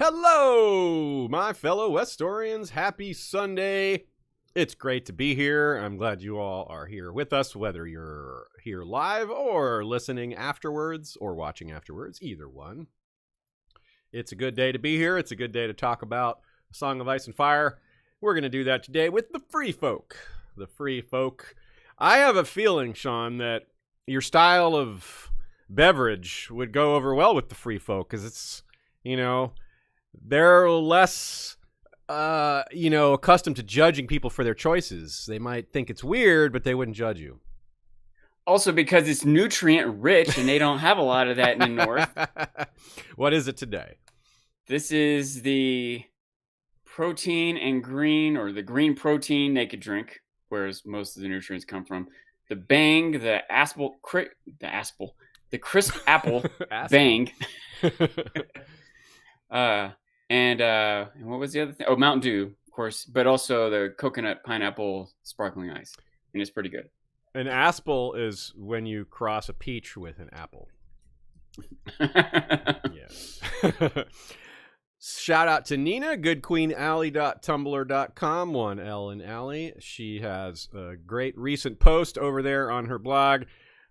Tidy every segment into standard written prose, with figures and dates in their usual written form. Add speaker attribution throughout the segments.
Speaker 1: Hello, my fellow Westorians. Happy Sunday. It's great to be here. I'm glad you all are here with us, whether you're here live or listening afterwards or watching afterwards, either one. It's a good day to be here. It's a good day to talk about A Song of Ice and Fire. We're going to do that today with the Free Folk. The Free Folk. I have a feeling, Sean, that your style of beverage would go over well with the Free Folk because it's, they're less, accustomed to judging people for their choices. They might think it's weird, but they wouldn't judge you.
Speaker 2: Also because it's nutrient rich and they don't have a lot of that in the north.
Speaker 1: What is it today?
Speaker 2: This is the protein and green, or the green protein naked drink, whereas most of the nutrients come from the Bang, the crisp apple Bang. And what was the other thing? Oh, Mountain Dew, of course, but also the coconut pineapple sparkling ice. And it's pretty good.
Speaker 1: An aspel is when you cross a peach with an apple. Yes. Shout out to Nina, goodqueenally.tumblr.com, 1L in Alley. She has a great recent post over there on her blog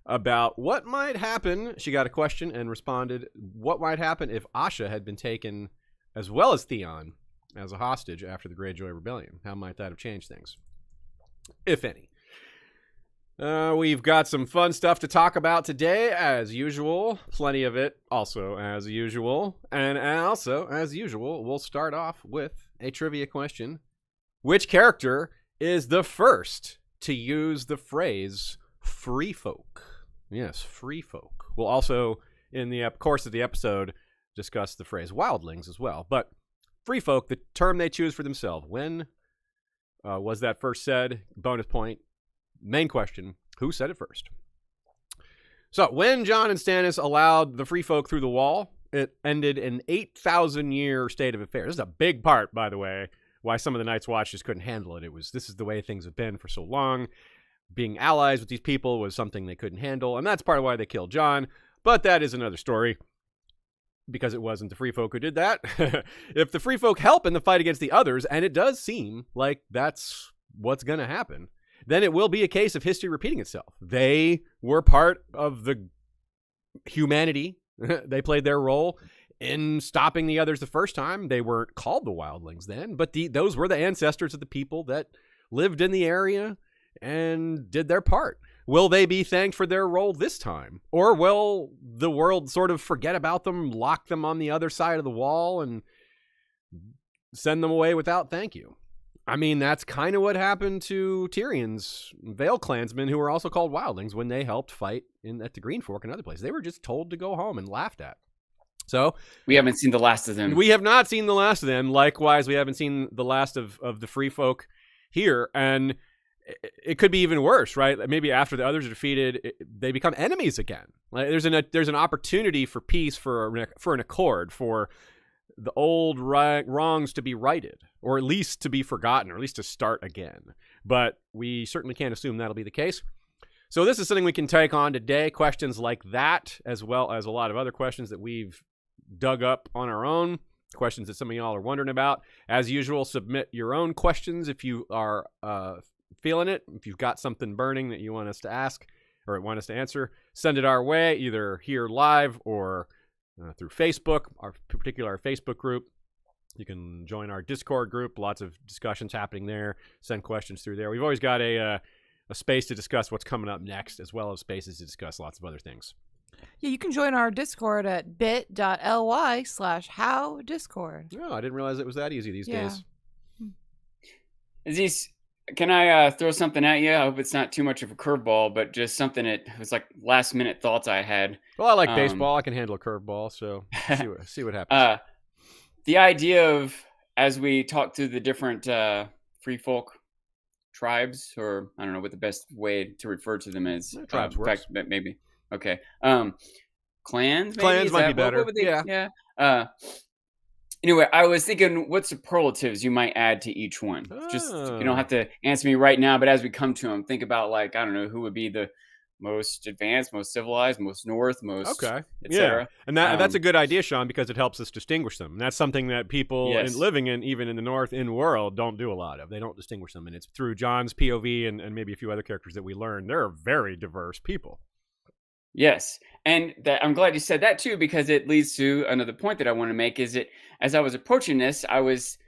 Speaker 1: about what might happen. She got a question and responded, what might happen if Asha had been taken, as well as Theon, as a hostage after the Greyjoy Rebellion? How might that have changed things, if any? We've got some fun stuff to talk about today, as usual. Plenty of it, also as usual. And also, as usual, we'll start off with a trivia question. Which character is the first to use the phrase free folk? Yes, free folk. We'll also, in the course of the episode, discuss the phrase wildlings as well. But free folk, the term they choose for themselves. When was that first said? Bonus point. Main question, who said it first? So, when Jon and Stannis allowed the free folk through the wall, it ended an 8,000-year state of affairs. This is a big part, by the way, why some of the Night's Watch just couldn't handle it. This is the way things have been for so long. Being allies with these people was something they couldn't handle, and that's part of why they killed Jon. But that is another story, because it wasn't the free folk who did that. If the free folk help in the fight against the others, and it does seem like that's what's going to happen, then it will be a case of history repeating itself. They were part of the humanity. They played their role in stopping the others the first time. They weren't called the wildlings then, but those were the ancestors of the people that lived in the area and did their part. Will they be thanked for their role this time? Or will the world sort of forget about them, lock them on the other side of the wall, and send them away without thank you? I mean, that's kind of what happened to Tyrion's Vale clansmen, who were also called wildlings, when they helped fight at the Green Fork and other places. They were just told to go home and laughed at. So
Speaker 2: we haven't seen the last of them.
Speaker 1: We have not seen the last of them. Likewise, we haven't seen the last of the free folk here. And it could be even worse, right? Maybe after the others are defeated, they become enemies again. Like there's an opportunity for peace, for an accord, for the old wrongs to be righted, or at least to be forgotten, or at least to start again. But we certainly can't assume that'll be the case. So this is something we can take on today, questions like that, as well as a lot of other questions that we've dug up on our own, questions that some of y'all are wondering about. As usual, submit your own questions if you are feeling it. If you've got something burning that you want us to ask or want us to answer, send it our way, either here live or through Facebook, our Facebook group. You can join our Discord group. Lots of discussions happening there. Send questions through there. We've always got a space to discuss what's coming up next, as well as spaces to discuss lots of other things.
Speaker 3: Yeah, you can join our Discord at bit.ly/howdiscord.
Speaker 1: Oh, I didn't realize it was that easy these days.
Speaker 2: Aziz, can I throw something at you? I hope it's not too much of a curveball, but just something that was like last minute thoughts I had.
Speaker 1: Well, I like baseball. I can handle a curveball, so see what happens.
Speaker 2: The idea of, as we talk to the different free folk tribes, or I don't know what the best way to refer to them is.
Speaker 1: Tribes works.
Speaker 2: In fact, maybe. Okay. Clans? Maybe?
Speaker 1: Clans might be better.
Speaker 2: Yeah. Anyway, I was thinking what superlatives you might add to each one. Just, you don't have to answer me right now, but as we come to them, think about, like, I don't know, who would be the most advanced, most civilized, most north, most
Speaker 1: Okay.
Speaker 2: etc.
Speaker 1: And that's a good idea, Sean, because it helps us distinguish them. And that's something that people living in even in the North in world don't do a lot of. They don't distinguish them, and it's through John's POV and maybe a few other characters that we learn. They're very diverse people.
Speaker 2: Yes, and I'm glad you said that too, because it leads to another point that I want to make. Is that as I was approaching this, I was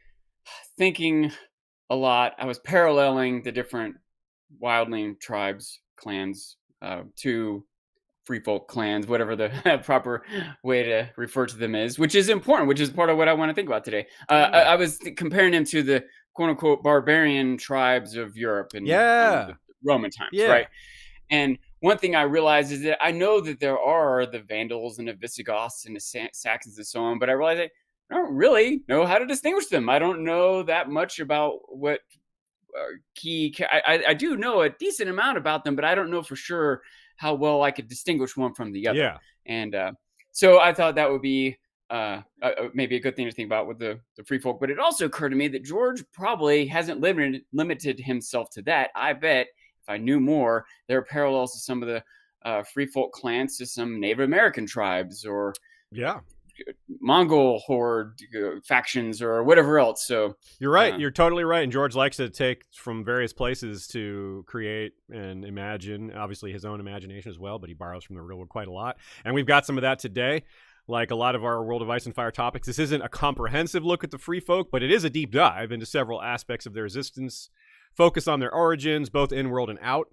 Speaker 2: thinking a lot. I was paralleling the different wildling tribes, clans, to free folk clans, whatever the proper way to refer to them is, which is important, which is part of what I want to think about today. I was comparing them to the quote unquote barbarian tribes of Europe and the Roman times, right? And one thing I realized is that I know that there are the Vandals and the Visigoths and the Saxons and so on, but I realized I don't really know how to distinguish them. I don't know that much about what key. I do know a decent amount about them, but I don't know for sure how well I could distinguish one from the other.
Speaker 1: Yeah.
Speaker 2: And so I thought that would be maybe a good thing to think about with the free folk. But it also occurred to me that George probably hasn't limited himself to that. I bet if I knew more, there are parallels to some of the free folk clans to some Native American tribes or Mongol horde factions or whatever else. So
Speaker 1: you're right. You're totally right. And George likes to take from various places to create and imagine, obviously his own imagination as well, but he borrows from the real world quite a lot. And we've got some of that today. Like a lot of our World of Ice and Fire topics, this isn't a comprehensive look at the free folk, but it is a deep dive into several aspects of their existence, focus on their origins, both in-world and out.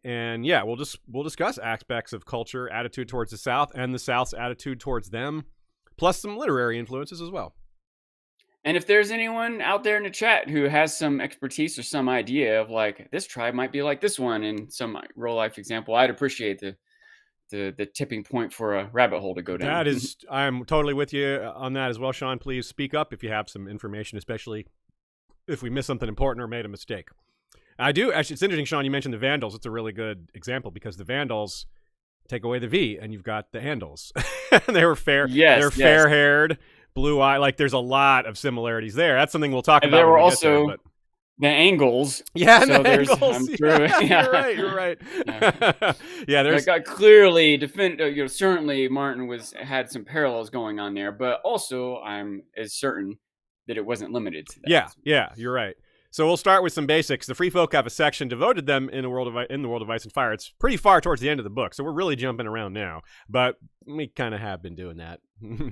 Speaker 1: And we'll discuss aspects of culture, attitude towards the South, and the South's attitude towards them, plus some literary influences as well.
Speaker 2: And if there's anyone out there in the chat who has some expertise or some idea of like this tribe might be like this one in some real life example, I'd appreciate the tipping point for a rabbit hole to go down.
Speaker 1: That is, I'm totally with you on that as well, Sean. Please speak up if you have some information, especially if we missed something important or made a mistake. I do. Actually, it's interesting, Sean, you mentioned the Vandals. It's a really good example because the Vandals take away the V and you've got the Andals. They were fair. They're fair-haired, blue-eyed. Like there's a lot of similarities there. That's something we'll talk about.
Speaker 2: There were also the Angles.
Speaker 1: Yeah,
Speaker 2: so
Speaker 1: the Angles.
Speaker 2: I'm sure,
Speaker 1: You're right. There's
Speaker 2: clearly certainly Martin had some parallels going on there, but also I'm as certain that it wasn't limited to that.
Speaker 1: Yeah, you're right. So we'll start with some basics. The Free Folk have a section devoted them in the World of Ice and Fire. It's pretty far towards the end of the book, so we're really jumping around now. But we kind of have been doing that.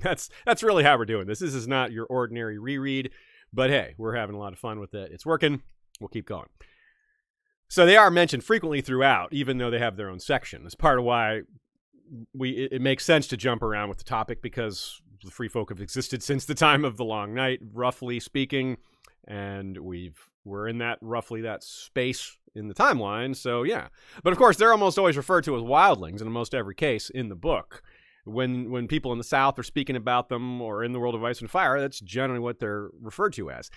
Speaker 1: That's really how we're doing this. This is not your ordinary reread, but hey, we're having a lot of fun with it. It's working. We'll keep going. So they are mentioned frequently throughout, even though they have their own section. That's part of why it makes sense to jump around with the topic, because the Free Folk have existed since the time of the Long Night, roughly speaking, and we're in that space in the timeline. So yeah, but of course they're almost always referred to as wildlings in almost every case in the book. When people in the South are speaking about them or in the World of Ice and Fire, that's generally what they're referred to as.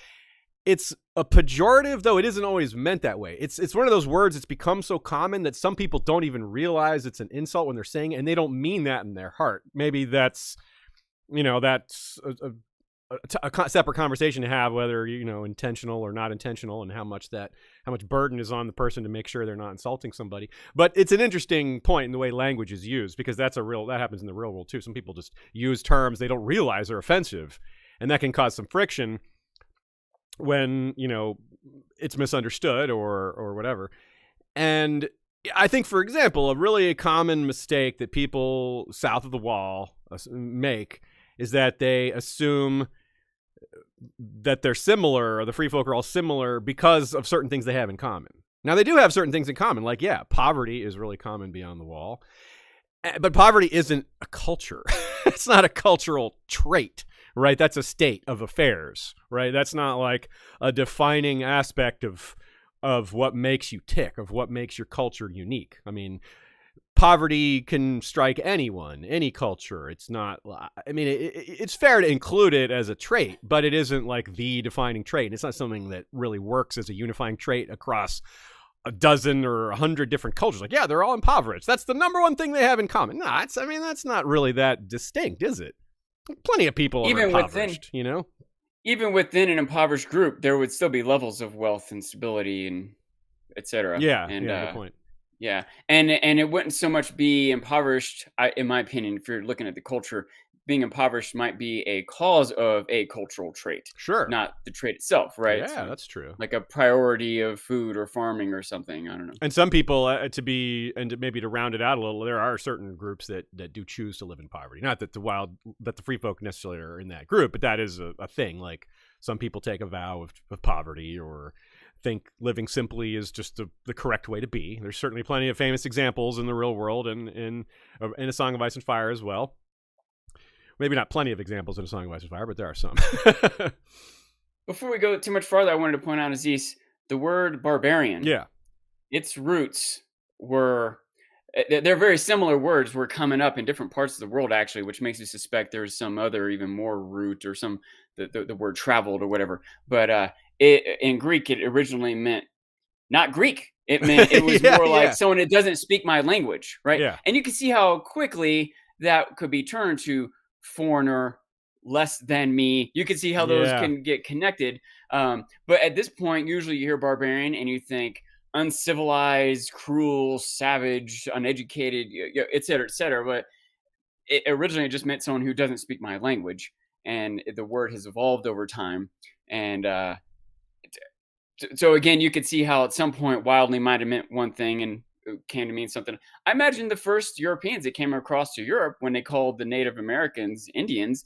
Speaker 1: It's a pejorative, though it isn't always meant that way. It's one of those words that's become so common that some people don't even realize it's an insult when they're saying it, and they don't mean that in their heart. Maybe that's a separate conversation to have, whether intentional or not intentional, and how much burden is on the person to make sure they're not insulting somebody. But it's an interesting point in the way language is used, because that happens in the real world too. Some people just use terms they don't realize are offensive, and that can cause some friction when it's misunderstood or whatever. And I think, for example, a common mistake that people south of the wall make is that they assume that they're similar, or the free folk are all similar because of certain things they have in common. Now, they do have certain things in common, like, poverty is really common beyond the wall. But poverty isn't a culture. It's not a cultural trait, right? That's a state of affairs, right? That's not like a defining aspect of what makes you tick, of what makes your culture unique. I mean, poverty can strike anyone, any culture. It's not, it's fair to include it as a trait, but it isn't like the defining trait. It's not something that really works as a unifying trait across a dozen or 100 different cultures. Like, they're all impoverished. That's the number one thing they have in common. No, that's not really that distinct, is it? Plenty of people are impoverished,
Speaker 2: Even within an impoverished group, there would still be levels of wealth and stability and et cetera.
Speaker 1: Good point.
Speaker 2: Yeah, and it wouldn't so much be impoverished, in my opinion. If you're looking at the culture, being impoverished might be a cause of a cultural trait,
Speaker 1: Sure.
Speaker 2: not the trait itself, right?
Speaker 1: Yeah,
Speaker 2: So,
Speaker 1: that's true.
Speaker 2: like a priority of food or farming or something. I don't know.
Speaker 1: And some people, maybe to round it out a little, there are certain groups that do choose to live in poverty. Not that the free folk necessarily are in that group, but that is a thing. Like some people take a vow of poverty or think living simply is just the correct way to be. There's certainly plenty of famous examples in the real world and in A Song of Ice and Fire as well. Maybe not plenty of examples in A Song of Ice and Fire, but there are some.
Speaker 2: Before we go too much farther, I wanted to point out, Aziz, the word barbarian.
Speaker 1: Yeah.
Speaker 2: Its roots were, they're very similar words were coming up in different parts of the world, actually, which makes you suspect there's some other even more root or the word traveled or whatever. But in Greek, it originally meant not Greek. It meant it was more like someone that doesn't speak my language, right?
Speaker 1: Yeah.
Speaker 2: And you can see how quickly that could be turned to foreigner, less than me. You can see how those can get connected. But at this point, usually you hear barbarian and you think uncivilized, cruel, savage, uneducated, et cetera, et cetera. But it originally just meant someone who doesn't speak my language. And the word has evolved over time. And so again, you could see how at some point wildly might have meant one thing and it came to mean something. I imagine the first Europeans that came across to Europe, when they called the Native Americans Indians,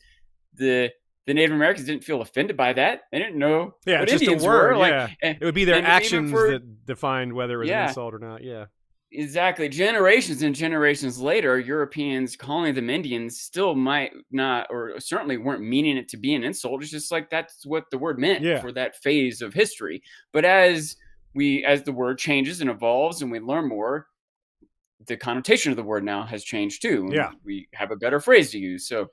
Speaker 2: the Native Americans didn't feel offended by that. They didn't know what
Speaker 1: just
Speaker 2: Indians
Speaker 1: a word,
Speaker 2: were. Like,
Speaker 1: it would be their actions that defined whether it was an insult or not. Yeah.
Speaker 2: Exactly. Generations and generations later, Europeans calling them Indians still might not, or certainly weren't meaning it to be an insult. It's just like that's what the word meant for that phase of history. But as the word changes and evolves and we learn more, the connotation of the word now has changed too.
Speaker 1: Yeah.
Speaker 2: We have a better phrase to use. So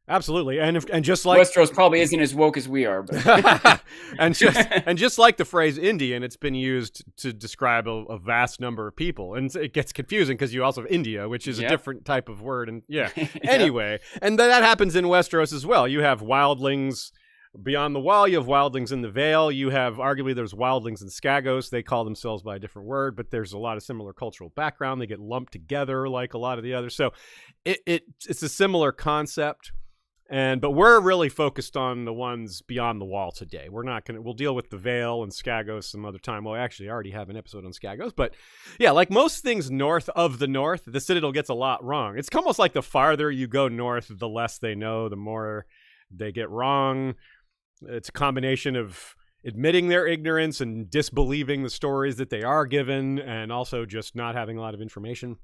Speaker 1: absolutely. And just like
Speaker 2: Westeros probably isn't as woke as we are, but
Speaker 1: and just like the phrase Indian, it's been used to describe a vast number of people, and it gets confusing because you also have India, which is a different type of word. And anyway, and that happens in Westeros as well. You have wildlings beyond the wall. You have wildlings in the Vale. You have arguably there's wildlings in Skagos. They call themselves by a different word, but there's a lot of similar cultural background. They get lumped together like a lot of the others. So it's a similar concept. But we're really focused on the ones beyond the wall today. We'll deal with the Vale and Skagos some other time. Well, actually, I already have an episode on Skagos. But yeah, like most things north of the North, the Citadel gets a lot wrong. It's almost like the farther you go north, the less they know, the more they get wrong. It's a combination of admitting their ignorance and disbelieving the stories that they are given, and also just not having a lot of information.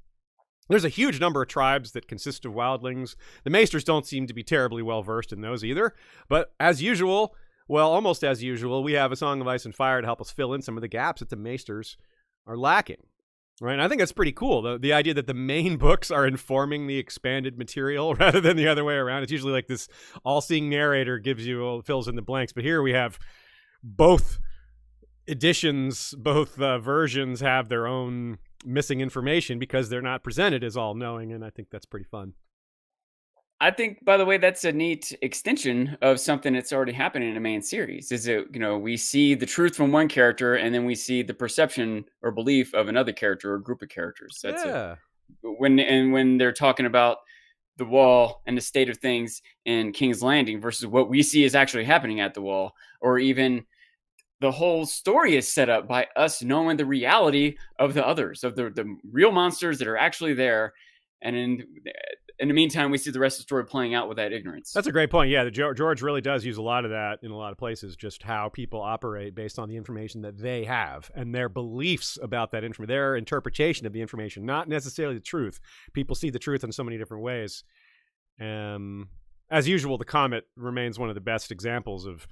Speaker 1: There's a huge number of tribes that consist of wildlings. The Maesters don't seem to be terribly well versed in those either. But as usual, almost as usual, we have A Song of Ice and Fire to help us fill in some of the gaps that the Maesters are lacking. Right? And I think that's pretty cool. The idea that the main books are informing the expanded material rather than the other way around. It's usually like this all-seeing narrator fills in the blanks. But here we have both editions, both versions have their own missing information because they're not presented as all-knowing, and I think that's pretty fun.
Speaker 2: I think, by the way, that's a neat extension of something that's already happening in a main series. Is it, we see the truth from one character, and then we see the perception or belief of another character or group of characters. That's when they're talking about the wall and the state of things in King's Landing versus what we see is actually happening at the wall, or even the whole story is set up by us knowing the reality of the others, of the real monsters that are actually there. And in the meantime, we see the rest of the story playing out with that ignorance.
Speaker 1: That's a great point. Yeah, George really does use a lot of that in a lot of places, just how people operate based on the information that they have and their beliefs about that information, their interpretation of the information, not necessarily the truth. People see the truth in so many different ways. As usual, the comet remains one of the best examples of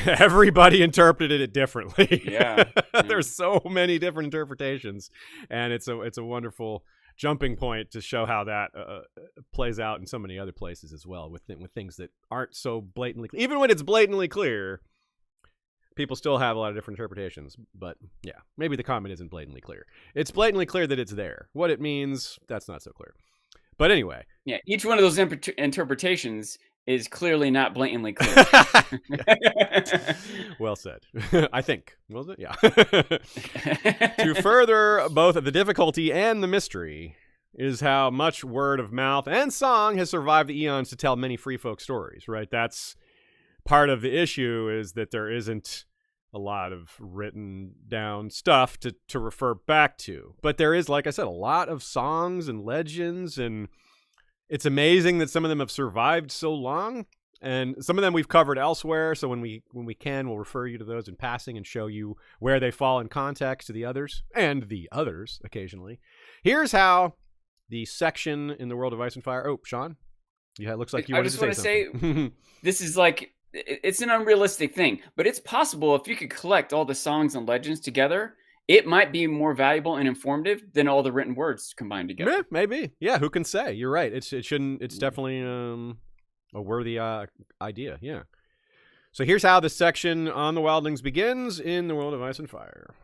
Speaker 1: everybody interpreted it differently.
Speaker 2: Yeah.
Speaker 1: There's so many different interpretations, and it's a wonderful jumping point to show how that plays out in so many other places as well, with things that aren't so blatantly clear. Even when it's blatantly clear, people still have a lot of different interpretations. But yeah, maybe the comment isn't blatantly clear. It's blatantly clear that it's there. What it means, that's not so clear. But anyway.
Speaker 2: Yeah, each one of those interpretations is clearly not blatantly clear.
Speaker 1: Well said. I think. Was it? Yeah. To further both the difficulty and the mystery is how much word of mouth and song has survived the eons to tell many free folk stories, right? That's part of the issue, is that there isn't a lot of written down stuff to refer back to. But there is, like I said, a lot of songs and legends, and it's amazing that some of them have survived so long. And some of them we've covered elsewhere, so when we can, we'll refer you to those in passing and show you where they fall in context to the others, and the others occasionally. Here's how the section in the World of Ice and Fire... Oh, Sean? Yeah, it looks like you wanted to say something. I just want to say,
Speaker 2: this is like... It's an unrealistic thing, but it's possible if you could collect all the songs and legends together, it might be more valuable and informative than all the written words combined together.
Speaker 1: Yeah, maybe. Yeah, who can say? You're right. It's definitely a worthy idea. Yeah. So here's how the section on the wildlings begins in the World of Ice and Fire.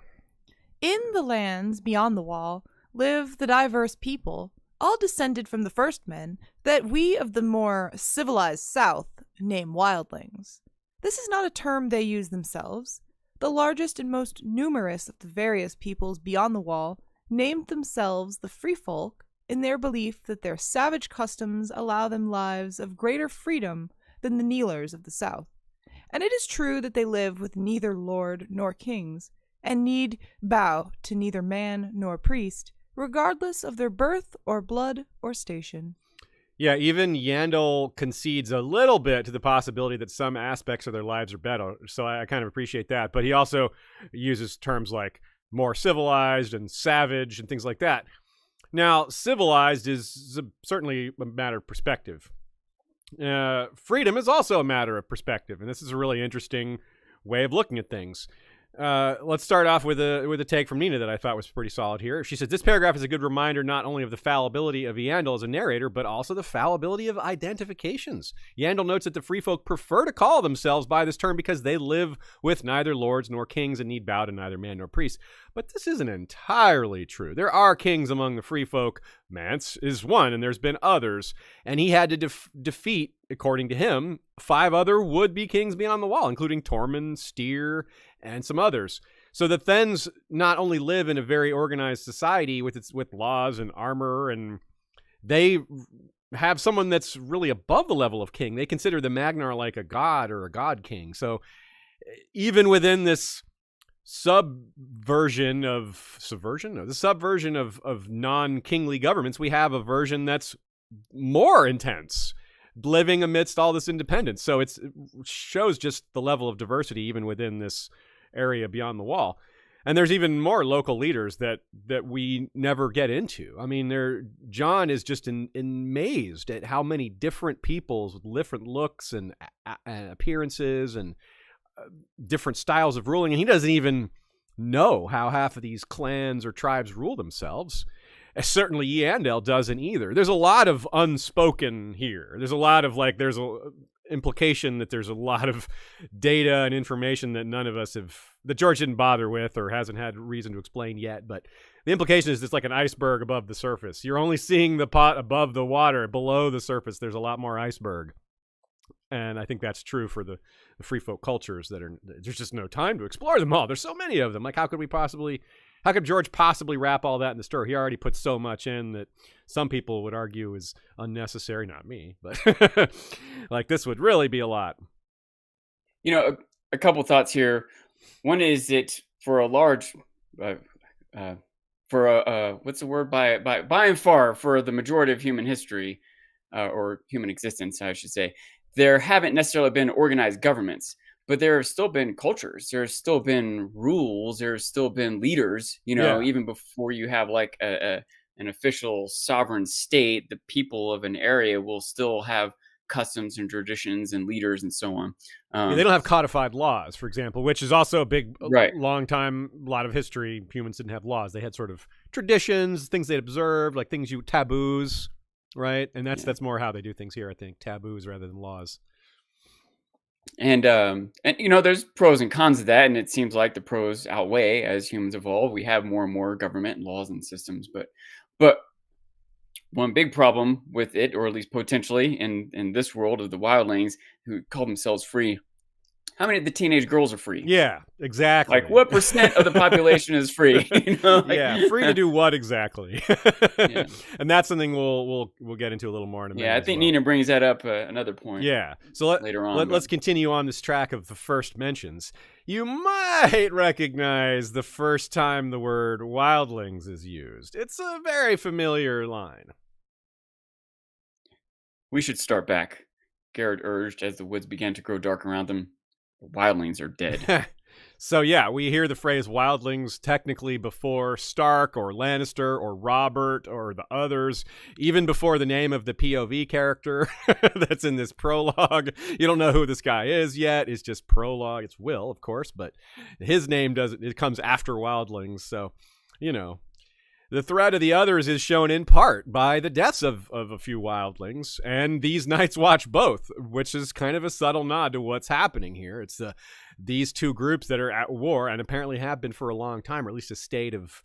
Speaker 3: In the lands beyond the wall live the diverse people, all descended from the first men that we of the more civilized south name wildlings. This is not a term they use themselves. The largest and most numerous of the various peoples beyond the wall named themselves the free folk in their belief that their savage customs allow them lives of greater freedom than the kneelers of the south. And it is true that they live with neither lord nor kings, and need bow to neither man nor priest, regardless of their birth or blood or station.
Speaker 1: Yeah, even Yandel concedes a little bit to the possibility that some aspects of their lives are better, so I kind of appreciate that. But he also uses terms like more civilized and savage and things like that. Now, civilized is certainly a matter of perspective. Freedom is also a matter of perspective, and this is a really interesting way of looking at things. Let's start off with a take from Nina that I thought was pretty solid here. She says, this paragraph is a good reminder not only of the fallibility of Yandel as a narrator, but also the fallibility of identifications. Yandel notes that the free folk prefer to call themselves by this term because they live with neither lords nor kings and need bow to neither man nor priest. But this isn't entirely true. There are kings among the free folk. Mance is one, and there's been others. And he had to defeat, according to him, 5 other would-be kings beyond the wall, including Tormund, Styr, and some others. So the Thenns not only live in a very organized society with laws and armor, and they have someone that's really above the level of king. They consider the Magnar like a god or a god king. So even within this subversion of non-kingly governments, we have a version that's more intense, living amidst all this independence. So it shows just the level of diversity even within this area beyond the wall. And there's even more local leaders that we never get into. I mean, John is just amazed at how many different peoples with different looks and appearances and different styles of ruling, and he doesn't even know how half of these clans or tribes rule themselves. Certainly Yandel doesn't either. There's a lot of unspoken here. There's a lot of there's a implication that there's a lot of data and information that none of us that George didn't bother with or hasn't had reason to explain yet. But the implication is it's like an iceberg above the surface. You're only seeing the pot above the water. Below the surface, there's a lot more iceberg. And I think that's true for the free folk cultures there's just no time to explore them all. There's so many of them. Like, how could George possibly wrap all that in the story? He already put so much in that some people would argue is unnecessary. Not me, but like this would really be a lot.
Speaker 2: You know, a couple thoughts here. One is that for a large, what's the word? By and far, for the majority of human history, or human existence, I should say, there haven't necessarily been organized governments, but there have still been cultures. There's still been rules. There's still been leaders, even before you have like an official sovereign state, the people of an area will still have customs and traditions and leaders and so on.
Speaker 1: They don't have codified laws, for example, which is also a long time, a lot of history. Humans didn't have laws. They had sort of traditions, things they'd observed, like taboos. Right, and that's more how they do things here. I think taboos rather than laws.
Speaker 2: And there's pros and cons of that, and it seems like the pros outweigh as humans evolve. We have more and more government and laws and systems, but one big problem with it, or at least potentially in this world of the wildlings who call themselves free. How many of the teenage girls are free?
Speaker 1: Yeah, exactly.
Speaker 2: Like, what percent of the population is free?
Speaker 1: Yeah, free to do what exactly?
Speaker 2: Yeah.
Speaker 1: And that's something we'll get into a little more in a minute.
Speaker 2: Yeah, I think Nina brings that up another point.
Speaker 1: Yeah, so
Speaker 2: later on.
Speaker 1: Let's continue on this track of the first mentions. You might recognize the first time the word wildlings is used. It's a very familiar line.
Speaker 2: We should start back, Garrett urged as the woods began to grow dark around them. The wildlings are dead.
Speaker 1: So yeah, we hear the phrase wildlings technically before Stark or Lannister or Robert or the others, even before the name of the POV character that's in this prologue. You don't know who this guy is yet. It's just prologue. It's Will, of course, but his name it comes after wildlings. So, you know, the threat of the others is shown in part by the deaths of a few wildlings, and these Night's Watch both, which is kind of a subtle nod to what's happening here. It's these two groups that are at war, and apparently have been for a long time, or at least a state of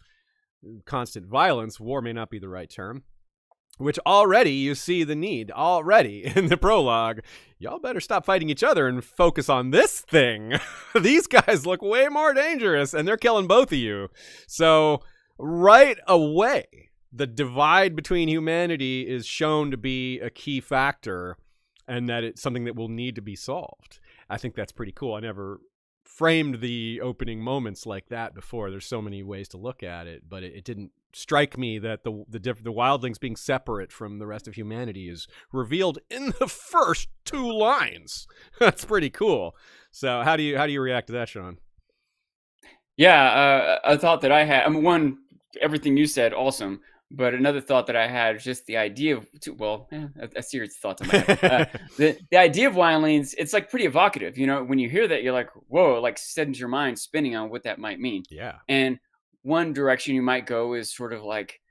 Speaker 1: constant violence. War may not be the right term. Which already you see the need, already in the prologue. Y'all better stop fighting each other and focus on this thing. These guys look way more dangerous, and they're killing both of you. So right away, the divide between humanity is shown to be a key factor, and that it's something that will need to be solved. I think that's pretty cool. I never framed the opening moments like that before. There's so many ways to look at it, but it didn't strike me that the wildlings being separate from the rest of humanity is revealed in the first two lines. That's pretty cool. So how do you react to that, Sean?
Speaker 2: Yeah, a thought that I had. I mean, one, everything you said, awesome. But another thought that I had is just the idea of, a series of thoughts on my head. The idea of wildlings, it's like pretty evocative. You know, when you hear that, you're like, whoa, like sends your mind spinning on what that might mean.
Speaker 1: Yeah.
Speaker 2: And one direction you might go is sort of like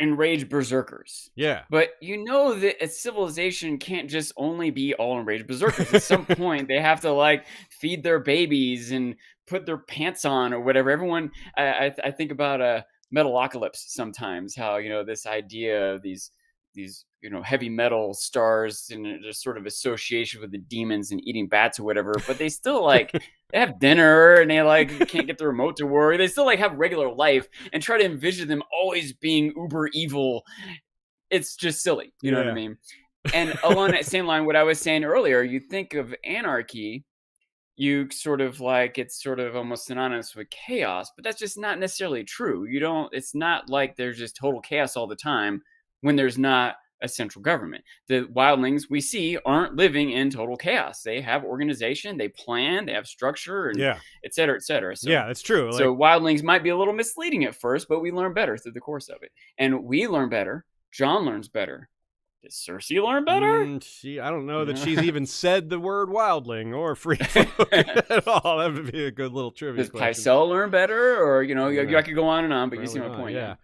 Speaker 2: enraged berserkers.
Speaker 1: Yeah.
Speaker 2: But you know that a civilization can't just only be all enraged berserkers. At some point, they have to like feed their babies and put their pants on or whatever. Everyone, I think about Metalocalypse sometimes, how, you know, this idea of these you know, heavy metal stars and there's sort of association with the demons and eating bats or whatever, but they still like they have dinner and they like can't get the remote to work. They still like have regular life and try to envision them always being uber evil. It's just silly, you know what I mean? And along that same line, what I was saying earlier, you think of anarchy, you sort of like it's sort of almost synonymous with chaos, but that's just not necessarily true. It's not like there's just total chaos all the time when there's not a central government. The wildlings we see aren't living in total chaos. They have organization, they plan, they have structure, and et cetera, et cetera. So,
Speaker 1: yeah, that's true.
Speaker 2: So wildlings might be a little misleading at first, but we learn better through the course of it. And we learn better. John learns better. Does Cersei learn better?
Speaker 1: I don't know that she's even said the word wildling or free folk at all. That would be a good little trivia question.
Speaker 2: Does Pycelle learn better? Or, you know, I could go on and on, but you see my point.
Speaker 1: Yeah.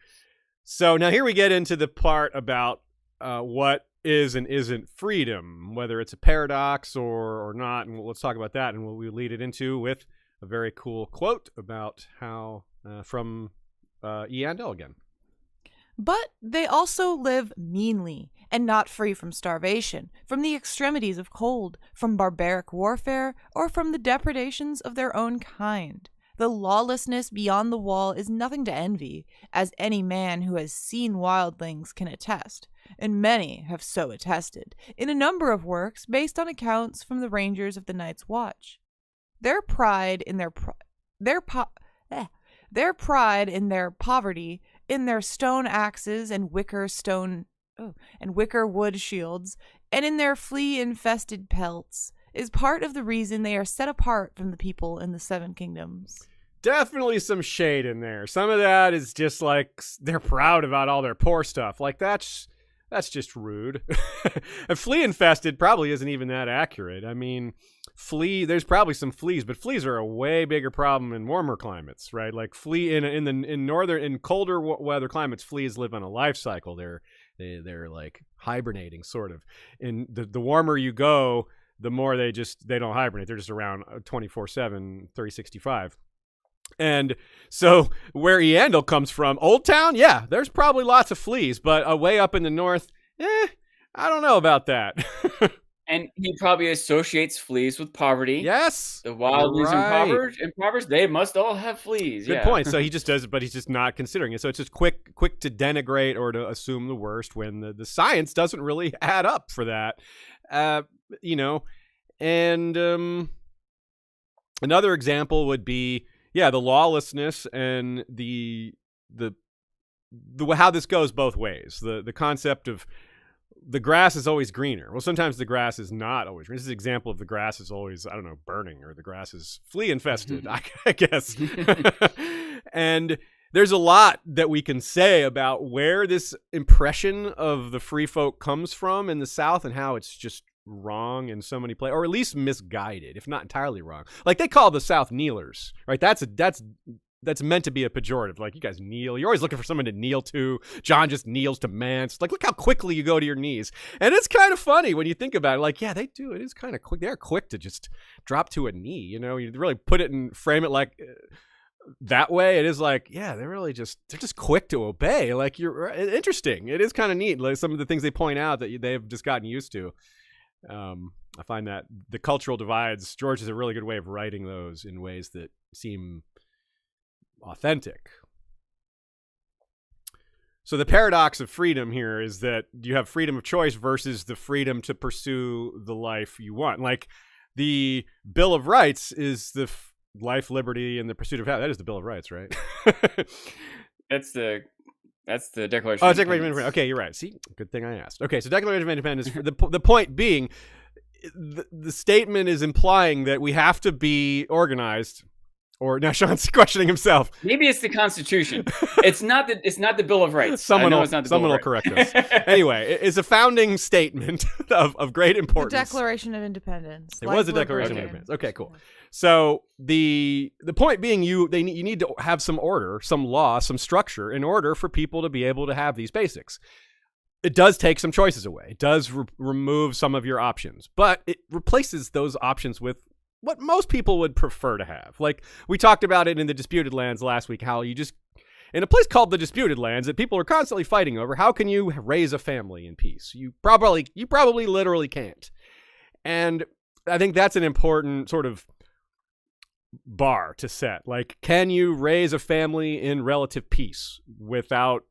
Speaker 1: So now here we get into the part about what is and isn't freedom, whether it's a paradox or not. And let's talk about that. And we'll lead it into with a very cool quote about how from Eandel again.
Speaker 3: But they also live meanly and not free from starvation, from the extremities of cold, from barbaric warfare, or from the depredations of their own kind. The lawlessness beyond the wall is nothing to envy, as any man who has seen wildlings can attest, and many have so attested, in a number of works based on accounts from the Rangers of the Night's Watch. Their pride in their poverty, in their stone axes and wicker wood shields, and in their flea-infested pelts, is part of the reason they are set apart from the people in the Seven Kingdoms.
Speaker 1: Definitely some shade in there. Some of that is just like they're proud about all their poor stuff. Like that's just rude. And flea-infested probably isn't even that accurate. I mean, there's probably some fleas, but fleas are a way bigger problem in warmer climates, right? Like in colder weather climates, fleas live on a life cycle. They're like hibernating sort of. And the warmer you go, the more they don't hibernate. They're just around 24/7, 365. And so where Eandel comes from, Old Town, yeah, there's probably lots of fleas, but way up in the north, I don't know about that.
Speaker 2: And he probably associates fleas with poverty.
Speaker 1: Yes.
Speaker 2: The wildlings
Speaker 1: right.
Speaker 2: impoverished, they must all have fleas.
Speaker 1: Good point. So he just does it, but he's just not considering it. So it's just quick to denigrate or to assume the worst when the science doesn't really add up for that. And another example would be, the lawlessness and the how this goes both ways. The concept of the grass is always greener. Well, sometimes the grass is not always green. This is an example of the grass is always, I don't know, burning, or the grass is flea infested, I guess. And there's a lot that we can say about where this impression of the free folk comes from in the South and how it's just wrong in so many places, or at least misguided, if not entirely wrong. Like they call the South kneelers, right? That's meant to be a pejorative. Like, you guys kneel. You're always looking for someone to kneel to. Jon just kneels to Mance. Like, look how quickly you go to your knees. And it's kind of funny when you think about it. Like, yeah, they do. It is kind of quick. They're quick to just drop to a knee. You really put it and frame it like that way. It is like, yeah, they're just quick to obey. Like, you're interesting. It is kind of neat. Like some of the things they point out that they've just gotten used to. I find that the cultural divides, George is a really good way of writing those in ways that seem authentic. So the paradox of freedom here is that you have freedom of choice versus the freedom to pursue the life you want. Like the Bill of Rights is the life, liberty, and the pursuit of happiness. That is the Bill of Rights, right?
Speaker 2: That's the Declaration.
Speaker 1: Oh, Declaration of Independence. Okay, you're right. See, good thing I asked. Okay, so Declaration of Independence. The point being, the statement is implying that we have to be organized. Or now Sean's questioning himself.
Speaker 2: Maybe it's the Constitution. It's not the Bill of Rights.
Speaker 1: Someone will correct us. Anyway, it's a founding statement of great importance.
Speaker 3: The Declaration of Independence.
Speaker 1: It was a Declaration of Independence. Okay, cool. So the point being, you need to have some order, some law, some structure in order for people to be able to have these basics. It does take some choices away. It does remove some of your options, but it replaces those options with what most people would prefer to have. Like we talked about it in the Disputed Lands last week, how you just, in a place called the Disputed Lands that people are constantly fighting over, how can you raise a family in peace? You probably literally can't. And I think that's an important sort of bar to set. Like, can you raise a family in relative peace without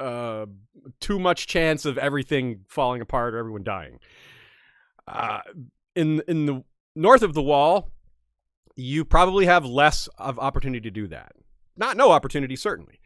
Speaker 1: too much chance of everything falling apart or everyone dying? In the north of the wall, you probably have less of opportunity to do that. No opportunity, certainly.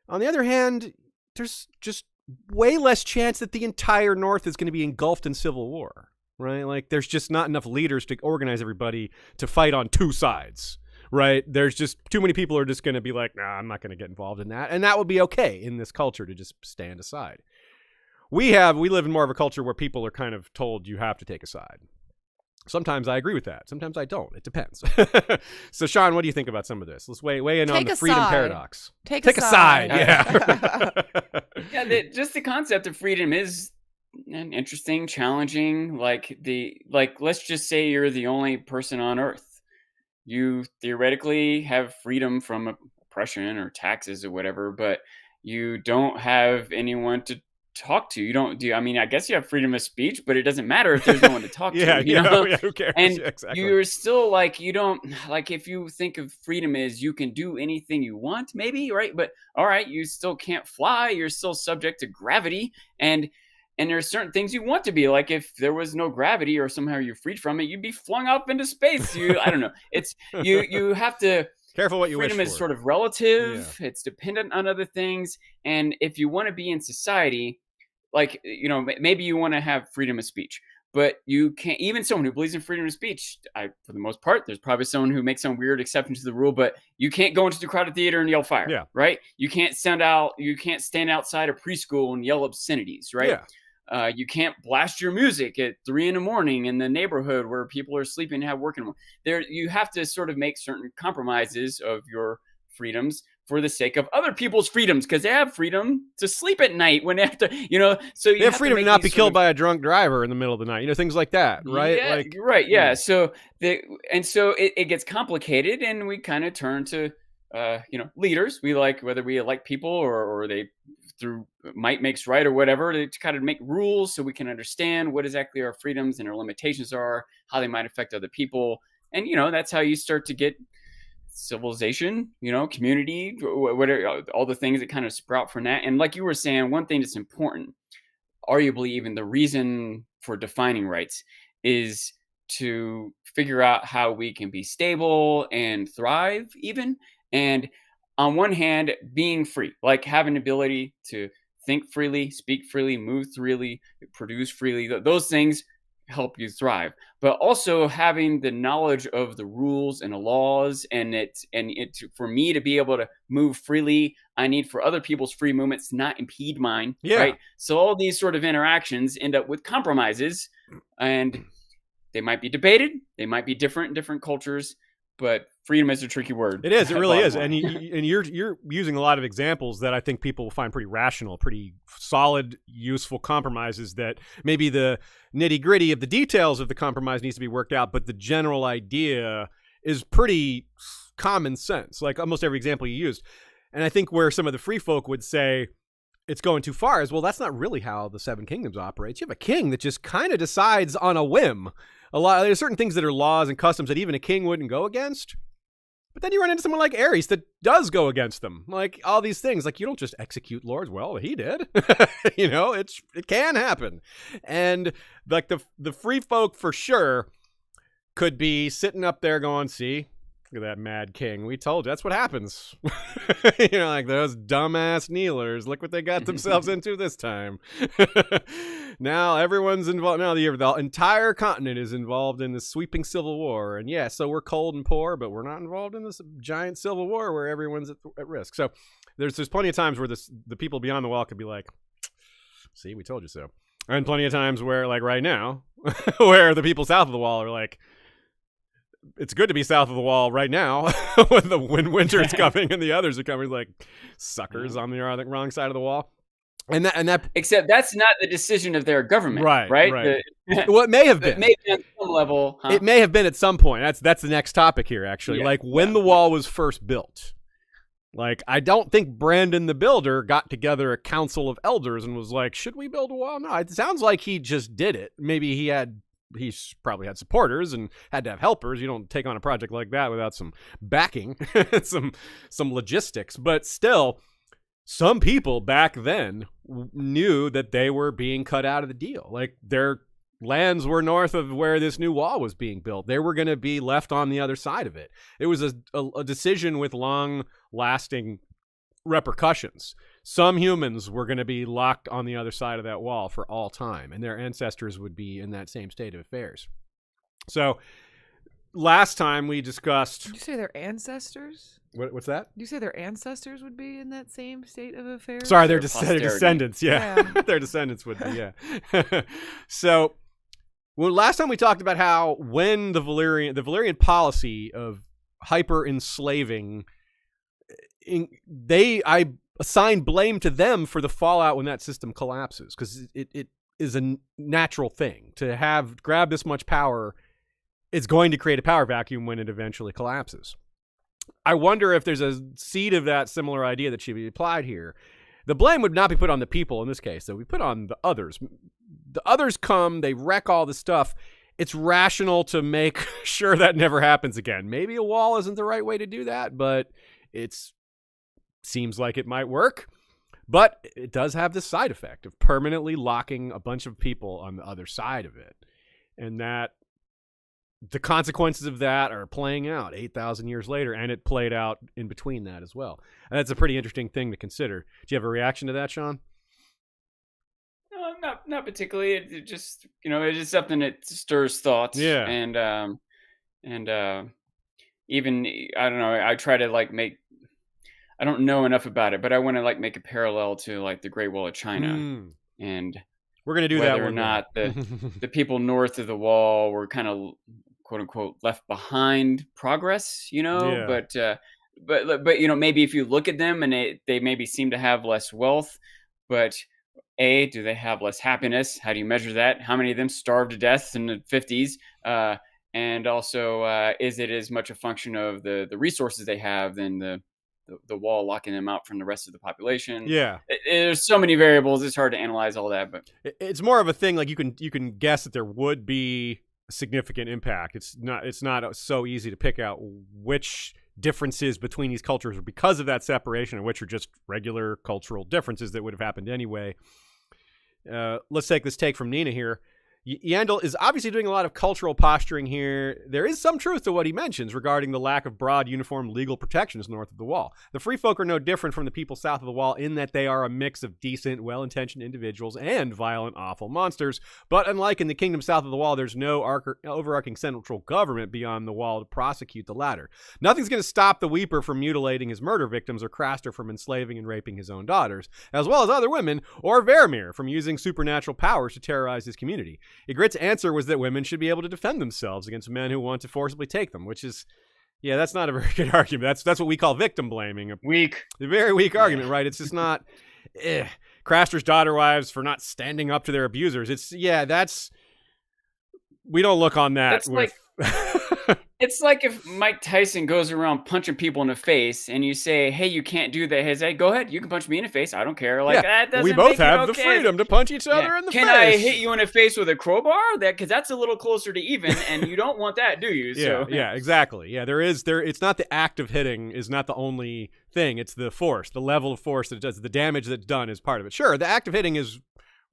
Speaker 1: On the other hand, there's just way less chance that the entire north is going to be engulfed in civil war, right? Like, there's just not enough leaders to organize everybody to fight on two sides, right? There's just too many people are just going to be like, nah, I'm not going to get involved in that. And that would be okay in this culture to just stand aside. We live in more of a culture where people are kind of told you have to take a side. Sometimes I agree with that. Sometimes I don't. It depends. So, Sean, what do you think about some of this? Let's weigh in on the freedom paradox.
Speaker 3: Take a side.
Speaker 1: Yeah.
Speaker 2: Yeah. Just the concept of freedom is an interesting, challenging. Like let's just say you're the only person on Earth. You theoretically have freedom from oppression or taxes or whatever, but you don't have anyone to talk to. I guess you have freedom of speech, but it doesn't matter if there's no one to talk to.
Speaker 1: Yeah, who cares?
Speaker 2: And
Speaker 1: yeah, exactly.
Speaker 2: You're still like, you don't, like, if you think of freedom as you can do anything you want, maybe, right? But all right, you still can't fly. You're still subject to gravity. And there's certain things you want to be. Like, if there was no gravity or somehow you're freed from it, you'd be flung up into space. I don't know. It's, you have to,
Speaker 1: careful what you wish for.
Speaker 2: Freedom is sort of relative. Yeah. It's dependent on other things. And if you want to be in society, like, maybe you want to have freedom of speech, but you can't, even someone who believes in freedom of speech, for the most part, there's probably someone who makes some weird exception to the rule, but you can't go into the crowded theater and yell fire, right? You can't stand outside a preschool and yell obscenities, right? Yeah. You can't blast your music at 3 a.m. in the neighborhood where people are sleeping and have work in the morning. You have to sort of make certain compromises of your freedoms for the sake of other people's freedoms, because they have freedom to sleep at night when they have to, so
Speaker 1: they have freedom to not be killed by a drunk driver in the middle of the night, things like that, right?
Speaker 2: Yeah,
Speaker 1: like,
Speaker 2: right, yeah. So it gets complicated, and we kind of turn to leaders. We like, whether we elect people or they through might makes right or whatever, to kind of make rules so we can understand what exactly our freedoms and our limitations are, how they might affect other people. And, that's how you start to get civilization, community, whatever, all the things that kind of sprout from that. And like you were saying, one thing that's important, arguably even the reason for defining rights, is to figure out how we can be stable and thrive even. And on one hand, being free, like having the ability to think freely, speak freely, move freely, produce freely, those things help you thrive. But also having the knowledge of the rules and the laws, and for me to be able to move freely, I need for other people's free movements to not impede mine.
Speaker 1: Yeah.
Speaker 2: Right. So all these sort of interactions end up with compromises, and they might be debated. They might be different in different cultures, but freedom is a tricky word.
Speaker 1: It is. It really is. And you're using a lot of examples that I think people will find pretty rational, pretty solid, useful compromises that maybe the nitty gritty of the details of the compromise needs to be worked out, but the general idea is pretty common sense, like almost every example you used. And I think where some of the free folk would say it's going too far is, well, that's not really how the Seven Kingdoms operates. You have a king that just kind of decides on a whim. There's certain things that are laws and customs that even a king wouldn't go against. But then you run into someone like Ares that does go against them. Like all these things, like you don't just execute lords. Well, he did. It can happen. And like the free folk for sure could be sitting up there going, see, look at that mad king. We told you that's what happens. Like those dumbass kneelers. Look what they got themselves into this time. Now everyone's involved. Now the entire continent is involved in this sweeping civil war. And yeah, so we're cold and poor, but we're not involved in this giant civil war where everyone's at risk. So there's plenty of times where the people beyond the wall could be like, see, we told you so. And plenty of times where, like right now, where the people south of the wall are like, it's good to be south of the wall right now when winter's coming and the others are coming, like suckers on the wrong side of the wall. And that
Speaker 2: except that's not the decision of their government, right?
Speaker 1: Well, it may have been.
Speaker 2: It may be on some level. Huh?
Speaker 1: It may have been at some point. That's the next topic here, actually. Yeah, like when the wall was first built. Like, I don't think Brandon the Builder got together a council of elders and was like, should we build a wall? No, it sounds like he just did it. Maybe he's probably had supporters and had to have helpers. You don't take on a project like that without some backing, some logistics. But still, some people back then knew that they were being cut out of the deal. Like their lands were north of where this new wall was being built. They were going to be left on the other side of it. It was a decision with long-lasting repercussions. Some humans were going to be locked on the other side of that wall for all time, and their ancestors would be in that same state of affairs. So last time we discussed...
Speaker 3: Did you say their ancestors?
Speaker 1: What's that?
Speaker 3: Did you say their ancestors would be in that same state of affairs?
Speaker 1: Sorry, their descendants, yeah. Their descendants would be, yeah. So last time we talked about how when the Valyrian policy of hyper-enslaving... I assign blame to them for the fallout when that system collapses, because it is a natural thing to grab this much power. It's going to create a power vacuum when it eventually collapses. I wonder if there's a seed of that similar idea that should be applied here. The blame would not be put on the people in this case, though. We put on the others. The others come, they wreck all the stuff. It's rational to make sure that never happens again. Maybe a wall isn't the right way to do that, but seems like it might work. But it does have this side effect of permanently locking a bunch of people on the other side of it. And that the consequences of that are playing out 8,000 years later, and it played out in between that as well. And that's a pretty interesting thing to consider. Do you have a reaction to that, Sean?
Speaker 2: No, not particularly. It just, it's just something that stirs thoughts.
Speaker 1: Yeah.
Speaker 2: And even, I don't know, I try to I don't know enough about it, but I want to make a parallel to the Great Wall of China. And
Speaker 1: we're going to do that
Speaker 2: whether or not the people north of the wall were kind of quote unquote left behind progress,
Speaker 1: Yeah.
Speaker 2: but maybe if you look at them and they maybe seem to have less wealth, but do they have less happiness? How do you measure that? How many of them starved to death in the 50s? And also, is it as much a function of the resources they have than the the wall locking them out from the rest of the population.
Speaker 1: Yeah.
Speaker 2: There's so many variables. It's hard to analyze all that, but
Speaker 1: it's more of a thing like you can guess that there would be a significant impact. It's not so easy to pick out which differences between these cultures are because of that separation and which are just regular cultural differences that would have happened anyway. Let's take this take from Nina here. Yandel is obviously doing a lot of cultural posturing here. There is some truth to what he mentions regarding the lack of broad, uniform legal protections north of the wall. The free folk are no different from the people south of the wall in that they are a mix of decent, well-intentioned individuals and violent, awful monsters. But unlike in the kingdom south of the wall, there's no overarching central government beyond the wall to prosecute the latter. Nothing's going to stop the Weeper from mutilating his murder victims or Craster from enslaving and raping his own daughters, as well as other women, or Varamir from using supernatural powers to terrorize his community. Ygritte's answer was that women should be able to defend themselves against men who want to forcibly take them, which is, yeah, that's not a very good argument. That's what we call victim blaming.
Speaker 2: Weak.
Speaker 1: A very weak argument, right? It's just not, Craster's daughter wives for not standing up to their abusers. We don't look on that.
Speaker 2: That's
Speaker 1: with...
Speaker 2: It's like if Mike Tyson goes around punching people in the face and you say, hey, you can't do that. He says, hey, go ahead. You can punch me in the face. I don't care. Like, that doesn't
Speaker 1: we both
Speaker 2: make
Speaker 1: have
Speaker 2: it
Speaker 1: the
Speaker 2: okay.
Speaker 1: freedom to punch each other in the face.
Speaker 2: Can I hit you in the face with a crowbar? Because that's a little closer to even, and you don't want that, do you?
Speaker 1: Yeah, exactly. Yeah, it's not the act of hitting is not the only thing. It's the force, the level of force that it does. The damage that's done is part of it. Sure, the act of hitting is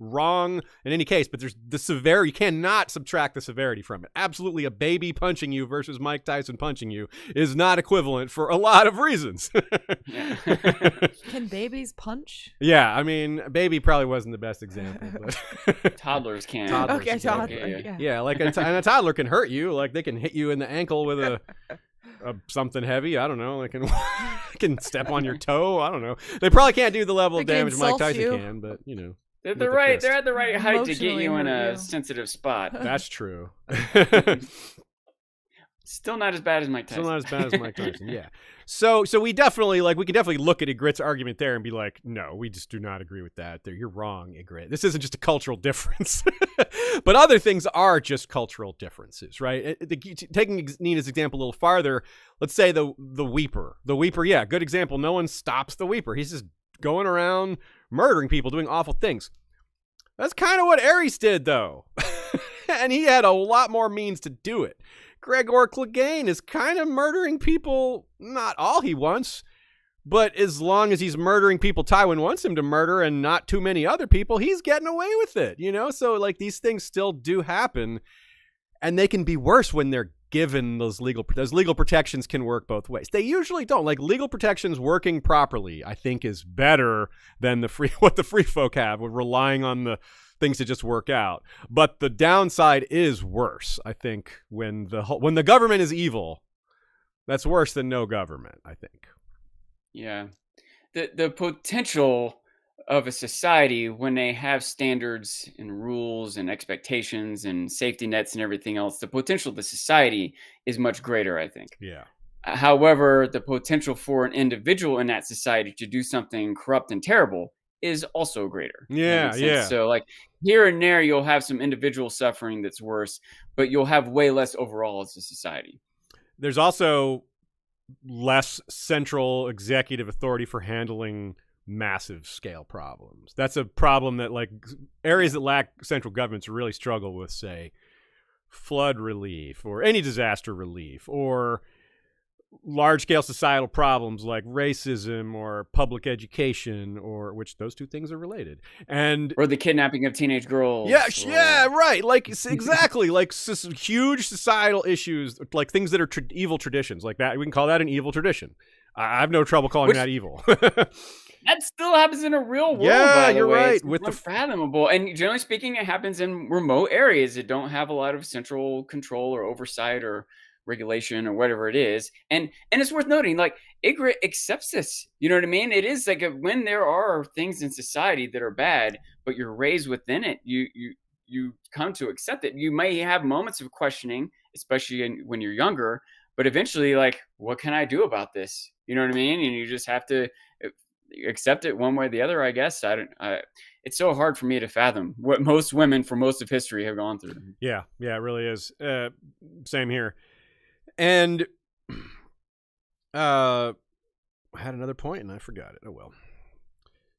Speaker 1: wrong in any case, but there's the severity. You cannot subtract the severity from it. Absolutely, a baby punching you versus Mike Tyson punching you is not equivalent for a lot of reasons.
Speaker 3: Can babies punch?
Speaker 1: Yeah, I mean, baby probably wasn't the best example, but
Speaker 2: Toddlers can.
Speaker 3: Toddler.
Speaker 1: Yeah, like and a toddler can hurt you. Like they can hit you in the ankle with a something heavy. I don't know. They can step on your toe. I don't know. They probably can't do the level of damage Mike Tyson can, but you know.
Speaker 2: They're at the right height to get you in a sensitive spot.
Speaker 1: That's true.
Speaker 2: Still not as bad as Mike Tyson.
Speaker 1: Still not as bad as Mike Tyson. Yeah. So we definitely we can definitely look at Ygritte's argument there and be like, no, we just do not agree with that. You're wrong, Ygritte. This isn't just a cultural difference. But other things are just cultural differences, right? Taking Nina's example a little farther, let's say the Weeper. The Weeper, yeah, good example. No one stops the Weeper. He's just going around murdering people, doing awful things. That's kind of what Aerys did, though. And he had a lot more means to do it. Gregor Clegane is kind of murdering people, not all he wants, but as long as he's murdering people Tywin wants him to murder and not too many other people, he's getting away with it, you know? So, these things still do happen, and they can be worse when they're given those legal protections can work both ways. They usually don't. Legal protections working properly, I think, is better than what the free folk have, with relying on the things to just work out. But the downside is worse, I think, when the government is evil. That's worse than no government, I think.
Speaker 2: Yeah. The potential of a society when they have standards and rules and expectations and safety nets and everything else, the potential of the society is much greater, I think.
Speaker 1: Yeah.
Speaker 2: However, the potential for an individual in that society to do something corrupt and terrible is also greater.
Speaker 1: Yeah.
Speaker 2: So here and there, you'll have some individual suffering that's worse, but you'll have way less overall as a society.
Speaker 1: There's also less central executive authority for handling massive scale problems. That's a problem that areas that lack central governments really struggle with, say, flood relief or any disaster relief, or large scale societal problems like racism or public education, or which those two things are related, or
Speaker 2: the kidnapping of teenage girls.
Speaker 1: Yeah, right. Exactly. Huge societal issues, things that are evil traditions like that. We can call that an evil tradition. I have no trouble calling that evil.
Speaker 2: That still happens in a real world.
Speaker 1: Yeah,
Speaker 2: by the
Speaker 1: you're
Speaker 2: way.
Speaker 1: right.
Speaker 2: It's unfathomable. And generally speaking, it happens in remote areas that don't have a lot of central control or oversight or regulation or whatever it is. And it's worth noting, Ygritte accepts this. You know what I mean? It is when there are things in society that are bad, but you're raised within it, you come to accept it. You may have moments of questioning, especially when you're younger, but eventually, what can I do about this? You know what I mean? And you just have to accept it one way or the other, I guess. It's so hard for me to fathom what most women for most of history have gone through.
Speaker 1: Yeah, it really is. Same here. And I had another point and I forgot it. Oh well.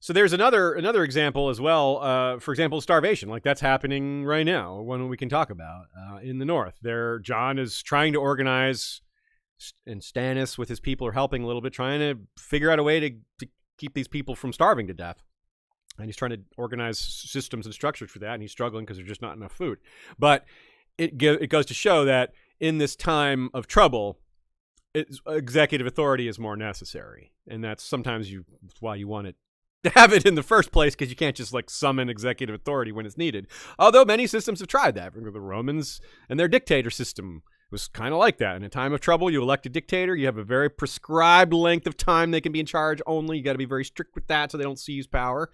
Speaker 1: So there's another example as well. For example, starvation. Like that's happening right now. One we can talk about in the north. There, Jon is trying to organize, and Stannis with his people are helping a little bit, trying to figure out a way to keep these people from starving to death. And he's trying to organize systems and structures for that, and he's struggling because there's just not enough food. But it goes to show that in this time of trouble, executive authority is more necessary, and that's sometimes why you want it to have it in the first place, because you can't just like summon executive authority when it's needed. Although many systems have tried that. The Romans and their dictator system was kind of like that. In a time of trouble, you elect a dictator. You have a very prescribed length of time they can be in charge only. You got to be very strict with that so they don't seize power.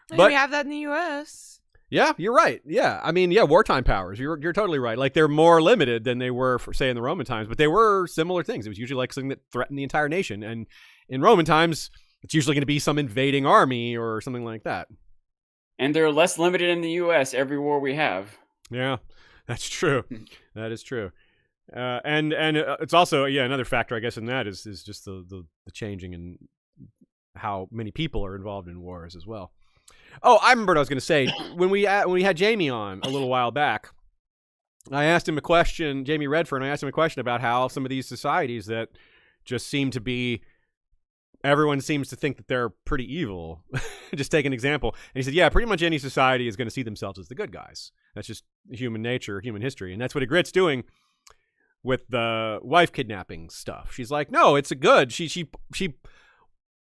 Speaker 3: But we have that in the U.S.
Speaker 1: Yeah, you're right. Yeah, I mean, yeah, wartime powers. You're totally right. Like they're more limited than they were, for, say, in the Roman times, but they were similar things. It was usually like something that threatened the entire nation, and in Roman times, it's usually going to be some invading army or something like that.
Speaker 2: And they're less limited in the U.S. every war we have.
Speaker 1: Yeah, that's true. That is true. And it's also, another factor, I guess, in that is just the changing in how many people are involved in wars as well. Oh, I remember what I was going to say. When we had Jamie on a little while back, I asked him a question, Jamie Redfern, I asked him a question about how some of these societies that just seem to be, everyone seems to think that they're pretty evil. Just take an example. And he said, yeah, pretty much any society is going to see themselves as the good guys. That's just human nature, human history. And that's what Ygritte's doing with the wife kidnapping stuff. She's like, no, it's a good. She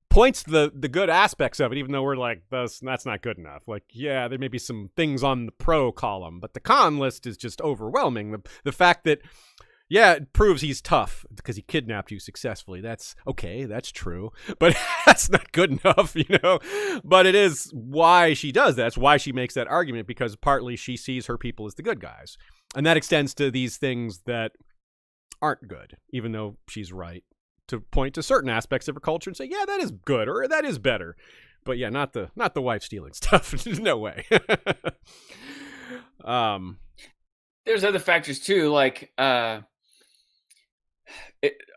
Speaker 1: points the good aspects of it, even though we're like, that's not good enough. Like, yeah, there may be some things on the pro column, but the con list is just overwhelming. The fact that, yeah, it proves he's tough because he kidnapped you successfully. That's okay. That's true. But that's not good enough, But it is why she does that. It's why she makes that argument, because partly she sees her people as the good guys. And that extends to these things that aren't good, even though she's right to point to certain aspects of her culture and say, yeah, that is good or that is better. But yeah, not the wife stealing stuff. No way.
Speaker 2: There's other factors too, like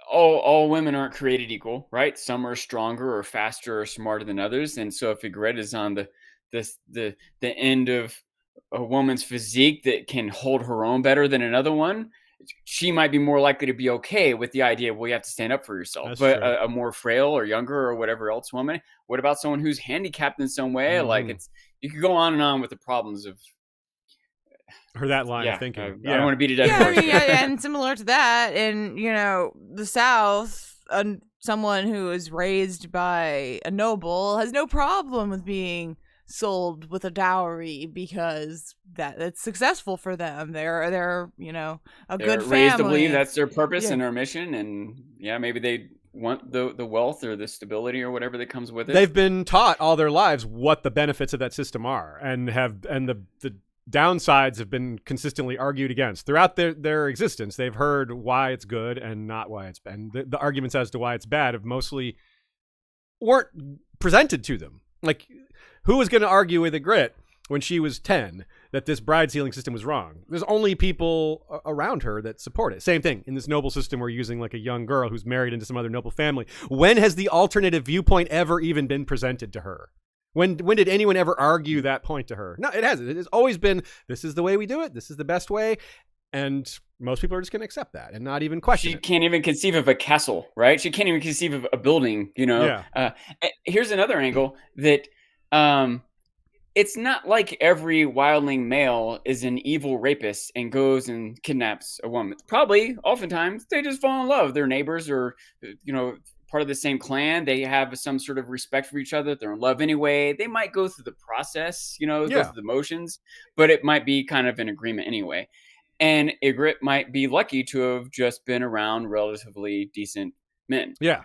Speaker 2: all women aren't created equal, right? Some are stronger or faster or smarter than others, and so if Ygritte is on the end of a woman's physique that can hold her own better than another one, she might be more likely to be okay with the idea, well, you have to stand up for yourself.
Speaker 1: That's
Speaker 2: but
Speaker 1: true.
Speaker 2: a more frail or younger or whatever else woman, what about someone who's handicapped in some way? Like you could go on and on with the problems of
Speaker 1: or that line of thinking.
Speaker 2: I don't want to beat it dead.
Speaker 3: And similar to that, in the South, someone who is raised by a noble has no problem with being sold with a dowry because that's successful for them. They're a good family.
Speaker 2: Raised to believe that's their purpose and their mission, and maybe they want the wealth or the stability or whatever that comes with it.
Speaker 1: They've been taught all their lives what the benefits of that system are, and the downsides have been consistently argued against throughout their existence. They've heard why it's good and not why it's bad. And the arguments as to why it's bad have mostly weren't presented to them. Like, who was going to argue with Ygritte when she was 10 that this bride sealing system was wrong? There's only people around her that support it. Same thing in this noble system. We're using like a young girl who's married into some other noble family. When has the alternative viewpoint ever even been presented to her? When did anyone ever argue that point to her? No, it hasn't. It has always been, this is the way we do it. This is the best way. And most people are just going to accept that and not even question it.
Speaker 2: She can't even conceive of a castle, right? She can't even conceive of a building,
Speaker 1: Yeah.
Speaker 2: Here's another angle that it's not like every wildling male is an evil rapist and goes and kidnaps a woman. Probably, oftentimes, they just fall in love. They're neighbors or, part of the same clan. They have some sort of respect for each other. They're in love anyway. They might go through the process, go through the motions, but it might be kind of an agreement anyway. And Ygritte might be lucky to have just been around relatively decent men.
Speaker 1: Yeah.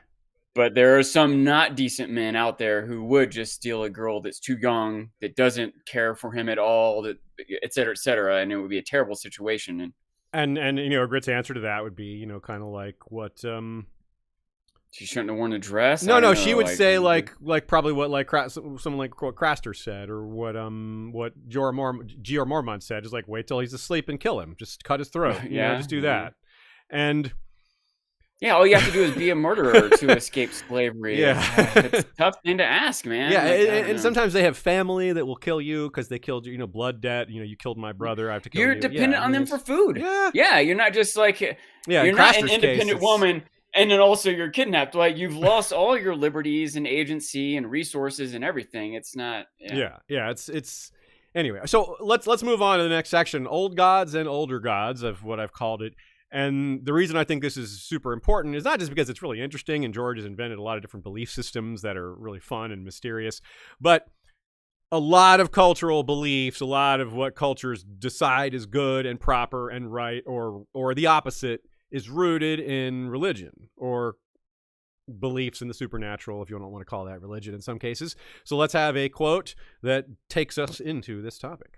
Speaker 2: But there are some not decent men out there who would just steal a girl that's too young, that doesn't care for him at all, that et cetera, and it would be a terrible situation.
Speaker 1: And Ygritte's answer to that would be, kind of like what
Speaker 2: she shouldn't have worn a dress.
Speaker 1: No, she would say like probably what someone like what Craster said, or what Jorah Mormont said, is like, wait till he's asleep and kill him, just cut his throat, just do that. And
Speaker 2: Yeah, all you have to do is be a murderer to escape slavery.
Speaker 1: Yeah.
Speaker 2: It's a tough thing to ask, man.
Speaker 1: Yeah,
Speaker 2: Like, I don't
Speaker 1: and
Speaker 2: know.
Speaker 1: sometimes they have family that will kill you because they killed you. Blood debt. You killed my brother. I have to kill
Speaker 2: You're
Speaker 1: you. Yeah,
Speaker 2: dependent
Speaker 1: I
Speaker 2: on
Speaker 1: mean,
Speaker 2: them for food.
Speaker 1: yeah,
Speaker 2: Yeah, you're not just like
Speaker 1: yeah. In
Speaker 2: you're not an
Speaker 1: Craster's case,
Speaker 2: independent woman and then also you're kidnapped. Like you've lost all your liberties and agency and resources and everything. It's not
Speaker 1: yeah. It's anyway. So let's move on to the next section: old gods and older gods, of what I've called it. And the reason I think this is super important is not just because it's really interesting and George has invented a lot of different belief systems that are really fun and mysterious, but a lot of cultural beliefs, a lot of what cultures decide is good and proper and right, or the opposite, is rooted in religion or beliefs in the supernatural, if you don't want to call that religion in some cases. So let's have a quote that takes us into this topic.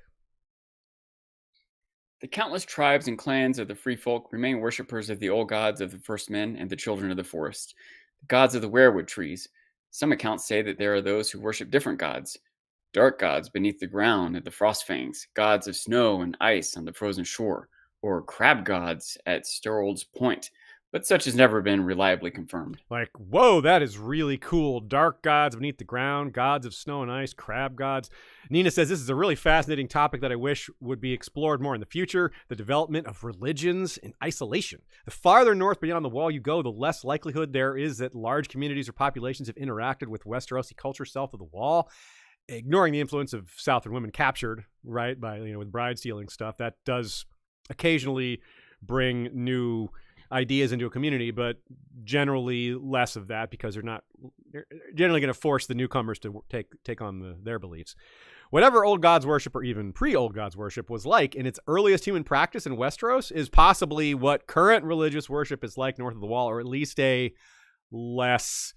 Speaker 2: The countless tribes and clans of the free folk remain worshippers of the old gods of the first men and the children of the forest, the gods of the weirwood trees. Some accounts say that there are those who worship different gods, dark gods beneath the ground at the frost fangs, gods of snow and ice on the frozen shore, or crab gods at Sterold's Point, but such has never been reliably confirmed.
Speaker 1: Like, whoa, that is really cool. Dark gods beneath the ground, gods of snow and ice, crab gods. Nina says this is a really fascinating topic that I wish would be explored more in the future, the development of religions in isolation. The farther north beyond the wall you go, the less likelihood there is that large communities or populations have interacted with Westerosi culture south of the wall. Ignoring the influence of Southern women captured, right, by, with bride stealing stuff, that does occasionally bring new ideas into a community, but generally less of that because they're generally going to force the newcomers to take on their beliefs. Whatever old gods worship, or even pre-old gods worship, was like in its earliest human practice in Westeros is possibly what current religious worship is like north of the wall, or at least a less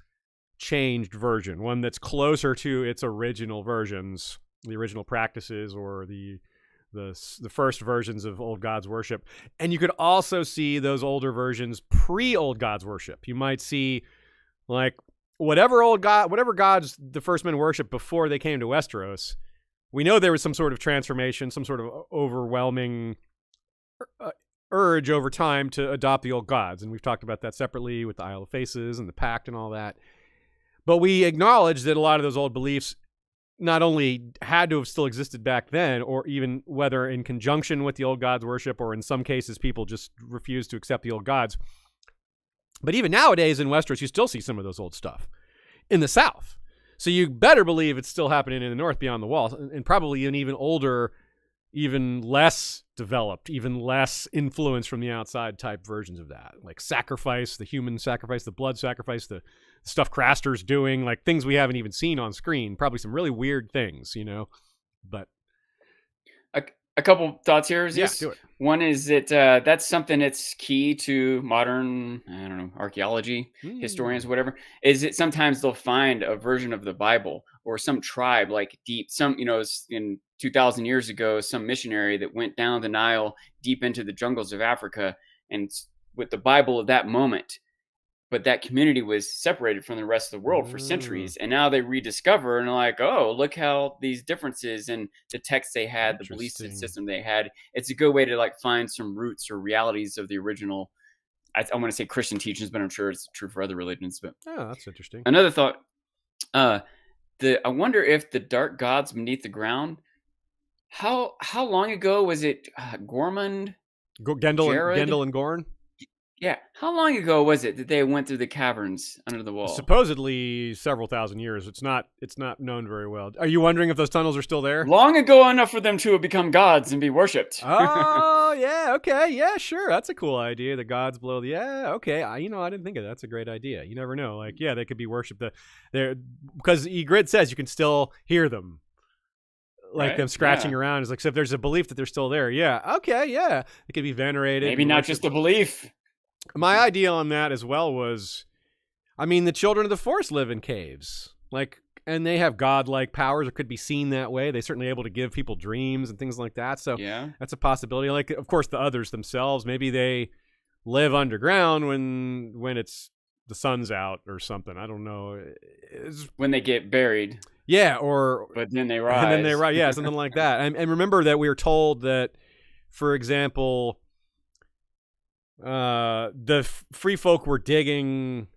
Speaker 1: changed version, one that's closer to its original versions, the original practices, or the first versions of old gods worship. And you could also see those older versions pre-old gods worship. You might see like whatever gods the first men worshiped before they came to Westeros. We know there was some sort of transformation, some sort of overwhelming urge over time to adopt the old gods, and we've talked about that separately with the Isle of Faces and the Pact and all that. But we acknowledge that a lot of those old beliefs not only had to have still existed back then, or even whether in conjunction with the old gods worship, or in some cases people just refused to accept the old gods. But even nowadays in Westeros, you still see some of those old stuff in the South. So you better believe it's still happening in the North beyond the wall, and probably an even older, even less developed, even less influence from the outside type versions of that. Like sacrifice, the human sacrifice, the blood sacrifice, the stuff Craster's doing, like things we haven't even seen on screen. Probably some really weird things, but
Speaker 2: a couple thoughts here.
Speaker 1: Yeah, do it.
Speaker 2: One is that that's something that's key to modern, archaeology, historians, whatever, is that sometimes they'll find a version of the Bible or some tribe like deep, in 2,000 years ago, some missionary that went down the Nile deep into the jungles of Africa and with the Bible of that moment. But that community was separated from the rest of the world for centuries. And now they rediscover and are like, oh, look how these differences in the text they had, the belief system they had. It's a good way to find some roots or realities of the original, I want to say Christian teachings, but I'm sure it's true for other religions. But
Speaker 1: oh, that's interesting.
Speaker 2: Another thought, I wonder if the dark gods beneath the ground, how long ago was it Gormund?
Speaker 1: Gendel and Gorn?
Speaker 2: Yeah. How long ago was it that they went through the caverns under the wall?
Speaker 1: Supposedly several thousand years. It's not known very well. Are you wondering if those tunnels are still there?
Speaker 2: Long ago enough for them to have become gods and be worshipped.
Speaker 1: Oh, yeah. Okay. Yeah, sure. That's a cool idea. The gods below the... Yeah, okay. I didn't think of that. That's a great idea. You never know. They could be worshipped because Ygritte says you can still hear them. Like them scratching around. It's like, so if there's a belief that they're still there. Yeah. Okay. Yeah. It could be venerated.
Speaker 2: Maybe not just a belief.
Speaker 1: My idea on that as well was, the children of the Forest live in caves, and they have godlike powers, or could be seen that way. They're certainly able to give people dreams and things like that. So that's a possibility. Of course, the others themselves, maybe they live underground when it's the sun's out or something. I don't know.
Speaker 2: When they get buried.
Speaker 1: Yeah,
Speaker 2: but then they rise.
Speaker 1: Yeah, something like that. And remember that we were told that, for example, the free folk were digging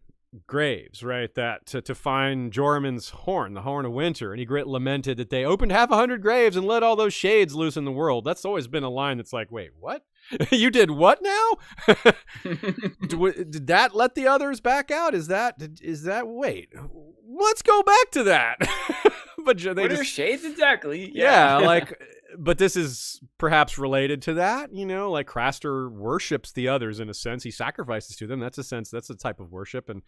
Speaker 1: graves, right? That to find Jormun's horn, the horn of winter, and Ygritte lamented that they opened 100 graves and let all those shades loose in the world. That's always been a line that's like, wait, what? You did what now? Did that let the others back out? Is that wait, let's go back to that. But they
Speaker 2: what
Speaker 1: just,
Speaker 2: are shades exactly?
Speaker 1: yeah, like, but this is perhaps related to that, like Craster worships the others in a sense. He sacrifices to them. That's a type of worship. And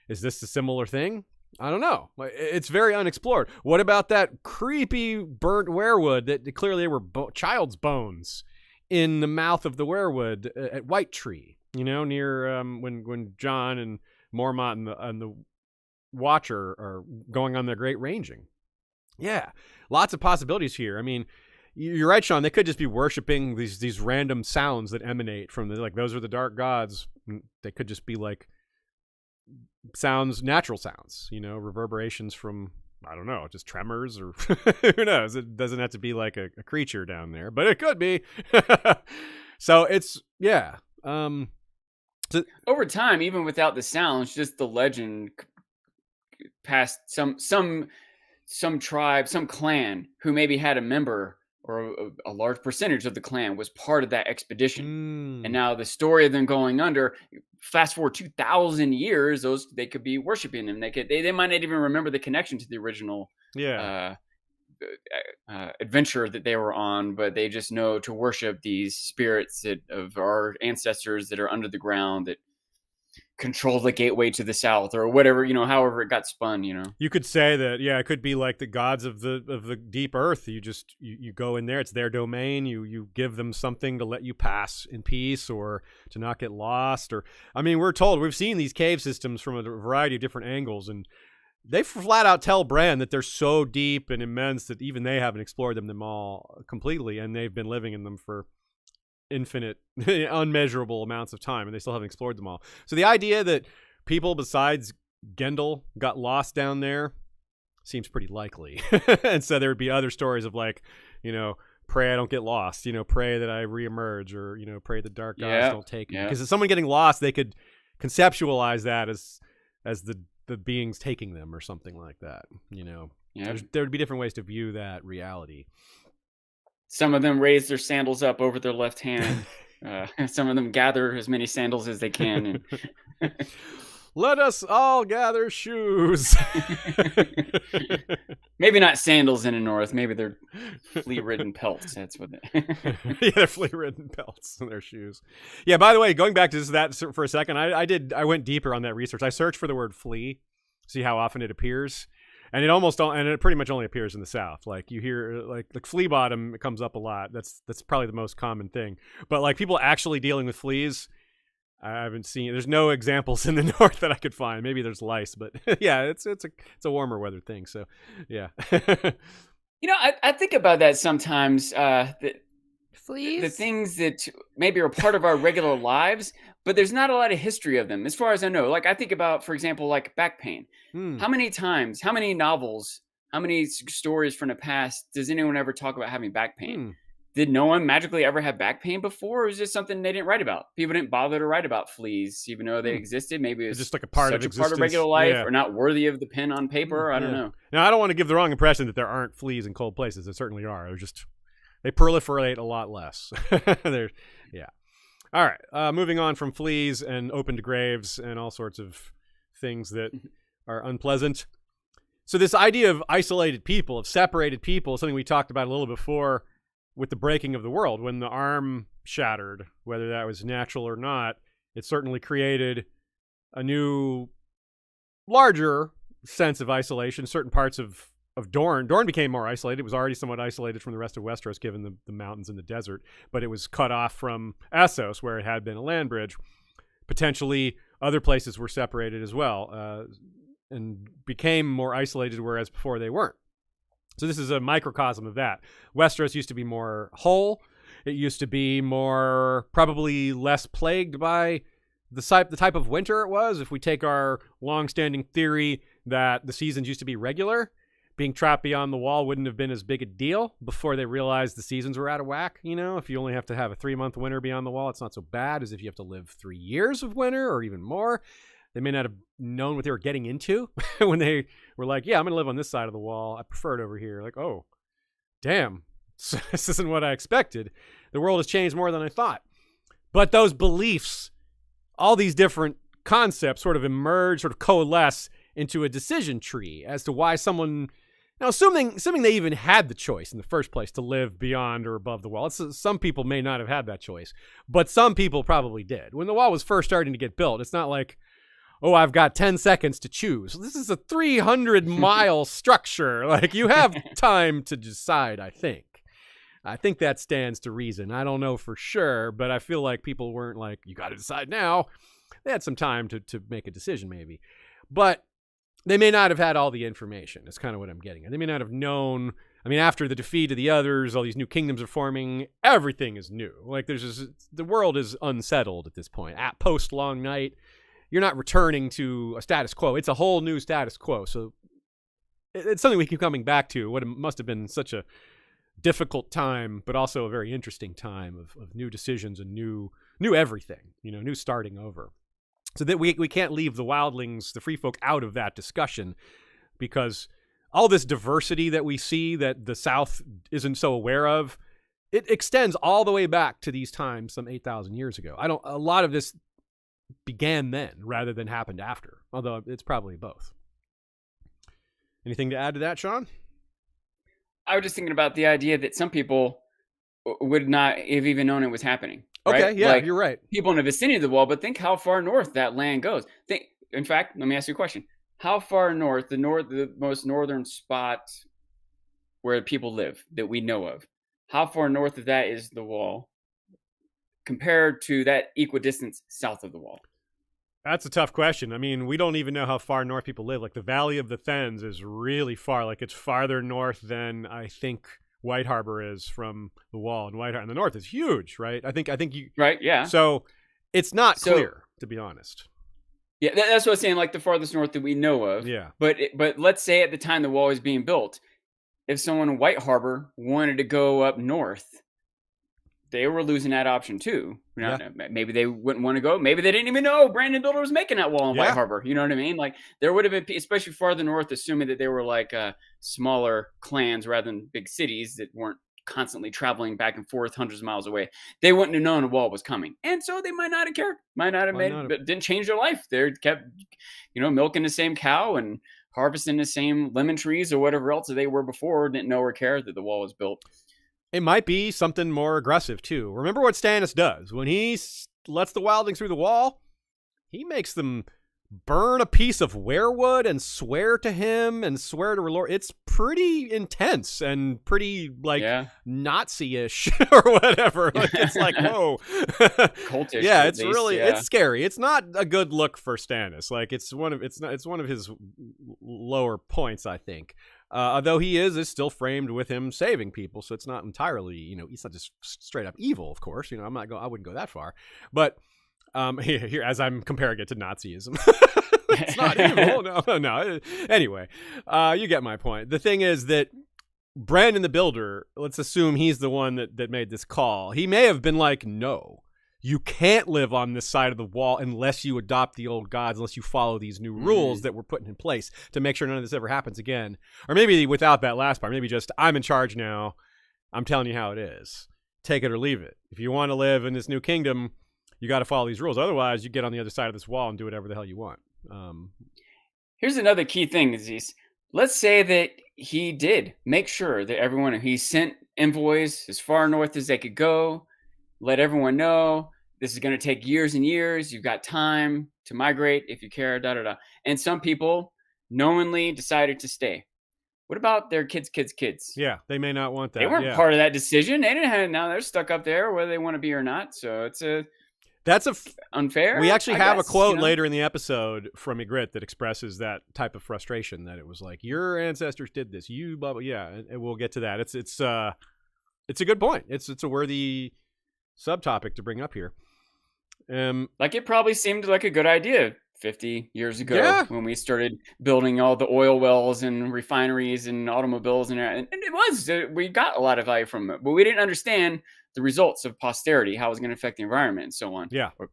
Speaker 1: is this a similar thing? I don't know. It's very unexplored. What about that creepy burnt werewood that clearly they were child's bones in the mouth of the werewood at White Tree, near when Jon and Mormont and the Watcher are going on their great ranging. Yeah, lots of possibilities here. I mean, you're right, Sean. They could just be worshiping these random sounds that emanate from those are the dark gods. They could just be like sounds, natural sounds, reverberations from, I don't know, just tremors or who knows. It doesn't have to be like a creature down there, but it could be. So it's, yeah.
Speaker 2: Over time, even without the sounds, just the legend past some tribe, some clan who maybe had a member or a large percentage of the clan was part of that expedition. And now the story of them going under, fast forward 2,000 years, they could be worshiping them. They might not even remember the connection to the original adventure that they were on, but they just know to worship these spirits of our ancestors that are under the ground that control the gateway to the south, or whatever, however it got spun.
Speaker 1: You could say that, yeah, it could be like the gods of the deep earth. You just you go in there, it's their domain. You give them something to let you pass in peace or to not get lost. Or, I mean, we've seen these cave systems from a variety of different angles, and they flat out tell Bran that they're so deep and immense that even they haven't explored them all completely, and they've been living in them for infinite, unmeasurable amounts of time, and they still haven't explored them all. So the idea that people besides Gendel got lost down there seems pretty likely. And so there would be other stories of like, pray I don't get lost, pray that I reemerge, or, pray the dark gods don't take me. Because if someone getting lost, they could conceptualize that as the beings taking them or something like that. There would be different ways to view that reality.
Speaker 2: Some of them raise their sandals up over their left hand. Some of them gather as many sandals as they can. And
Speaker 1: let us all gather shoes.
Speaker 2: Maybe not sandals in the north. Maybe they're flea-ridden pelts. That's what
Speaker 1: yeah, they're flea-ridden pelts in their shoes. Yeah, by the way, going back to that for a second, I went deeper on that research. I searched for the word flea, see how often it appears. And it pretty much only appears in the South. Like you hear like flea bottom, it comes up a lot. That's probably the most common thing. But like people actually dealing with fleas, I haven't seen. There's no examples in the North that I could find. Maybe there's lice, but yeah, it's a warmer weather thing. So yeah.
Speaker 2: I think about that sometimes.
Speaker 3: Fleas?
Speaker 2: The things that maybe are part of our regular lives, but there's not a lot of history of them, as far as I know. Like I think about, for example, like back pain. How many times, how many novels, how many stories from the past does anyone ever talk about having back pain? Did no one magically ever have back pain before, or is this something they didn't write about? People didn't bother to write about fleas, even though they existed. Maybe it's
Speaker 1: just like a part of existence.
Speaker 2: Part of regular life, or not worthy of the pen on paper. I don't know.
Speaker 1: Now, I don't want to give the wrong impression that there aren't fleas in cold places. There certainly are. They proliferate a lot less. Yeah. All right. Moving on from fleas and opened graves and all sorts of things that are unpleasant. So this idea of isolated people, of separated people, something we talked about a little before with the breaking of the world. When the arm shattered, whether that was natural or not, it certainly created a new, larger sense of isolation. Certain parts of Dorne became more isolated. It was already somewhat isolated from the rest of Westeros, given the mountains and the desert, but it was cut off from Essos, where it had been a land bridge. Potentially other places were separated as well, and became more isolated, whereas before they weren't. So this is a microcosm of that. Westeros used to be more whole. It used to be more, probably less plagued by the type of winter it was. If we take our long-standing theory that the seasons used to be regular, being trapped beyond the wall wouldn't have been as big a deal before they realized the seasons were out of whack. You know, if you only have to have a 3-month winter beyond the wall, it's not so bad as if you have to live 3 years of winter or even more. They may not have known what they were getting into when they were like, yeah, I'm going to live on this side of the wall. I prefer it over here. Like, oh, damn, this isn't what I expected. The world has changed more than I thought. But those beliefs, all these different concepts sort of emerge, sort of coalesce into a decision tree as to why someone, now assuming they even had the choice in the first place to live beyond or above the wall. Some people may not have had that choice, but some people probably did. When the wall was first starting to get built, it's not like, oh, I've got 10 seconds to choose. This is a 300-mile structure. Like, you have time to decide, I think. I think that stands to reason. I don't know for sure, but I feel like people weren't like, you got to decide now. They had some time to make a decision, maybe. But they may not have had all the information. That's kind of what I'm getting at. They may not have known. I mean, after the defeat of the others, all these new kingdoms are forming. Everything is new. Like, the world is unsettled at this point. At post Long Night, you're not returning to a status quo. It's a whole new status quo. So it's something we keep coming back to. What must have been such a difficult time, but also a very interesting time of new decisions and new everything. You know, new starting over. So that we can't leave the wildlings, the free folk, out of that discussion, because all this diversity that we see that the South isn't so aware of, it extends all the way back to these times some 8,000 years ago. A lot of this began then rather than happened after, although it's probably both. Anything to add to that, Sean?
Speaker 2: I was just thinking about the idea that some people would not have even known it was happening. Right?
Speaker 1: Okay, yeah,
Speaker 2: like,
Speaker 1: you're right.
Speaker 2: People in the vicinity of the wall, but think how far north that land goes. In fact, let me ask you a question. How far north, the most northern spot where people live that we know of, how far north of that is the wall compared to that equidistance south of the wall?
Speaker 1: That's a tough question. I mean, we don't even know how far north people live. Like, the Valley of the Fens is really far. Like, it's farther north than I think White Harbor is from the wall, and and the north is huge, right? I think you
Speaker 2: right, yeah.
Speaker 1: So it's not clear, to be honest.
Speaker 2: Yeah, that's what I'm saying. Like, the farthest north that we know of.
Speaker 1: Yeah.
Speaker 2: But let's say at the time the wall was being built, if someone in White Harbor wanted to go up north, they were losing that option too.
Speaker 1: Yeah.
Speaker 2: Maybe they wouldn't want to go. Maybe they didn't even know Brandon Builder was making that wall in White Harbor. You know what I mean? Like, there would have been, especially farther north, assuming that they were like smaller clans rather than big cities that weren't constantly traveling back and forth hundreds of miles away. They wouldn't have known a wall was coming, and so they might not have cared. Might not have but didn't change their life. They kept, milking the same cow and harvesting the same lemon trees or whatever else that they were before. Didn't know or care that the wall was built.
Speaker 1: It might be something more aggressive, too. Remember what Stannis does. When he lets the wildlings through the wall, he makes them burn a piece of weirwood and swear to him and swear to R'hllor. It's pretty intense and pretty, Nazi-ish or whatever. Like, it's like, whoa.
Speaker 2: Cultish.
Speaker 1: Yeah, it's really, it's scary. It's not a good look for Stannis. Like, it's one of his lower points, I think. Although he is still framed with him saving people, so it's not entirely, he's not just straight up evil, of course. I wouldn't go that far. But here, as I'm comparing it to Nazism, it's not evil. No. Anyway, you get my point. The thing is that Brandon the Builder, let's assume he's the one that made this call. He may have been like, no, you can't live on this side of the wall unless you adopt the old gods, unless you follow these new rules that we're putting in place to make sure none of this ever happens again. Or maybe without that last part, maybe just, I'm in charge now. I'm telling you how it is. Take it or leave it. If you want to live in this new kingdom, you got to follow these rules. Otherwise, you get on the other side of this wall and do whatever the hell you want.
Speaker 2: Here's another key thing, Aziz. Let's say that he did make sure that he sent envoys as far north as they could go, let everyone know, this is going to take years and years. You've got time to migrate if you care, da-da-da. And some people knowingly decided to stay. What about their kids' kids?
Speaker 1: Yeah, they may not want that.
Speaker 2: They weren't part of that decision. They didn't have, now they're stuck up there whether they want to be or not. So
Speaker 1: that's
Speaker 2: unfair.
Speaker 1: We actually have a quote later in the episode from Ygritte that expresses that type of frustration, that it was like, your ancestors did this, you blah blah. Yeah, and we'll get to that. It's a good point. It's a worthy subtopic to bring up here.
Speaker 2: Like, it probably seemed like a good idea 50 years ago
Speaker 1: Yeah.
Speaker 2: when we started building all the oil wells and refineries and automobiles and it was we got a lot of value from it, but we didn't understand the results of posterity, how it was going to affect the environment and so on.
Speaker 1: Yeah.
Speaker 2: Or,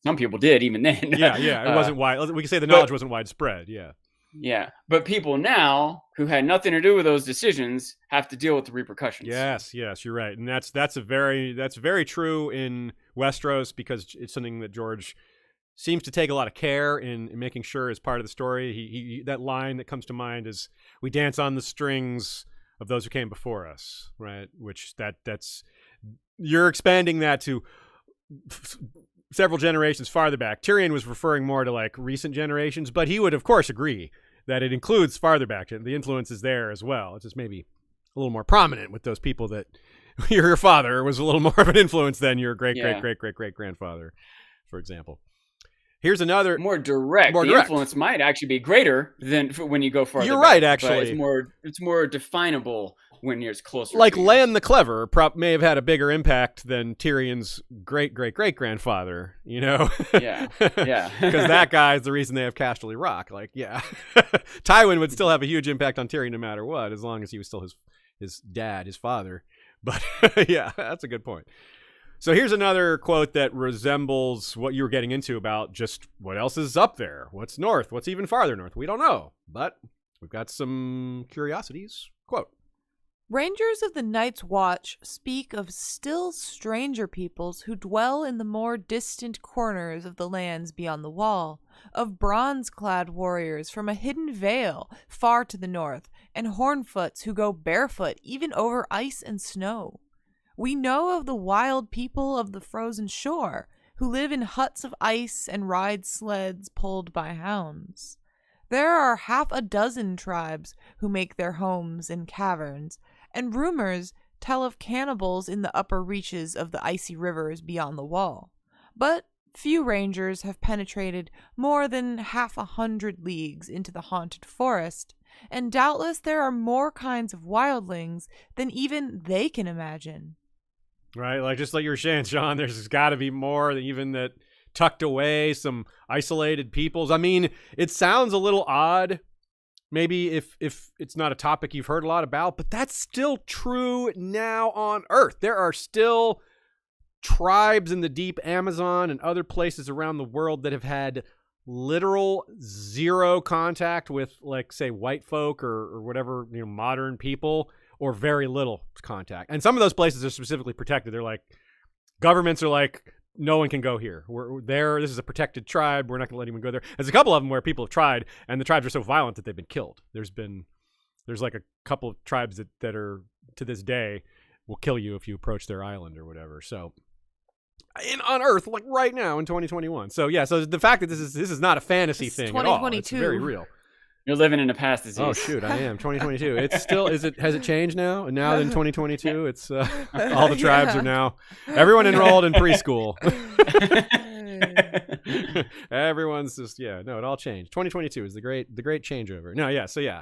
Speaker 2: some people did even then.
Speaker 1: Yeah. It wasn't wide. We can say the knowledge wasn't widespread. Yeah.
Speaker 2: Yeah, but people now who had nothing to do with those decisions have to deal with the repercussions.
Speaker 1: Yes, you're right, and that's very true in Westeros, because it's something that George seems to take a lot of care in making sure is part of the story. He that line that comes to mind is, "We dance on the strings of those who came before us," right? Which that's you're expanding that to several generations farther back. Tyrion was referring more to like recent generations, but he would of course agree that it includes farther back. The influence is there as well. It's just maybe a little more prominent with those people that your father was a little more of an influence than your great grandfather, for example. Here's another
Speaker 2: more direct. The influence might actually be greater than when you go farther.
Speaker 1: You're
Speaker 2: back,
Speaker 1: right, actually.
Speaker 2: It's more definable when you're closer.
Speaker 1: Like Lan the Clever may have had a bigger impact than Tyrion's great grandfather. You know?
Speaker 2: Yeah.
Speaker 1: Because that guy is the reason they have Casterly Rock. Like, yeah, Tywin would still have a huge impact on Tyrion no matter what, as long as he was still his dad, his father. But yeah, that's a good point. So here's another quote that resembles what you were getting into about just what else is up there. What's north? What's even farther north? We don't know, but we've got some curiosities. Quote.
Speaker 3: Rangers of the Night's Watch speak of still stranger peoples who dwell in the more distant corners of the lands beyond the wall, of bronze-clad warriors from a hidden vale far to the north, and hornfoots who go barefoot even over ice and snow. We know of the wild people of the frozen shore, who live in huts of ice and ride sleds pulled by hounds. There are 6 tribes who make their homes in caverns, and rumors tell of cannibals in the upper reaches of the icy rivers beyond the wall. But few rangers have penetrated more than 100 leagues into the haunted forest, and doubtless there are more kinds of wildlings than even they can imagine.
Speaker 1: Right, like just like you were saying, Sean, there's got to be more than even that tucked away, some isolated peoples. I mean, it sounds a little odd, maybe if it's not a topic you've heard a lot about, but that's still true now on Earth. There are still tribes in the deep Amazon and other places around the world that have had literal zero contact with, like, say, white folk or whatever, you know, modern people, or very little contact. And some of those places are specifically protected. They're like, governments are like, no one can go here. We're there. This is a protected tribe. We're not going to let anyone go there. There's a couple of them where people have tried, and the tribes are so violent that they've been killed. There's like a couple of tribes that are, to this day, will kill you if you approach their island or whatever. So, on Earth, like right now in 2021. So yeah, so the fact that this is not a fantasy thing at all. It's very real.
Speaker 2: You're living in a past disease.
Speaker 1: Oh shoot, I am. 2022. It's still. Has it changed now? And now in 2022, it's all the tribes are now. Everyone enrolled in preschool. Everyone's just it all changed. 2022 is the great changeover. No, yeah. So yeah.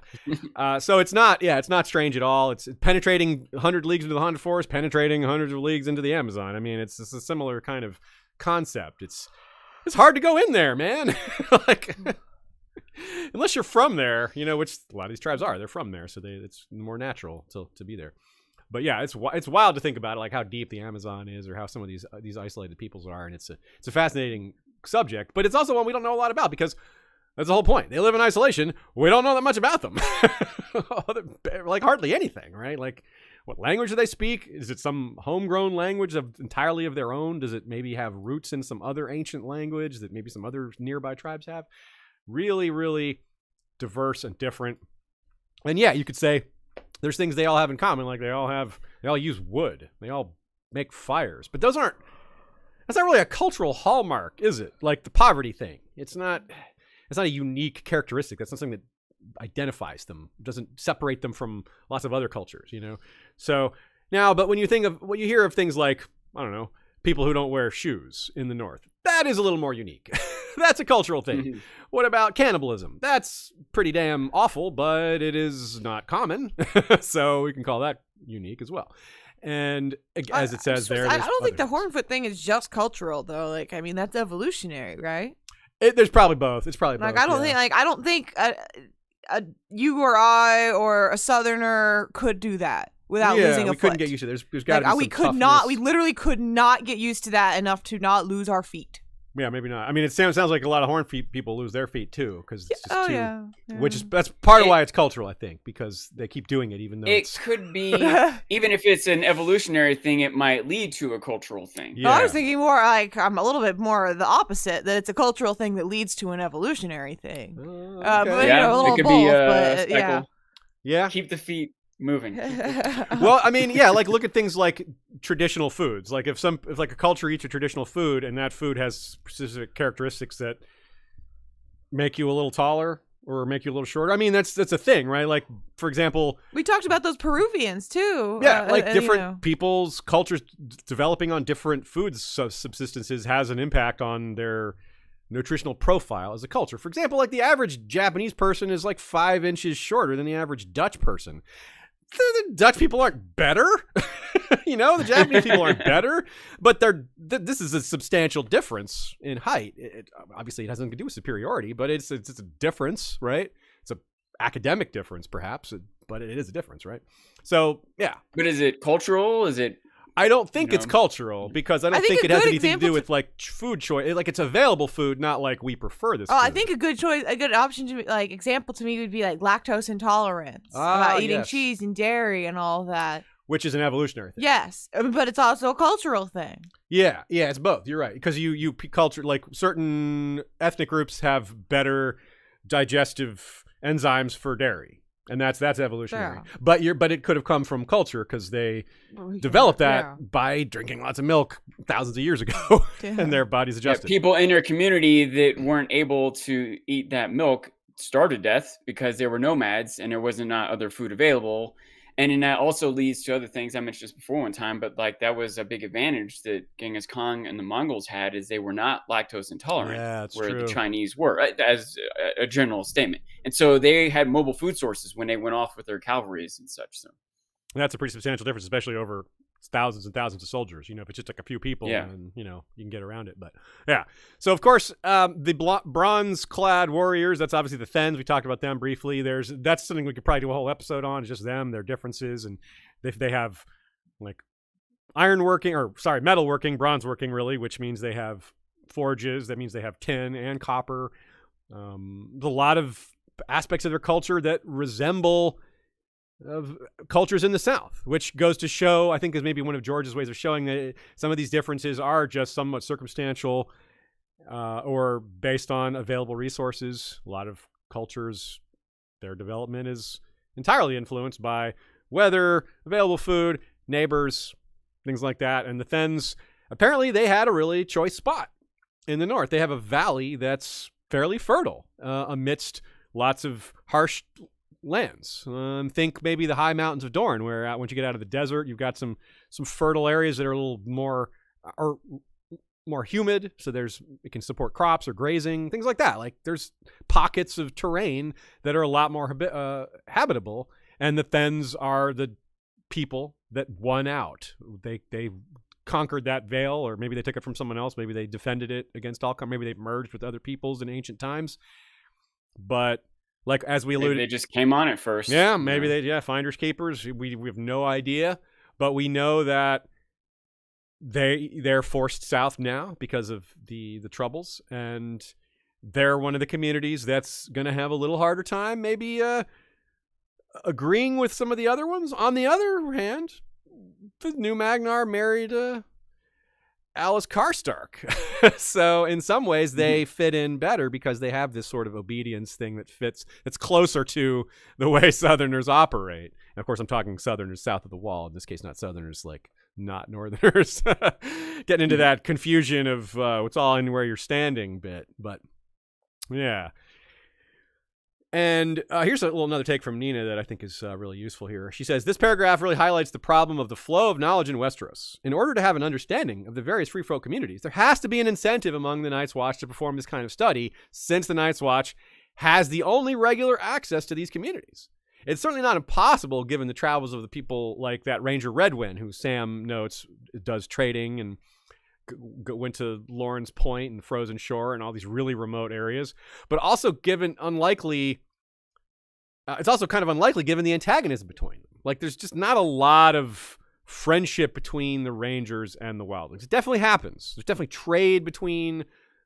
Speaker 1: So it's not strange at all. It's penetrating 100 leagues into the haunted forest, penetrating hundreds of leagues into the Amazon. I mean, it's a similar kind of concept. It's hard to go in there, man. Like. Unless you're from there, you know, which a lot of these tribes are. They're from there, so it's more natural to be there. But yeah, it's wild to think about it, like how deep the Amazon is, or how some of these isolated peoples are, and it's a fascinating subject. But it's also one we don't know a lot about, because that's the whole point. They live in isolation. We don't know that much about them, like hardly anything, right? Like, what language do they speak? Is it some homegrown language entirely of their own? Does it maybe have roots in some other ancient language that maybe some other nearby tribes have? Really, really diverse and different. And yeah, you could say there's things they all have in common. Like they all use wood. They all make fires. But that's not really a cultural hallmark, is it? Like the poverty thing. It's not a unique characteristic. That's not something that identifies them. It doesn't separate them from lots of other cultures, you know? So now, but when you hear of things like, I don't know, people who don't wear shoes in the North, that is a little more unique. That's a cultural thing. Mm-hmm. What about cannibalism? That's pretty damn awful, but it is not common. So we can call that unique as well. And as it says there,
Speaker 3: I don't think the Hornfoot thing is just cultural, though. Like, I mean, that's evolutionary, right?
Speaker 1: There's probably both. It's probably
Speaker 3: Like
Speaker 1: both.
Speaker 3: I don't think you or I or a Southerner could do that without losing a
Speaker 1: we
Speaker 3: foot.
Speaker 1: couldn't get used to it. There's got to be some
Speaker 3: we could
Speaker 1: toughness.
Speaker 3: not. We literally could not get used to that enough to not lose our feet.
Speaker 1: Yeah, maybe not. I mean, it sounds like a lot of horn feet people lose their feet too, because it's just
Speaker 3: Yeah.
Speaker 1: Which that's part of why it's cultural, I think, because they keep doing it, even though
Speaker 2: It could be, even if it's an evolutionary thing, it might lead to a cultural thing.
Speaker 1: Yeah.
Speaker 3: No, I was thinking more like I'm a little bit more the opposite, that it's a cultural thing that leads to an evolutionary thing.
Speaker 1: Okay.
Speaker 3: But
Speaker 2: Yeah,
Speaker 3: a little
Speaker 2: it could
Speaker 3: both,
Speaker 2: be
Speaker 3: but
Speaker 2: cycle.
Speaker 1: Yeah.
Speaker 2: Keep the feet moving.
Speaker 1: Well, I mean, yeah, like look at things like traditional foods. Like if like a culture eats a traditional food and that food has specific characteristics that make you a little taller or make you a little shorter. I mean, that's a thing, right? Like, for example,
Speaker 3: we talked about those Peruvians too.
Speaker 1: Yeah, like different people's cultures developing on different foods subsistences has an impact on their nutritional profile as a culture. For example, like the average Japanese person is like 5 inches shorter than the average Dutch person. The Dutch people aren't better. The Japanese people aren't better, but this is a substantial difference in height. Obviously, it has nothing to do with superiority, but it's a difference, right? It's an academic difference, perhaps, but it is a difference, right? So, yeah.
Speaker 2: But is it cultural? Is it?
Speaker 1: I don't think it's cultural, because I don't think it has anything to do with like food choice. Like it's available food, not like we prefer this.
Speaker 3: Oh,
Speaker 1: food.
Speaker 3: I think a good option to like example to me would be like lactose intolerance, about eating cheese and dairy and all of that.
Speaker 1: Which is an evolutionary thing.
Speaker 3: Yes, but it's also a cultural thing.
Speaker 1: Yeah, it's both. You're right, because you culture, like certain ethnic groups have better digestive enzymes for dairy. And that's evolutionary,
Speaker 3: Yeah.
Speaker 1: but it could have come from culture, because they developed that by drinking lots of milk thousands of years ago, and their bodies adjusted.
Speaker 2: People in their community that weren't able to eat that milk starved to death because there were nomads and there wasn't other food available. And then that also leads to other things. I mentioned this before one time, but like that was a big advantage that Genghis Khan and the Mongols had, is they were not lactose intolerant, where
Speaker 1: true.
Speaker 2: the Chinese were, as a general statement. And so they had mobile food sources when they went off with their cavalries and such. So
Speaker 1: that's a pretty substantial difference, especially over thousands and thousands of soldiers. If it's just like a few people, and you can get around it. But yeah, so of course, the bronze-clad warriors. That's obviously the Thenns. We talked about them briefly. That's something we could probably do a whole episode on. Just them, their differences, and if they have like metalworking, bronze working, really, which means they have forges. That means they have tin and copper. There's a lot of aspects of their culture that resemble of cultures in the South, which goes to show, I think, is maybe one of George's ways of showing that some of these differences are just somewhat circumstantial or based on available resources. A lot of cultures, their development is entirely influenced by weather, available food, neighbors, things like that. And the Thenns, apparently they had a really choice spot in the north. They have a valley that's fairly fertile amidst lots of harsh lands. Think maybe the high mountains of Dorne, where once you get out of the desert, you've got some fertile areas that are a little more humid, so it can support crops or grazing, things like that. Like there's pockets of terrain that are a lot more habitable, and the Thenns are the people that won out. They conquered that vale, or maybe they took it from someone else. Maybe they defended it against all. Maybe they've merged with other peoples in ancient times, but. Like as we alluded,
Speaker 2: they just came on it first.
Speaker 1: Yeah, maybe finders keepers. We have no idea, but we know that they're forced south now because of the troubles, and they're one of the communities that's going to have a little harder time, maybe agreeing with some of the other ones. On the other hand, the new Magnar married Alice Karstark. So in some ways they fit in better because they have this sort of obedience thing that's closer to the way Southerners operate. And of course, I'm talking Southerners south of the wall. In this case, not Southerners, like not Northerners. Getting into that confusion of what's all in where you're standing bit. But yeah. And here's another take from Nina that I think is really useful here. She says, this paragraph really highlights the problem of the flow of knowledge in Westeros. In order to have an understanding of the various free folk communities, there has to be an incentive among the Night's Watch to perform this kind of study, since the Night's Watch has the only regular access to these communities. It's certainly not impossible given the travels of the people like that Ranger Redwyn, who Sam notes does trading and went to Lorne's Point and Frozen Shore and all these really remote areas, but also it's also kind of unlikely given the antagonism between them. Like, there's just not a lot of friendship between the Rangers and the Wildlings. It definitely happens. There's definitely trade between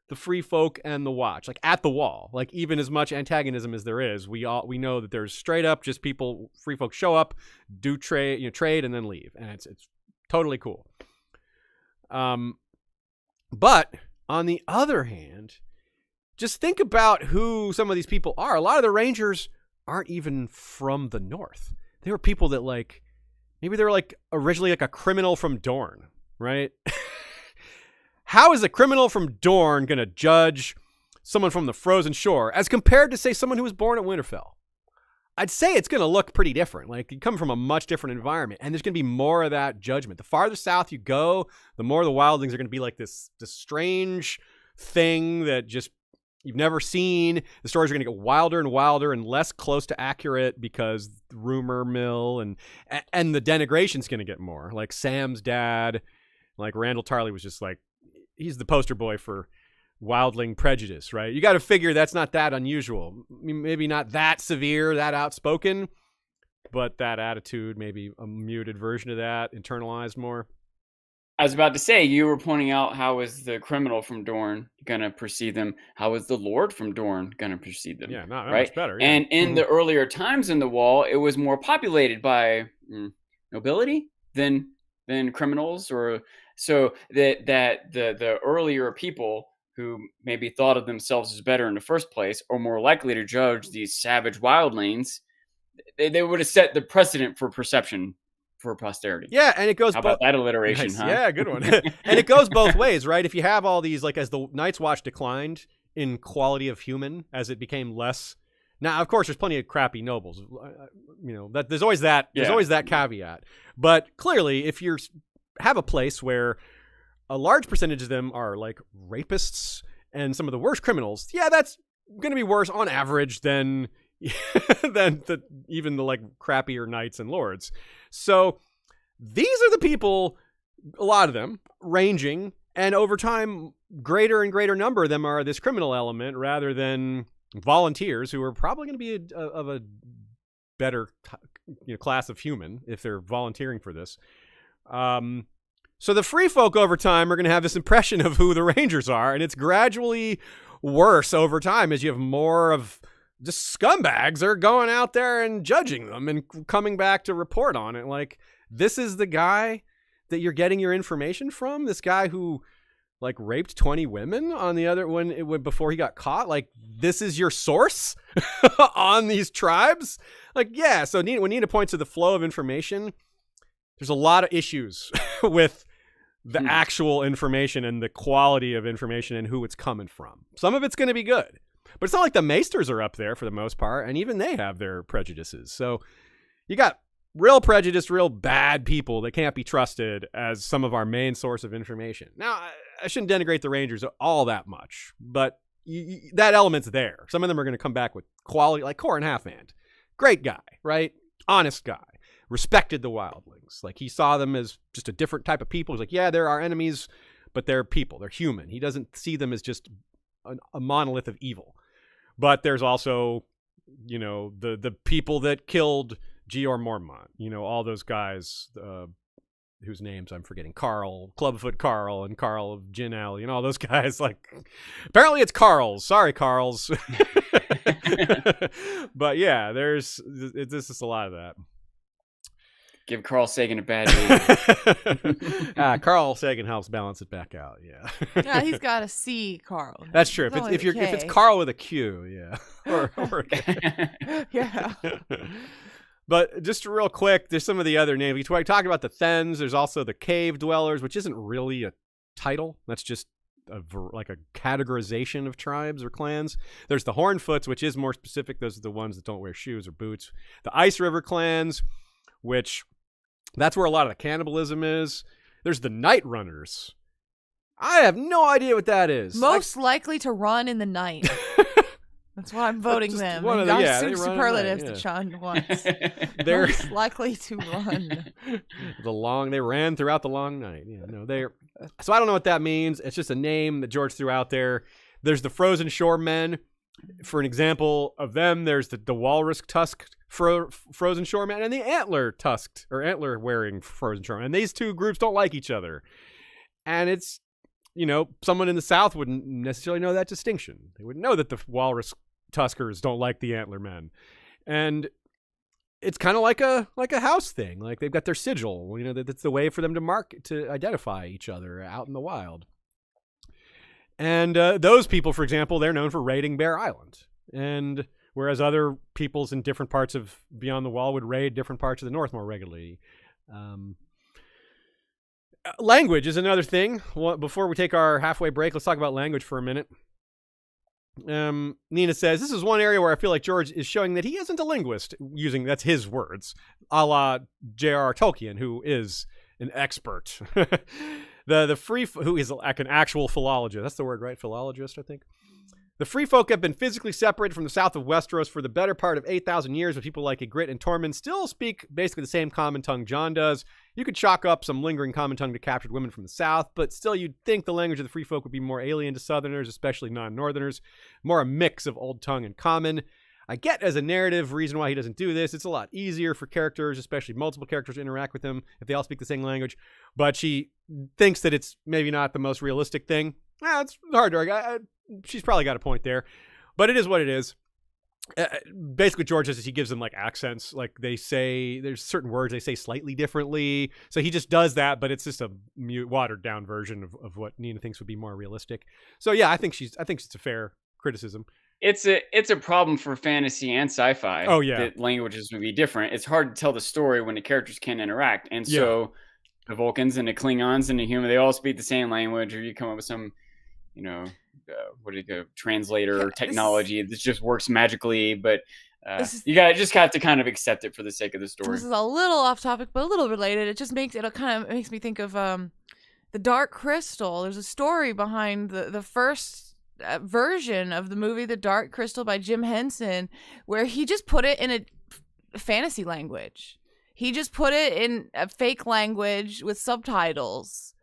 Speaker 1: the Free Folk and the Watch, like at the Wall. Like, even as much antagonism as there is, we know that there's straight up just people, Free Folk show up, do trade, and then leave, and it's totally cool. But on the other hand, just think about who some of these people are. A lot of the Rangers aren't even from the North. They were people that, like, maybe they were like originally like a criminal from Dorne, right? How is a criminal from Dorne going to judge someone from the Frozen Shore as compared to, say, someone who was born at Winterfell? I'd say it's going to look pretty different. Like, you come from a much different environment, and there's going to be more of that judgment. The farther south you go, the more the Wildlings are going to be like this strange thing that just you've never seen. The stories are going to get wilder and wilder and less close to accurate because the rumor mill and the denigration's going to get more. Like Sam's dad, like Randall Tarley was just like, he's the poster boy for wildling prejudice, right? You got to figure that's not that unusual. Maybe not that severe, that outspoken, but that attitude, maybe a muted version of that, internalized more.
Speaker 2: I was about to say, you were pointing out how is the criminal from Dorne going to perceive them? How is the Lord from Dorne going to perceive them?
Speaker 1: Yeah, not
Speaker 2: right?
Speaker 1: much better. Yeah.
Speaker 2: And in the earlier times in the Wall, it was more populated by nobility than criminals, or so that the earlier people who maybe thought of themselves as better in the first place are more likely to judge these savage wildlings. They would have set the precedent for perception for posterity.
Speaker 1: Yeah, and it goes...
Speaker 2: How about that alliteration,
Speaker 1: nice.
Speaker 2: huh?
Speaker 1: Yeah, good one. And it goes both ways, right? If you have all these, like, as the Night's Watch declined in quality of human, as it became less... Now, of course, there's plenty of crappy nobles. You know, that there's always that. There's always that caveat. But clearly, if you have a place where a large percentage of them are, like, rapists and some of the worst criminals, yeah, that's going to be worse on average than... even the like crappier knights and lords. So these are the people, a lot of them, ranging, and over time, greater and greater number of them are this criminal element rather than volunteers who are probably going to be of a better class of human if they're volunteering for this. So the free folk over time are going to have this impression of who the Rangers are, and it's gradually worse over time as you have more of just scumbags are going out there and judging them and coming back to report on it. Like, this is the guy that you're getting your information from? This guy who, like, raped 20 women on the other before he got caught? Like, this is your source on these tribes? Like, yeah, so when Nina points to the flow of information, there's a lot of issues with the actual information and the quality of information and who it's coming from. Some of it's going to be good. But it's not like the Maesters are up there for the most part, and even they have their prejudices. So you got real prejudiced, real bad people that can't be trusted as some of our main source of information. Now, I shouldn't denigrate the Rangers all that much, but that element's there. Some of them are going to come back with quality, like Corin Halfhand. Great guy, right? Honest guy. Respected the wildlings. Like, he saw them as just a different type of people. He's like, yeah, they're our enemies, but they're people. They're human. He doesn't see them as just a monolith of evil. But there's also, you know, the people that killed Georg Mormont, you know, all those guys whose names I'm forgetting, Clubfoot Carl and Carl of Gin Alley and all those guys. Like, apparently it's Carl's. Sorry, Carl's. But yeah, there's just a lot of that.
Speaker 2: Give Carl Sagan a bad name.
Speaker 1: Carl Sagan helps balance it back out. Yeah.
Speaker 3: Yeah, he's got a C, Carl.
Speaker 1: That's true. If it's Carl with a Q, yeah. or a K.
Speaker 3: Yeah.
Speaker 1: But just real quick, there's some of the other names. We talked about the Thens. There's also the Cave Dwellers, which isn't really a title. That's just like a categorization of tribes or clans. There's the Hornfoots, which is more specific. Those are the ones that don't wear shoes or boots. The Ice River clans, which that's where a lot of the cannibalism is. There's the Night Runners. I have no idea what that is.
Speaker 3: Most likely to run in the night. That's why I'm voting them.
Speaker 1: One of
Speaker 3: the,
Speaker 1: yeah,
Speaker 3: superlatives that Sean wants. They're most likely to run.
Speaker 1: They ran throughout the long night. Yeah, no, they're So I don't know what that means. It's just a name that George threw out there. There's the frozen shore men. For an example of them, there's the walrus tusked frozen shore man and the antler tusked or antler wearing frozen shore man. And these two groups don't like each other. And it's, someone in the South wouldn't necessarily know that distinction. They wouldn't know that the walrus tuskers don't like the antler men. And it's kind of like a house thing. Like they've got their sigil. That's the way for them to identify each other out in the wild. And those people, for example, they're known for raiding Bear Island. And whereas other peoples in different parts of Beyond the Wall would raid different parts of the North more regularly. Language is another thing. Well, before we take our halfway break, let's talk about language for a minute. Nina says, this is one area where I feel like George is showing that he isn't a linguist, that's his words, a la J.R.R. Tolkien, who is an expert. Who is like an actual philologist. That's the word, right? Philologist, I think. The free folk have been physically separated from the south of Westeros for the better part of 8,000 years, but people like Ygritte and Tormund still speak basically the same common tongue Jon does. You could chalk up some lingering common tongue to captured women from the south, but still you'd think the language of the free folk would be more alien to southerners, especially non-northerners, more a mix of old tongue and common. I get as a narrative reason why he doesn't do this. It's a lot easier for characters, especially multiple characters, to interact with him if they all speak the same language. But she thinks that it's maybe not the most realistic thing. It's hard to argue. She's probably got a point there. But it is what it is. Basically, George says he gives them like accents. Like there's certain words they say slightly differently. So he just does that, but it's just a watered down version of what Nina thinks would be more realistic. So yeah, I think it's a fair criticism.
Speaker 2: It's a problem for fantasy and sci-fi.
Speaker 1: Oh yeah,
Speaker 2: that languages would be different. It's hard to tell the story when the characters can't interact, and so the Vulcans and the Klingons and the human, they all speak the same language, or you come up with some, translator or technology that just works magically. But you just have to kind of accept it for the sake of the story.
Speaker 3: This is a little off topic, but a little related. It kind of makes me think of the Dark Crystal. There's a story behind the first version of the movie The Dark Crystal by Jim Henson, where he just put it in a fantasy language. He just put it in a fake language with subtitles,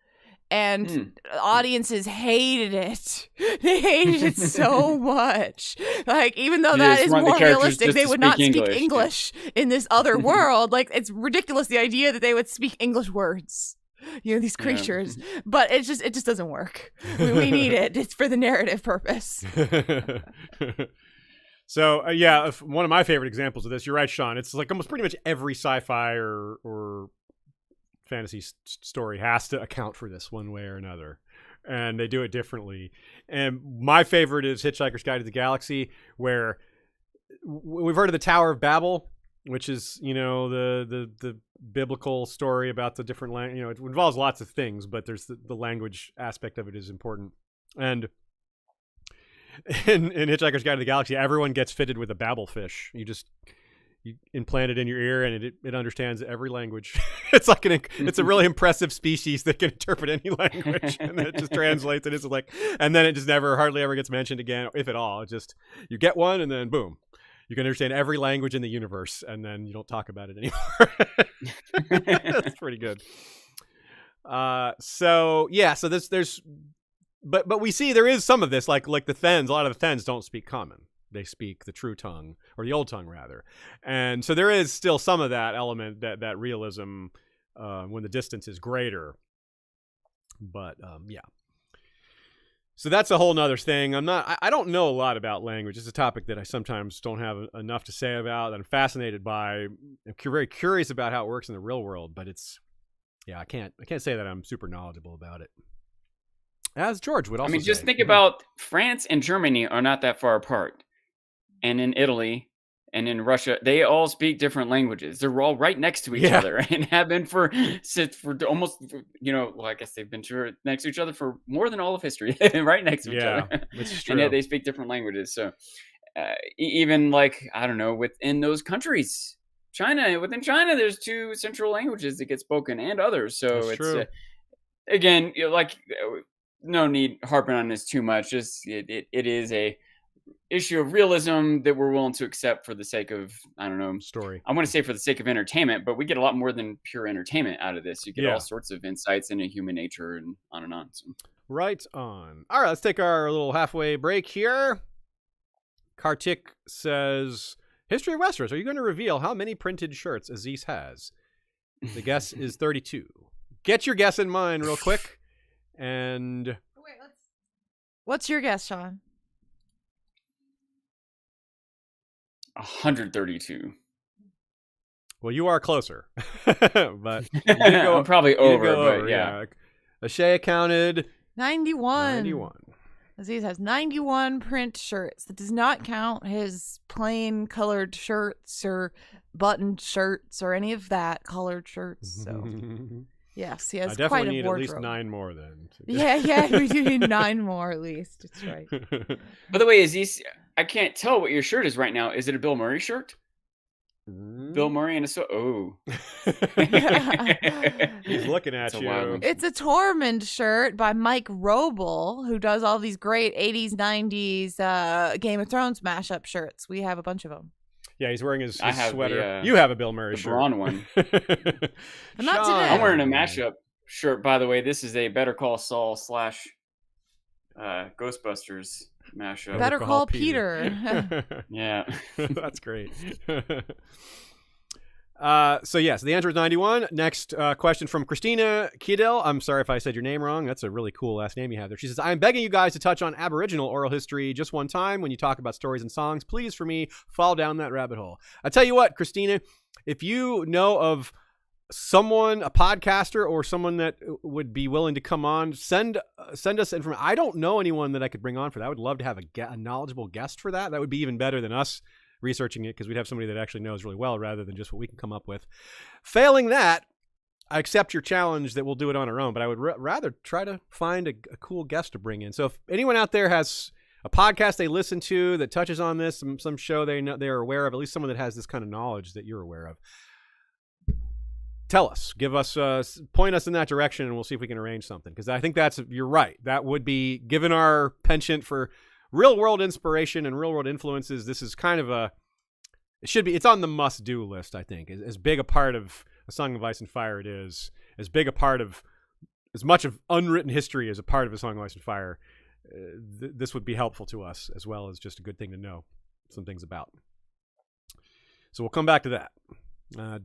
Speaker 3: and audiences hated it. They hated it so much. Like, even though that is more realistic, they would not speak English in this other world. Like, it's ridiculous, the idea that they would speak English words. These creatures, but it just doesn't work. We need it. It's for the narrative purpose.
Speaker 1: So one of my favorite examples of this, you're right, Sean, it's like almost pretty much every sci-fi or fantasy story has to account for this one way or another, and they do it differently. And my favorite is Hitchhiker's Guide to the Galaxy, where we've heard of the Tower of Babel, which is, the biblical story about the different it involves lots of things, but there's the language aspect of it is important. And in Hitchhiker's Guide to the Galaxy, everyone gets fitted with a babel fish. You implant it in your ear, and it understands every language. It's like it's a really impressive species that can interpret any language, and then it just translates it. It's like, and then it just hardly ever gets mentioned again, if at all. It just, you get one, and then boom. You can understand every language in the universe, and then you don't talk about it anymore. That's pretty good. So there's, but we see there is some of this, like the Thens. A lot of the Thens don't speak common; they speak the true tongue, or the old tongue rather. And so there is still some of that element, that realism, when the distance is greater. But So that's a whole nother thing. I don't know a lot about language. It's a topic that I sometimes don't have enough to say about, that I'm fascinated by. I'm very curious about how it works in the real world, but I can't say that I'm super knowledgeable about it. As George would also say.
Speaker 2: Just think about France and Germany are not that far apart. And in Italy and in Russia, they all speak different languages. They're all right next to each other, and have been for almost, I guess they've been next to each other for more than all of history, right next to each other.
Speaker 1: That's true.
Speaker 2: And yet they speak different languages. So even within those countries, within China, there's two central languages that get spoken, and others. So
Speaker 1: that's true.
Speaker 2: Again, no need harping on this too much. Just it is a issue of realism that we're willing to accept for the sake of, I don't know,
Speaker 1: Story.
Speaker 2: I want to say for the sake of entertainment, but we get a lot more than pure entertainment out of this. You get
Speaker 1: Yeah.
Speaker 2: all sorts of insights into human nature and on and on. So.
Speaker 1: Right on. All right, let's take our little halfway break here. Kartik says, History of Westeros, are you going to reveal how many printed shirts Aziz has? The guess is 32. Get your guess in mind real quick. And
Speaker 3: What's your guess, Sean?
Speaker 2: 132.
Speaker 1: well, you are closer. But you did go,
Speaker 2: I'm probably
Speaker 1: you did
Speaker 2: over,
Speaker 1: go
Speaker 2: but yeah.
Speaker 1: Ashea counted
Speaker 3: 91.
Speaker 1: 91.
Speaker 3: Aziz has 91 print shirts. That does not count his plain colored shirts or buttoned shirts or any of that colored shirts. So, yes, he has
Speaker 1: I
Speaker 3: quite
Speaker 1: definitely
Speaker 3: a
Speaker 1: need
Speaker 3: wardrobe.
Speaker 1: at least 9 more then.
Speaker 3: Yeah, we do need 9 more at least. That's right.
Speaker 2: By the way, I can't tell what your shirt is right now. Is it a Bill Murray shirt? Bill Murray and oh.
Speaker 1: He's looking at
Speaker 2: It's a
Speaker 1: you.
Speaker 2: wild one.
Speaker 3: It's a Tormund shirt by Mike Roble, who does all these great 80s, 90s Game of Thrones mashup shirts. We have a bunch of them.
Speaker 1: Yeah, he's wearing his
Speaker 2: I have
Speaker 1: sweater.
Speaker 2: the,
Speaker 1: You have a Bill Murray
Speaker 2: The
Speaker 1: shirt.
Speaker 2: Braun one.
Speaker 3: Not today.
Speaker 2: I'm wearing a mashup shirt, by the way. This is a Better Call Saul / Ghostbusters mashup.
Speaker 3: Better call Peter.
Speaker 2: Yeah.
Speaker 1: That's great. So yes, the answer is 91. Next question from Christina Kidel. I'm sorry if I said your name wrong. That's a really cool last name you have there. She says, I'm begging you guys to touch on Aboriginal oral history just one time when you talk about stories and songs. Please, for me, fall down that rabbit hole. I tell you what, Christina, if you know of someone, a podcaster or someone that would be willing to come on, send us information. I don't know anyone that I could bring on for that. I would love to have a knowledgeable guest for that. That would be even better than us researching it, because we'd have somebody that actually knows really well rather than just what we can come up with. Failing that, I accept your challenge that we'll do it on our own, but I would rather try to find a cool guest to bring in. So if anyone out there has a podcast they listen to that touches on this, some show they know they're aware of, at least someone that has this kind of knowledge that you're aware of, tell us, give us, point us in that direction, and we'll see if we can arrange something. Because I think you're right. That would be, given our penchant for real world inspiration and real world influences, this is kind of it's on the must do list, I think. As big a part of A Song of Ice and Fire it is, as big a part of, as much of unwritten history as a part of A Song of Ice and Fire, this would be helpful to us, as well as just a good thing to know some things about. So we'll come back to that.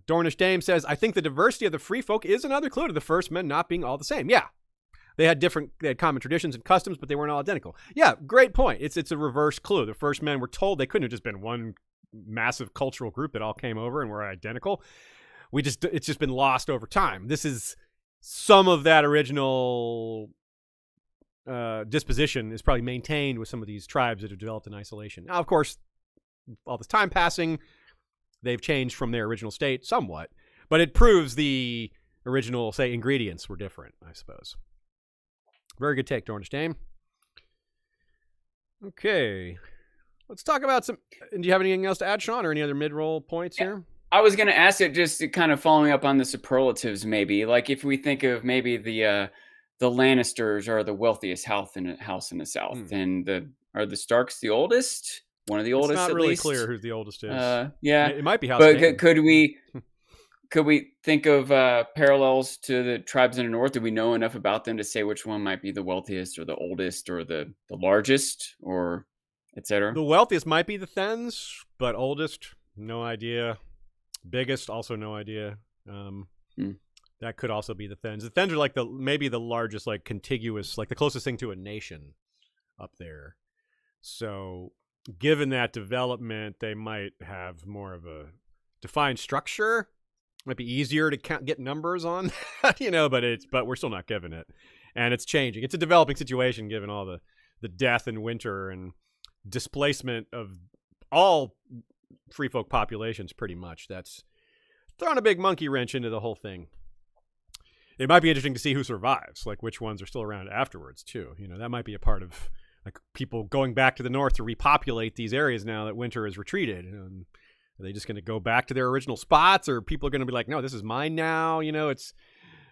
Speaker 1: Dornish Dame says, I think the diversity of the free folk is another clue to the first men not being all the same. Yeah. They had common traditions and customs, but they weren't all identical. Yeah, great point. It's a reverse clue. The first men were told they couldn't have just been one massive cultural group that all came over and were identical. It's just been lost over time. This is some of that original disposition is probably maintained with some of these tribes that have developed in isolation. Now, of course, all this time passing, they've changed from their original state somewhat, but it proves the original, say, ingredients were different, I suppose. Very good take, Dornish Dame. Okay. Let's talk about some... And do you have anything else to add, Sean, or any other mid-roll points here?
Speaker 2: I was going to ask it just to kind of following up on the superlatives, maybe. Like if we think of maybe the Lannisters are the wealthiest house in the South, and are the Starks the oldest? One of the oldest,
Speaker 1: it's not
Speaker 2: at
Speaker 1: really
Speaker 2: least?
Speaker 1: clear who's the oldest is.
Speaker 2: Yeah.
Speaker 1: It might be House
Speaker 2: But
Speaker 1: Dayton.
Speaker 2: could we think of parallels to the tribes in the North? Do we know enough about them to say which one might be the wealthiest or the oldest or the largest or et cetera?
Speaker 1: The wealthiest might be the Thens, but oldest, no idea. Biggest, also no idea. That could also be the Thens. The Thens are like maybe the largest, like contiguous, like the closest thing to a nation up there. So given that development, they might have more of a defined structure. Might be easier to get numbers on, but we're still not given it, and it's changing. It's a developing situation given all the death and winter and displacement of all free folk populations. Pretty much, that's throwing a big monkey wrench into the whole thing. It might be interesting to see who survives, like which ones are still around afterwards too. That might be a part of like people going back to the north to repopulate these areas now that winter has retreated. Are they just going to go back to their original spots, or people are going to be like, no, this is mine now? It's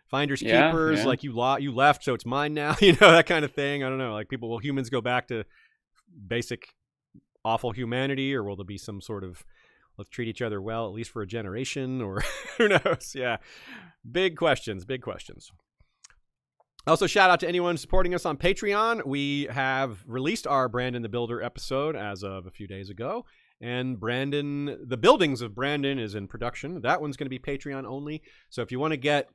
Speaker 1: finders keepers.
Speaker 2: Yeah.
Speaker 1: Like you left, so it's mine now. That kind of thing. I don't know. Like humans go back to basic awful humanity, or will there be some sort of let's treat each other well, at least for a generation, or who knows? Yeah. Big questions. Also, shout out to anyone supporting us on Patreon. We have released our Brandon the Builder episode as of a few days ago. And Brandon, the Buildings of Brandon is in production. That one's going to be Patreon only. So if you want to get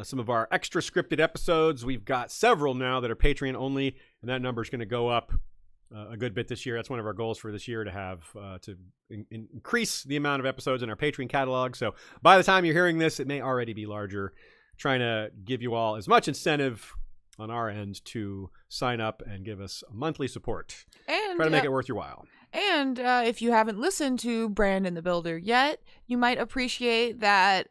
Speaker 1: some of our extra scripted episodes, we've got several now that are Patreon only. And that number is going to go up a good bit this year. That's one of our goals for this year, to have to increase the amount of episodes in our Patreon catalog. So by the time you're hearing this, it may already be larger. Trying to give you all as much incentive on our end to sign up and give us monthly support.
Speaker 3: And
Speaker 1: try to make it worth your while.
Speaker 3: And if you haven't listened to Brandon the Builder yet, you might appreciate that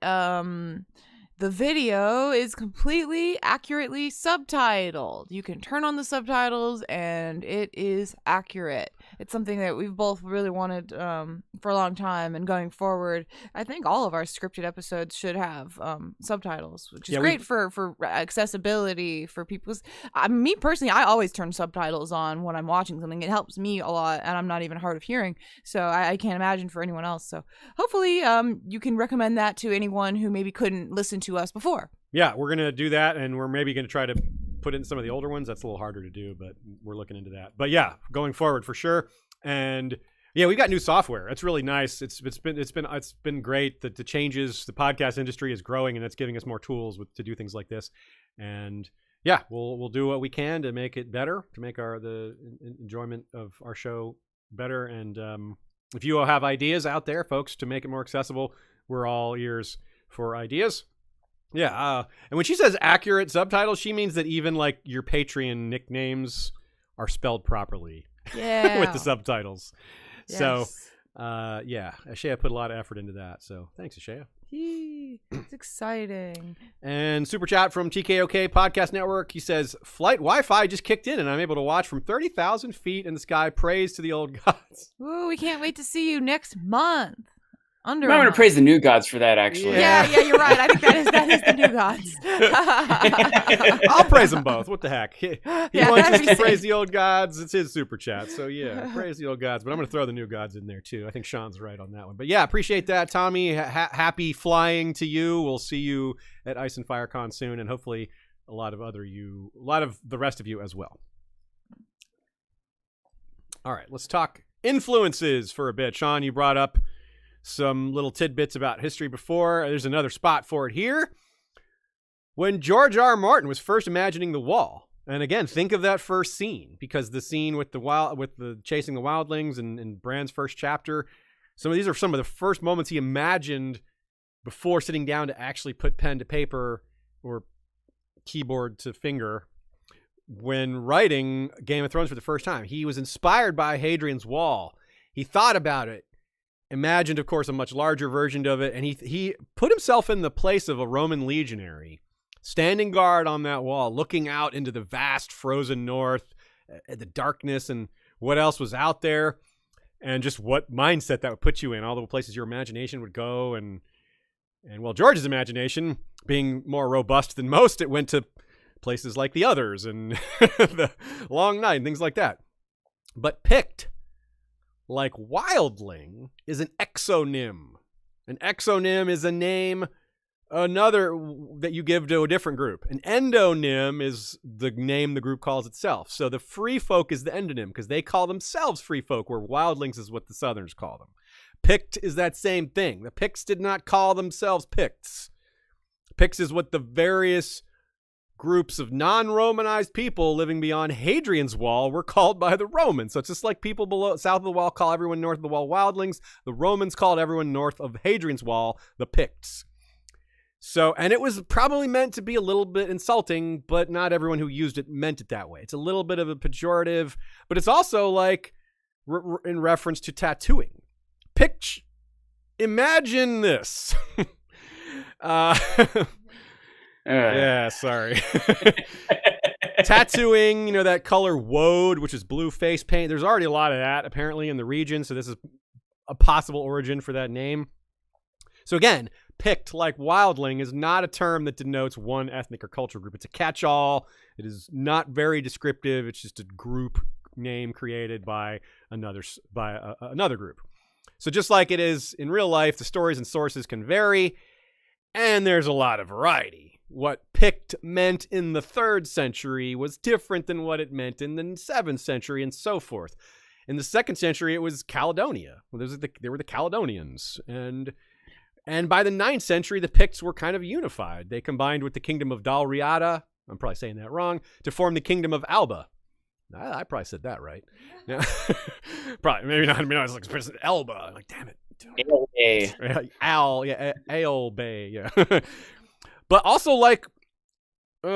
Speaker 3: the video is completely accurately subtitled. You can turn on the subtitles and it is accurate. It's something that we've both really wanted for a long time, and going forward, I think all of our scripted episodes should have subtitles, which is great for accessibility for people. Me personally, I always turn subtitles on when I'm watching something. It helps me a lot, and I'm not even hard of hearing, so I can't imagine for anyone else. So hopefully you can recommend that to anyone who maybe couldn't listen to us before.
Speaker 1: Yeah, we're going to do that, and we're maybe going to try to put in some of the older ones. That's a little harder to do, but we're looking into that. But yeah, going forward for sure. And yeah, we've got new software. It's really nice. It's been great. The changes, the podcast industry is growing, and it's giving us more tools to do things like this. And yeah, we'll do what we can to make it better, to make the enjoyment of our show better. And if you all have ideas out there, folks, to make it more accessible, we're all ears for ideas. Yeah, and when she says accurate subtitles, she means that even like your Patreon nicknames are spelled properly.
Speaker 3: Yeah.
Speaker 1: With the subtitles.
Speaker 3: Yes.
Speaker 1: So, yeah, Ashaya put a lot of effort into that. So, thanks, Ashaya.
Speaker 3: It's exciting.
Speaker 1: And super chat from TKOK Podcast Network. He says, flight Wi-Fi just kicked in, and I'm able to watch from 30,000 feet in the sky. Praise to the old gods.
Speaker 3: Ooh, we can't wait to see you next month.
Speaker 2: I'm going to praise the new gods for that, actually.
Speaker 3: Yeah, you're right. I think that is the new gods.
Speaker 1: I'll praise them both. What the heck? He wants us to praise the old gods. It's his super chat. So, yeah, praise the old gods. But I'm going to throw the new gods in there, too. I think Sean's right on that one. But, yeah, appreciate that, Tommy. Happy flying to you. We'll see you at Ice and Fire Con soon, and hopefully a lot of the rest of you as well. All right, let's talk influences for a bit. Sean, you brought up some little tidbits about history before. There's another spot for it here. When George R. R. Martin was first imagining the Wall, and again, think of that first scene, because the scene with the chasing the wildlings and Bran's first chapter, these are some of the first moments he imagined before sitting down to actually put pen to paper or keyboard to finger when writing Game of Thrones for the first time. He was inspired by Hadrian's Wall. He thought about it, imagined, of course, a much larger version of it, and he put himself in the place of a Roman legionary, standing guard on that wall, looking out into the vast frozen north, at the darkness and what else was out there, and just what mindset that would put you in, all the places your imagination would go. And well, George's imagination, being more robust than most, it went to places like the Others and the Long Night and things like that. But picked, like wildling, is an exonym. An exonym is a name, another that you give to a different group. An endonym is the name the group calls itself. So the free folk is the endonym because they call themselves free folk, where wildlings is what the Southerners call them. Pict is that same thing. The Picts did not call themselves Picts. Picts is what the various groups of non-Romanized people living beyond Hadrian's Wall were called by the Romans. So it's just like people south of the wall call everyone north of the wall wildlings. The Romans called everyone north of Hadrian's Wall the Picts. So, and it was probably meant to be a little bit insulting, but not everyone who used it meant it that way. It's a little bit of a pejorative, but it's also like in reference to tattooing. Imagine this. Yeah, sorry. Tattooing, that color woad, which is blue face paint. There's already a lot of that apparently in the region, so this is a possible origin for that name. So again, Pict, like wildling, is not a term that denotes one ethnic or cultural group. It's a catch-all. It is not very descriptive. It's just a group name created by another group. So just like it is in real life, the stories and sources can vary, and there's a lot of variety. What Pict meant in the 3rd century was different than what it meant in the 7th century, and so forth. In the 2nd century, it was Caledonia. Well, they were the Caledonians. And by the 9th century, the Picts were kind of unified. They combined with the kingdom of Dalriada, I'm probably saying that wrong, to form the kingdom of Alba. I probably said that right. Yeah. Probably, maybe not. I mean, I was like, Elba. I'm like, damn it. Alba, yeah. But also, like,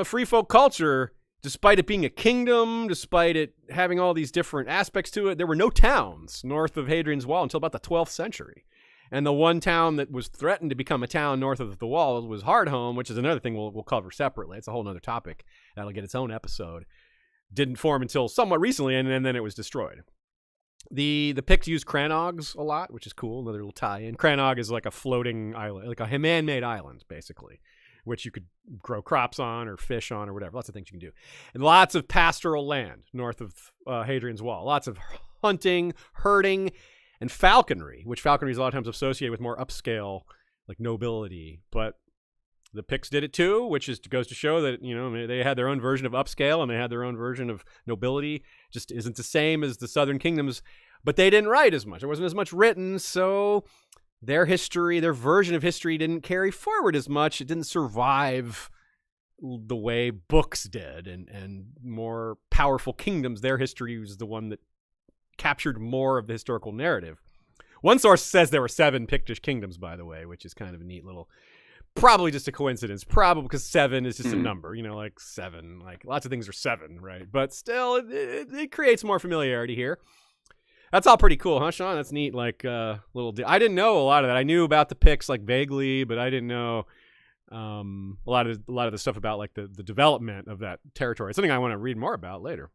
Speaker 1: free folk culture, despite it being a kingdom, despite it having all these different aspects to it, there were no towns north of Hadrian's Wall until about the 12th century. And the one town that was threatened to become a town north of the wall was Hardhome, which is another thing we'll cover separately. It's a whole other topic. That'll get its own episode. Didn't form until somewhat recently, and then it was destroyed. The Picts used Cranogs a lot, which is cool. Another little tie-in. Cranog is like a floating island, like a man-made island, basically, which you could grow crops on or fish on or whatever. Lots of things you can do. And lots of pastoral land north of Hadrian's Wall. Lots of hunting, herding, and falconry, which falconry is a lot of times associated with more upscale, like nobility. But the Picts did it too, which goes to show that, you know, they had their own version of upscale and they had their own version of nobility. Just isn't the same as the southern kingdoms, but they didn't write as much. There wasn't as much written, so their history, their version of history didn't carry forward as much. It didn't survive the way books did, and more powerful kingdoms, their history was the one that captured more of the historical narrative. One source says there were 7 Pictish kingdoms, by the way, which is kind of a neat little, probably just a coincidence, probably because 7 is just a number, you know, like 7, like lots of things are 7, right? But still, it creates more familiarity here. That's all pretty cool, huh, Sean? That's neat. Like little. I didn't know a lot of that. I knew about the Picts like vaguely, but I didn't know a lot of the stuff about like the development of that territory. It's something I want to read more about later.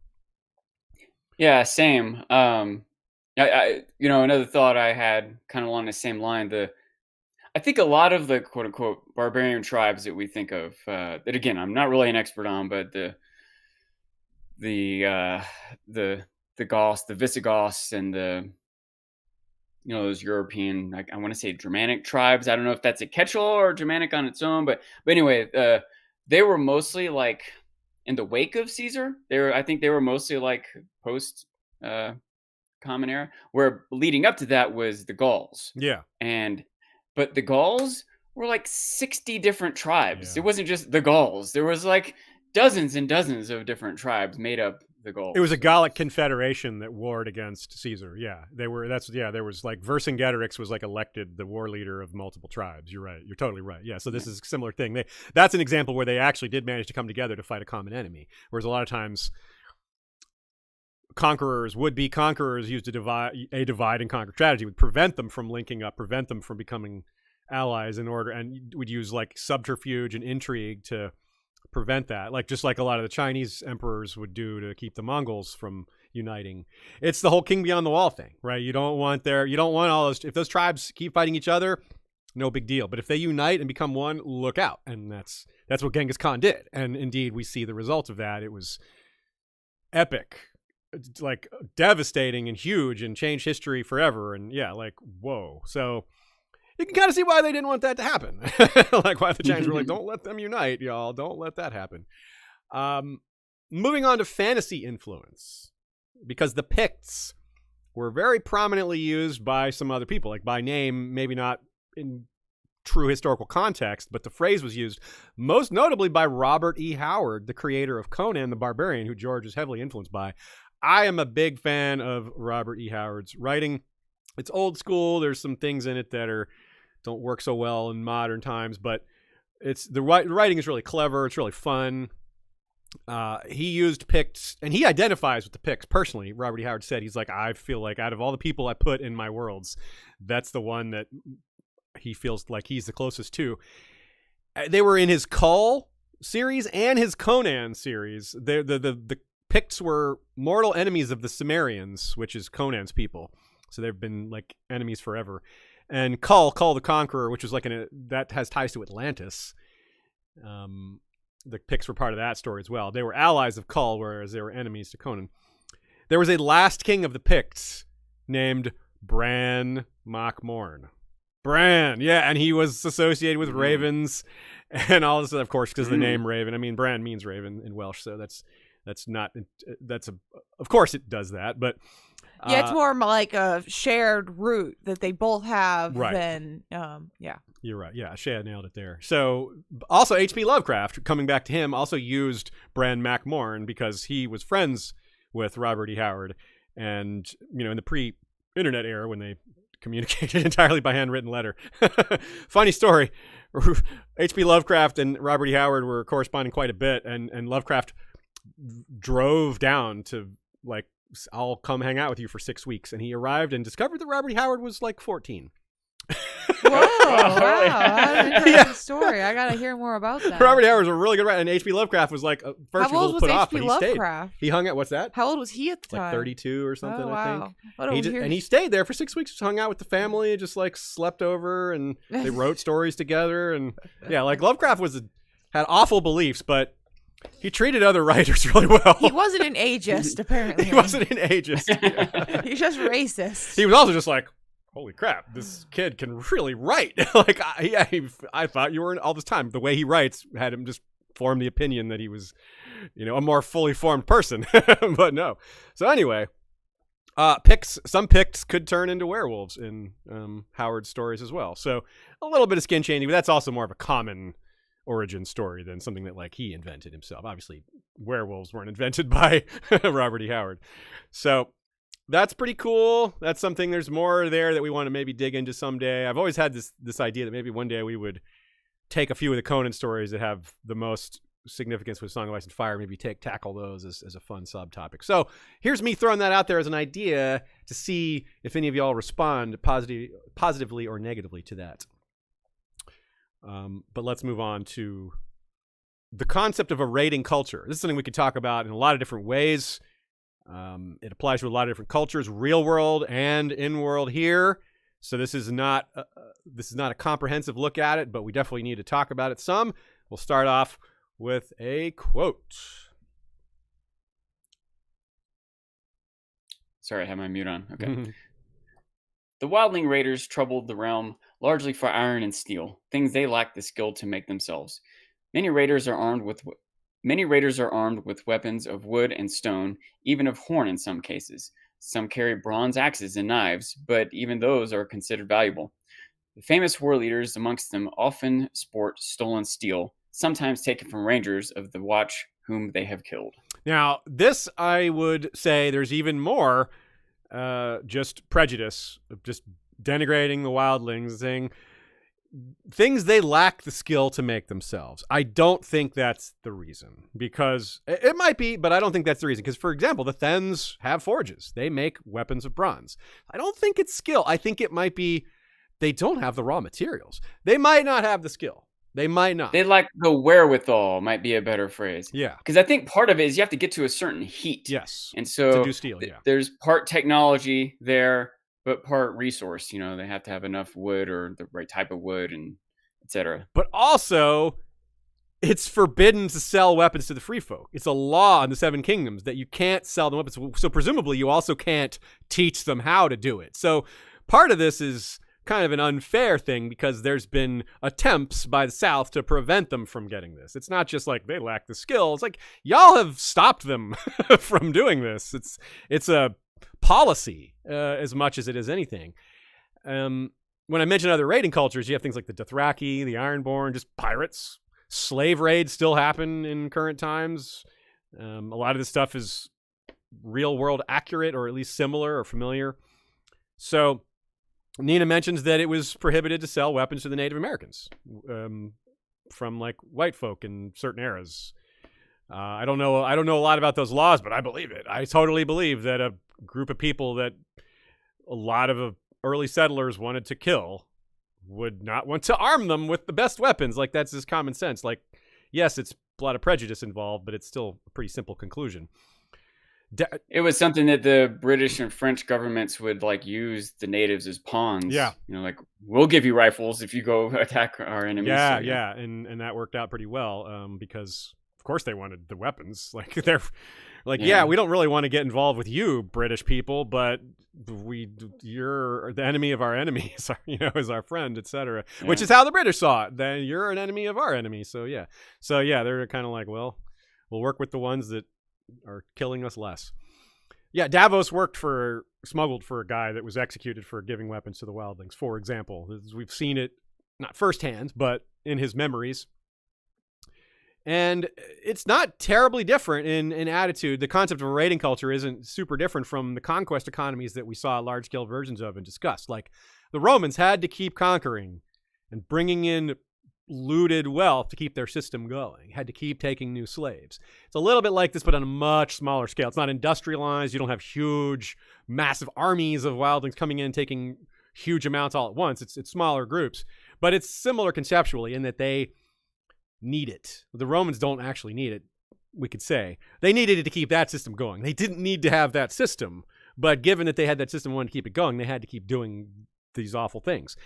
Speaker 2: Yeah, same. I another thought I had kind of along the same line. I think a lot of the quote unquote barbarian tribes that we think of, that again, I'm not really an expert on, but the Goths, the Visigoths, and those European, I want to say Germanic tribes. I don't know if that's a catch-all or Germanic on its own, but anyway, they were mostly like in the wake of Caesar. I think they were mostly like post Common Era, where leading up to that was the Gauls.
Speaker 1: Yeah.
Speaker 2: But the Gauls were like 60 different tribes.
Speaker 1: Yeah.
Speaker 2: It wasn't just the Gauls. There was like dozens and dozens of different tribes made up the Gauls.
Speaker 1: It was a Gallic confederation that warred against Caesar. Yeah, there was like Vercingetorix was like elected the war leader of multiple tribes. You're right. You're totally right. Yeah, so this is a similar thing. That's an example where they actually did manage to come together to fight a common enemy. Whereas a lot of times would-be conquerors used a divide and conquer strategy, would prevent them from linking up, prevent them from becoming allies and would use like subterfuge and intrigue to prevent that, just like a lot of the Chinese emperors would do to keep the Mongols from uniting. It's the whole king beyond the wall thing, right? You don't want all those, if those tribes keep fighting each other, no big deal. But if they unite and become one, look out. And that's what Genghis Khan did. And indeed, we see the results of that. It was epic, like devastating and huge, and changed history forever. And yeah, like, whoa. So you can kind of see why they didn't want that to happen. Like why the Chinese were like, don't let them unite, y'all. Don't let that happen. Moving on to fantasy influence, because the Picts were very prominently used by some other people, like by name, maybe not in true historical context, but the phrase was used most notably by Robert E. Howard, the creator of Conan the Barbarian, who George is heavily influenced by. I am a big fan of Robert E. Howard's writing. It's old school. There's some things in it that don't work so well in modern times, but the writing is really clever. It's really fun. He used Picts, and he identifies with the Picts personally. Robert E. Howard said, he's like, I feel like out of all the people I put in my worlds, that's the one that he feels like he's the closest to. They were in his Kull series and his Conan series. The Picts were mortal enemies of the Cimmerians, which is Conan's people. So they've been like enemies forever. And Kull the Conqueror, which was like that has ties to Atlantis. The Picts were part of that story as well. They were allies of Kull, whereas they were enemies to Conan. there was a last king of the Picts named Bran Mac Morn. Bran, yeah, and he was associated with ravens and all this, of course, because the name Raven. I mean, Bran means raven in Welsh, so of course it does that, but
Speaker 3: yeah, it's more like a shared root that they both have than yeah.
Speaker 1: You're right. Yeah, Shea nailed it there. So also H.P. Lovecraft, coming back to him, also used Bran Mac Morn because he was friends with Robert E. Howard, and in the pre-internet era when they communicated entirely by handwritten letter. Funny story. H.P. Lovecraft and Robert E. Howard were corresponding quite a bit, and Lovecraft drove down to, like, I'll come hang out with you for 6 weeks, and he arrived and discovered that Robert E. Howard was like 14.
Speaker 3: Whoa, wow. What an interesting story. I gotta hear more about that.
Speaker 1: Robert Howard was a really good writer, and H.P. Lovecraft was like first
Speaker 3: How old was
Speaker 1: put off,
Speaker 3: H.P.
Speaker 1: but he
Speaker 3: Lovecraft?
Speaker 1: stayed. He hung out. What's that?
Speaker 3: How old was he at the time?
Speaker 1: Like 32 or something,
Speaker 3: oh, wow.
Speaker 1: I think. And he stayed there for 6 weeks, just hung out with the family, just like slept over, and they wrote stories together. And yeah, like Lovecraft had awful beliefs, but he treated other writers really well.
Speaker 3: He wasn't an ageist, apparently.
Speaker 1: He wasn't an ageist.
Speaker 3: He's just racist.
Speaker 1: He was also just like, holy crap, this kid can really write. Like, I thought you were all this time. The way he writes had him just form the opinion that he was, a more fully formed person. But no. So anyway, some Picts could turn into werewolves in Howard's stories as well. So a little bit of skin changing, but that's also more of a common origin story than something that like he invented himself. Obviously, werewolves weren't invented by Robert E. Howard. So that's pretty cool. That's something, there's more there that we want to maybe dig into someday. I've always had this idea that maybe one day we would take a few of the Conan stories that have the most significance with Song of Ice and Fire, maybe tackle those as a fun subtopic. So here's me throwing that out there as an idea to see if any of y'all respond positively or negatively to that. But let's move on to the concept of a raiding culture. This is something we could talk about in a lot of different ways. It applies to a lot of different cultures, real world and in world here. So this is not a comprehensive look at it, but we definitely need to talk about it some. We'll start off with a quote.
Speaker 2: Sorry, I had my mute on. Okay. The wildling raiders troubled the realm largely for iron and steel, things they lacked the skill to make themselves. Many raiders are armed with weapons of wood and stone, even of horn in some cases. Some carry bronze axes and knives, but even those are considered valuable. The famous war leaders amongst them often sport stolen steel, sometimes taken from rangers of the watch whom they have killed.
Speaker 1: Now, this, I would say, there's even more just prejudice, just denigrating the wildlings, saying things they lack the skill to make themselves. I don't think that's the reason, because it might be, but I don't think that's the reason. Because, for example, the Thens have forges. They make weapons of bronze. I don't think it's skill. I think it might be they don't have the raw materials. They might not have the skill. They might not.
Speaker 2: They lack the wherewithal, might be a better phrase.
Speaker 1: Yeah.
Speaker 2: Because I think part of it is you have to get to a certain heat.
Speaker 1: Yes.
Speaker 2: And so
Speaker 1: to do steel, yeah.
Speaker 2: There's part technology there, but part resource. They have to have enough wood or the right type of wood and etc.
Speaker 1: But also, it's forbidden to sell weapons to the free folk. It's a law in the Seven Kingdoms that you can't sell them weapons. So presumably you also can't teach them how to do it. So part of this is kind of an unfair thing because there's been attempts by the South to prevent them from getting this. It's not just like they lack the skill. It's like y'all have stopped them from doing this. It's a policy as much as it is anything. When I mention other raiding cultures, you have things like the Dothraki, the Ironborn, just pirates. Slave raids still happen in current times. A lot of this stuff is real world accurate, or at least similar or familiar. So Nina mentions that it was prohibited to sell weapons to the Native Americans from like white folk in certain eras. I don't know a lot about those laws, but I believe it. I totally believe that a group of people that a lot of early settlers wanted to kill would not want to arm them with the best weapons. Like, that's just common sense. Like, yes, it's a lot of prejudice involved, but it's still a pretty simple conclusion.
Speaker 2: It was something that the British and French governments would like use the natives as pawns.
Speaker 1: Yeah.
Speaker 2: Like, we'll give you rifles if you go attack our enemies.
Speaker 1: Yeah. And that worked out pretty well because of course they wanted the weapons. Like Like,
Speaker 2: Yeah.
Speaker 1: we don't really want to get involved with you, British people, but you're the enemy of our enemies, is our friend, etc. Which is how the British saw it. Then you're an enemy of our enemy. So yeah, they're kind of like, well, we'll work with the ones that are killing us less. Yeah, Davos smuggled for a guy that was executed for giving weapons to the wildlings, for example. We've seen it not firsthand, but in his memories. And it's not terribly different in attitude. The concept of a raiding culture isn't super different from the conquest economies that we saw large-scale versions of and discussed. Like, the Romans had to keep conquering and bringing in looted wealth to keep their system going, had to keep taking new slaves. It's a little bit like this, but on a much smaller scale. It's not industrialized. You don't have huge, massive armies of wildlings coming in, taking huge amounts all at once. It's smaller groups. But it's similar conceptually in that they need it. The Romans don't actually need it, we could say. They needed it to keep that system going. They didn't need to have that system, but given that they had that system and wanted to keep it going, they had to keep doing these awful things.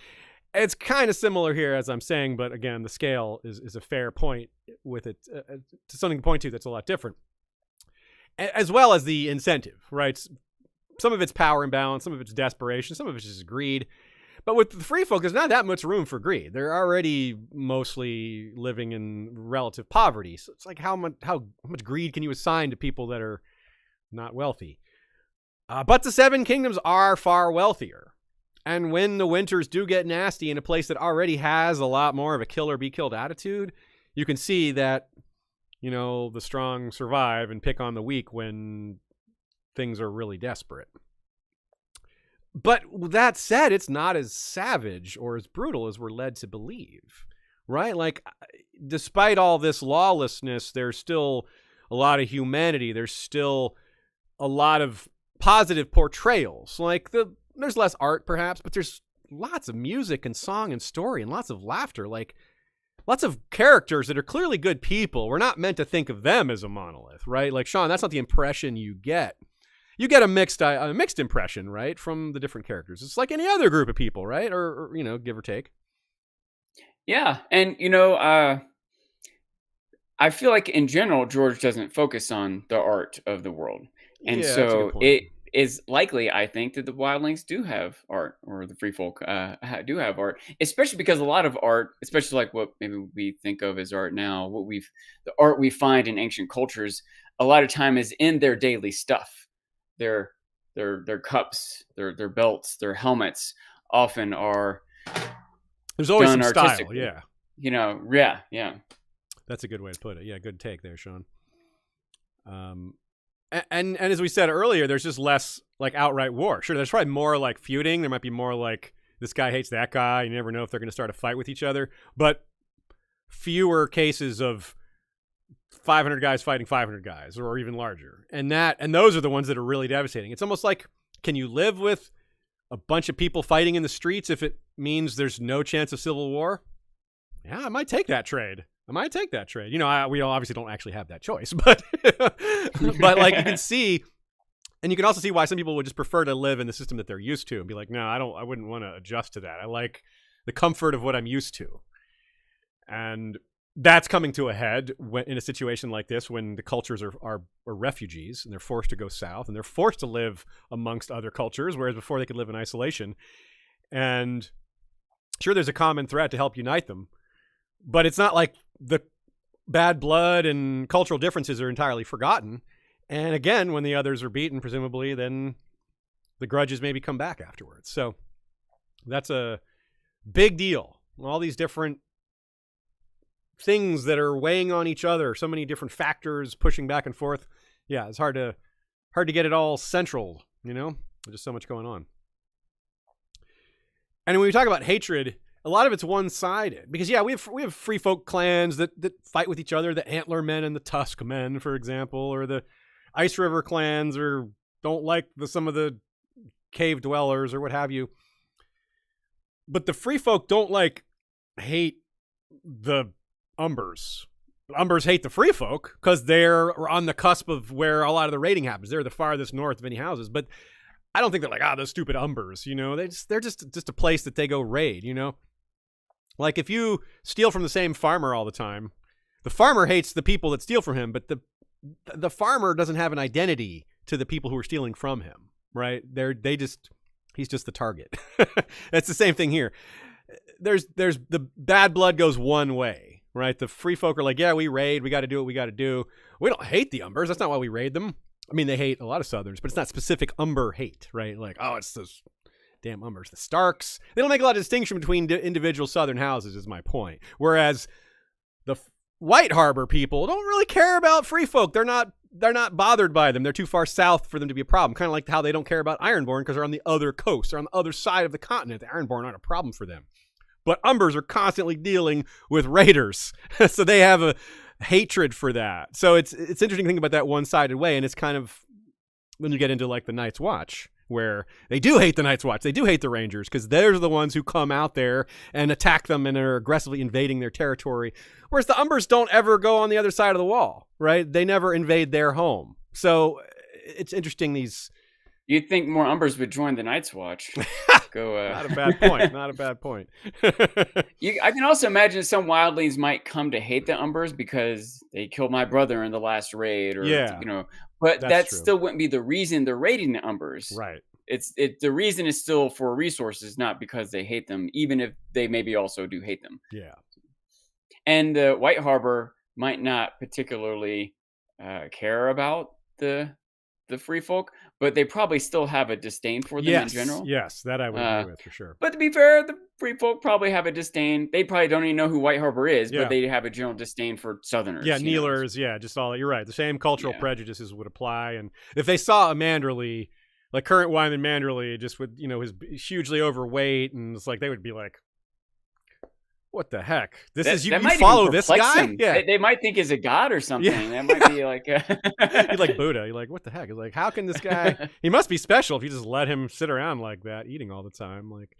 Speaker 1: It's kind of similar here, as I'm saying, but again, the scale is a fair point with it, to something to point to that's a lot different. As well as the incentive, right? Some of it's power imbalance, some of it's desperation, some of it's just greed. But with the free folk, there's not that much room for greed. They're already mostly living in relative poverty. So it's like, how much greed can you assign to people that are not wealthy? But the Seven Kingdoms are far wealthier. And when the winters do get nasty in a place that already has a lot more of a kill or be killed attitude, you can see that, the strong survive and pick on the weak when things are really desperate. But that said, it's not as savage or as brutal as we're led to believe, right? Like, despite all this lawlessness, there's still a lot of humanity. There's still a lot of positive portrayals. Like, there's less art, perhaps, but there's lots of music and song and story and lots of laughter. Like, lots of characters that are clearly good people. We're not meant to think of them as a monolith, right? Like, Sean, that's not the impression you get. You get a mixed impression, right, from the different characters. It's like any other group of people, right? Or give or take.
Speaker 2: Yeah, and I feel like in general, George doesn't focus on the art of the world, and so it is likely, I think, that the wildlings do have art, or the free folk do have art, especially because a lot of art, especially like what maybe we think of as art now, the art we find in ancient cultures, a lot of time is in their daily stuff. Their cups, their belts, their helmets often are.
Speaker 1: There's always some style, yeah.
Speaker 2: Yeah.
Speaker 1: That's a good way to put it. Yeah, good take there, Sean. And as we said earlier, there's just less like outright war. Sure, there's probably more like feuding. There might be more like this guy hates that guy. You never know if they're going to start a fight with each other. But fewer cases of 500 guys fighting 500 guys, or even larger. And those are the ones that are really devastating. It's almost like, can you live with a bunch of people fighting in the streets if it means there's no chance of civil war? Yeah, I might take that trade. We obviously don't actually have that choice, but like, you can see, and you can also see why some people would just prefer to live in the system that they're used to and be like, no, I wouldn't want to adjust to that. I like the comfort of what I'm used to. And that's coming to a head in a situation like this, when the cultures are refugees and they're forced to go south and they're forced to live amongst other cultures, whereas before they could live in isolation. And sure, there's a common thread to help unite them, but it's not like the bad blood and cultural differences are entirely forgotten. And again, when the others are beaten, presumably, then the grudges maybe come back afterwards. So that's a big deal. All these different things that are weighing on each other, so many different factors pushing back and forth. Yeah, it's hard to get it all central, There's just so much going on. And when we talk about hatred, a lot of it's one-sided, because we have free folk clans that fight with each other, the Antler men and the Tusk men, for example, or the Ice River clans, or don't like some of the cave dwellers or what have you. But the free folk don't hate the Umbers. The Umbers hate the free folk because they're on the cusp of where a lot of the raiding happens. They're the farthest north of any houses, but I don't think they're like, those stupid Umbers, they're just a place that they go raid, Like, if you steal from the same farmer all the time, the farmer hates the people that steal from him, but the the farmer doesn't have an identity to the people who are stealing from him, right? He's just the target. That's the same thing here. There's the bad blood goes one way, right? The free folk are like, yeah, we raid, we got to do what we got to do. We don't hate the Umbers. That's not why we raid them. I mean, they hate a lot of Southerns, but it's not specific Umber hate, right? Like, oh, it's those damn Umbers, the Starks. They don't make a lot of distinction between individual Southern houses, is my point. Whereas the White Harbor people don't really care about free folk. They're not bothered by them. They're too far south for them to be a problem. Kind of like how they don't care about Ironborn because they're on the other coast. They're on the other side of the continent. The Ironborn aren't a problem for them. But Umbers are constantly dealing with raiders. So they have a hatred for that. So it's interesting to think about that one-sided way. And it's kind of when you get into like the Night's Watch, where they do hate the Night's Watch. They do hate the Rangers because they're the ones who come out there and attack them and are aggressively invading their territory. Whereas the Umbers don't ever go on the other side of the wall, right? They never invade their home. So it's interesting these...
Speaker 2: You'd think more Umbers would join the Night's Watch.
Speaker 1: Not a bad point. Not a bad point.
Speaker 2: I can also imagine some wildlings might come to hate the Umbers because they killed my brother in the last raid, or But that still wouldn't be the reason they're raiding the Umbers.
Speaker 1: Right.
Speaker 2: The reason is still for resources, not because they hate them, even if they maybe also do hate them.
Speaker 1: Yeah.
Speaker 2: And the White Harbor might not particularly care about the free folk, but they probably still have a disdain for them in general.
Speaker 1: Yes, that I would agree with for sure.
Speaker 2: But to be fair, the free folk probably have a disdain. They probably don't even know who White Harbor is, but they have a general disdain for Southerners.
Speaker 1: Yeah, Kneelers, just all, you're right. The same cultural prejudices would apply. And if they saw a Manderly, like current Wyman Manderly, just with, his hugely overweight, and it's like, they would be like, what the heck? This is you follow this guy?
Speaker 2: Them. Yeah. They might think he's a god or something. Yeah. That might be like
Speaker 1: you're like Buddha. You're like, what the heck? It's like, how can this guy he must be special if you just let him sit around like that, eating all the time. Like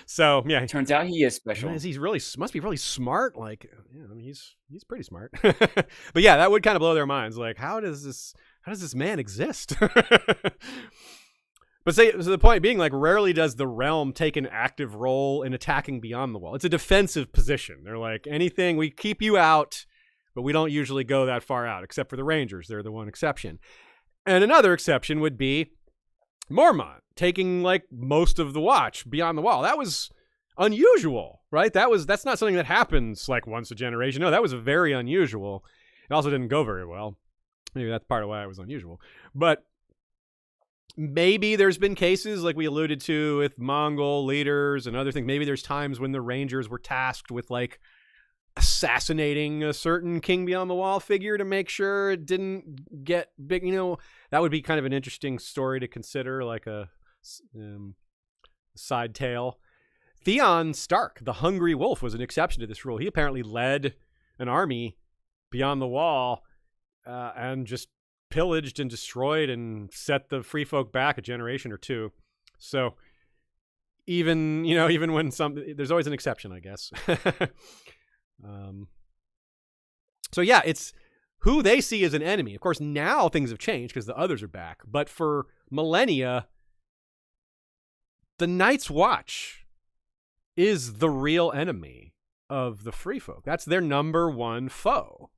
Speaker 1: so yeah.
Speaker 2: Turns out he is special.
Speaker 1: He's really must be really smart. Like, I mean, he's pretty smart. But yeah, that would kind of blow their minds. Like, how does this man exist? But so the point being, like, rarely does the realm take an active role in attacking beyond the wall. It's a defensive position. They're like, anything, we keep you out, but we don't usually go that far out, except for the Rangers. They're the one exception. And another exception would be Mormont taking, like, most of the watch beyond the wall. That was unusual, right? That's not something that happens, like, once a generation. No, that was very unusual. It also didn't go very well. Maybe that's part of why it was unusual. But maybe there's been cases like we alluded to with Mongol leaders and other things. Maybe there's times when the Rangers were tasked with like assassinating a certain King Beyond the Wall figure to make sure it didn't get big. That would be kind of an interesting story to consider, like a side tale. Theon Stark, the Hungry Wolf, was an exception to this rule. He apparently led an army beyond the wall and just pillaged and destroyed and set the free folk back a generation or two. So even when there's always an exception, I guess. So yeah, it's who they see as an enemy. Of course, now things have changed because the others are back. But for millennia, the Night's Watch is the real enemy of the free folk. That's their number one foe,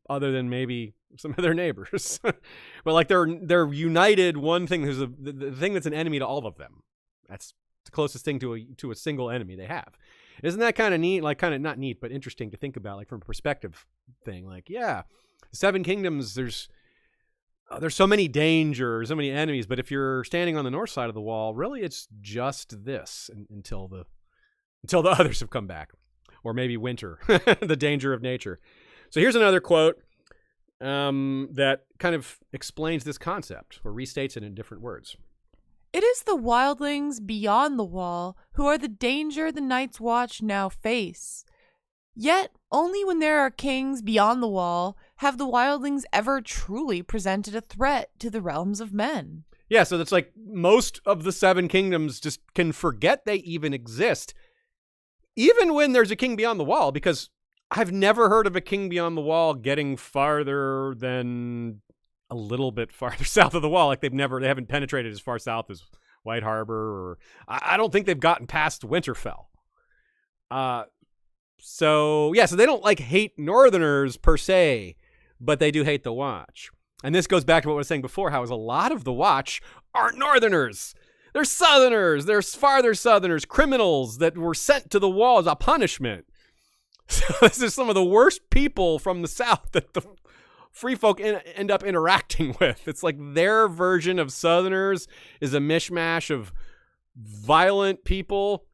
Speaker 1: other than maybe some of their neighbors. But like they're united. One thing is the thing that's an enemy to all of them. That's the closest thing to a single enemy they have. Isn't that kind of neat? Like, kind of not neat, but interesting to think about, like from a perspective thing. Like, yeah, the Seven Kingdoms. There's so many dangers, so many enemies. But if you're standing on the north side of the wall, really, it's just this until the others have come back. Or maybe winter, the danger of nature. So here's another quote that kind of explains this concept, or restates it in different words.
Speaker 3: It is the wildlings beyond the wall who are the danger the Night's Watch now face. Yet, only when there are kings beyond the wall have the wildlings ever truly presented a threat to the realms of men.
Speaker 1: Yeah, so that's like most of the Seven Kingdoms just can forget they even exist. Even when there's a king beyond the wall, because I've never heard of a king beyond the wall getting farther than a little bit farther south of the wall. Like they haven't penetrated as far south as White Harbor, or I don't think they've gotten past Winterfell. So they don't like hate Northerners per se, but they do hate the Watch. And this goes back to what I was saying before, how a lot of the Watch aren't Northerners. They're Southerners. They're farther Southerners, criminals that were sent to the Wall as a punishment. So this is some of the worst people from the South that the free folk end up interacting with. It's like their version of Southerners is a mishmash of violent people.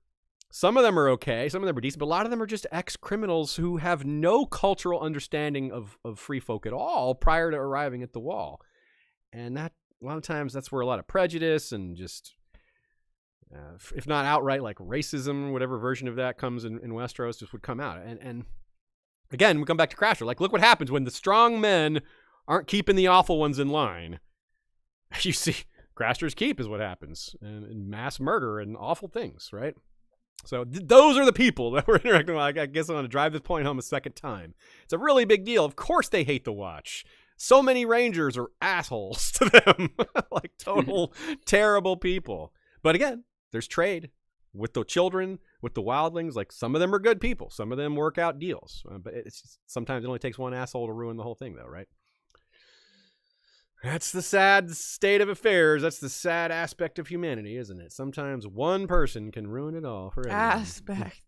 Speaker 1: Some of them are okay. Some of them are decent, but a lot of them are just ex-criminals who have no cultural understanding of free folk at all prior to arriving at the Wall. And that, a lot of times, that's where a lot of prejudice and just, if not outright like racism, whatever version of that comes in Westeros, just would come out. And again, we come back to Crasher. Like, look what happens when the strong men aren't keeping the awful ones in line. You see, Crasher's Keep is what happens, and mass murder and awful things, right? So those are the people that we're interacting with. I guess I'm going to drive this point home a second time. It's a really big deal. Of course they hate the Watch. So many Rangers are assholes to them. Like total terrible people. But again, there's trade with the children, with the wildlings. Like some of them are good people. Some of them work out deals. But it's just, sometimes it only takes one asshole to ruin the whole thing though, right? That's the sad state of affairs. That's the sad aspect of humanity, isn't it? Sometimes one person can ruin it all for everyone.
Speaker 3: Aspect.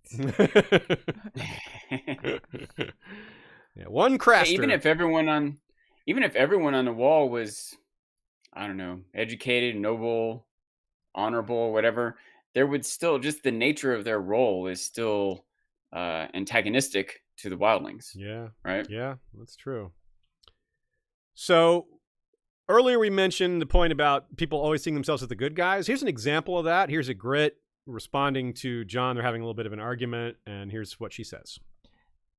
Speaker 1: Yeah, one Craster.
Speaker 2: Even if everyone on the Wall was, I don't know, educated, noble, honorable, whatever, there would still, just the nature of their role is still antagonistic to the wildlings.
Speaker 1: Yeah.
Speaker 2: Right?
Speaker 1: Yeah, that's true. So earlier we mentioned the point about people always seeing themselves as the good guys. Here's an example of that. Here's a Grit responding to Jon. They're having a little bit of an argument, and here's what she says.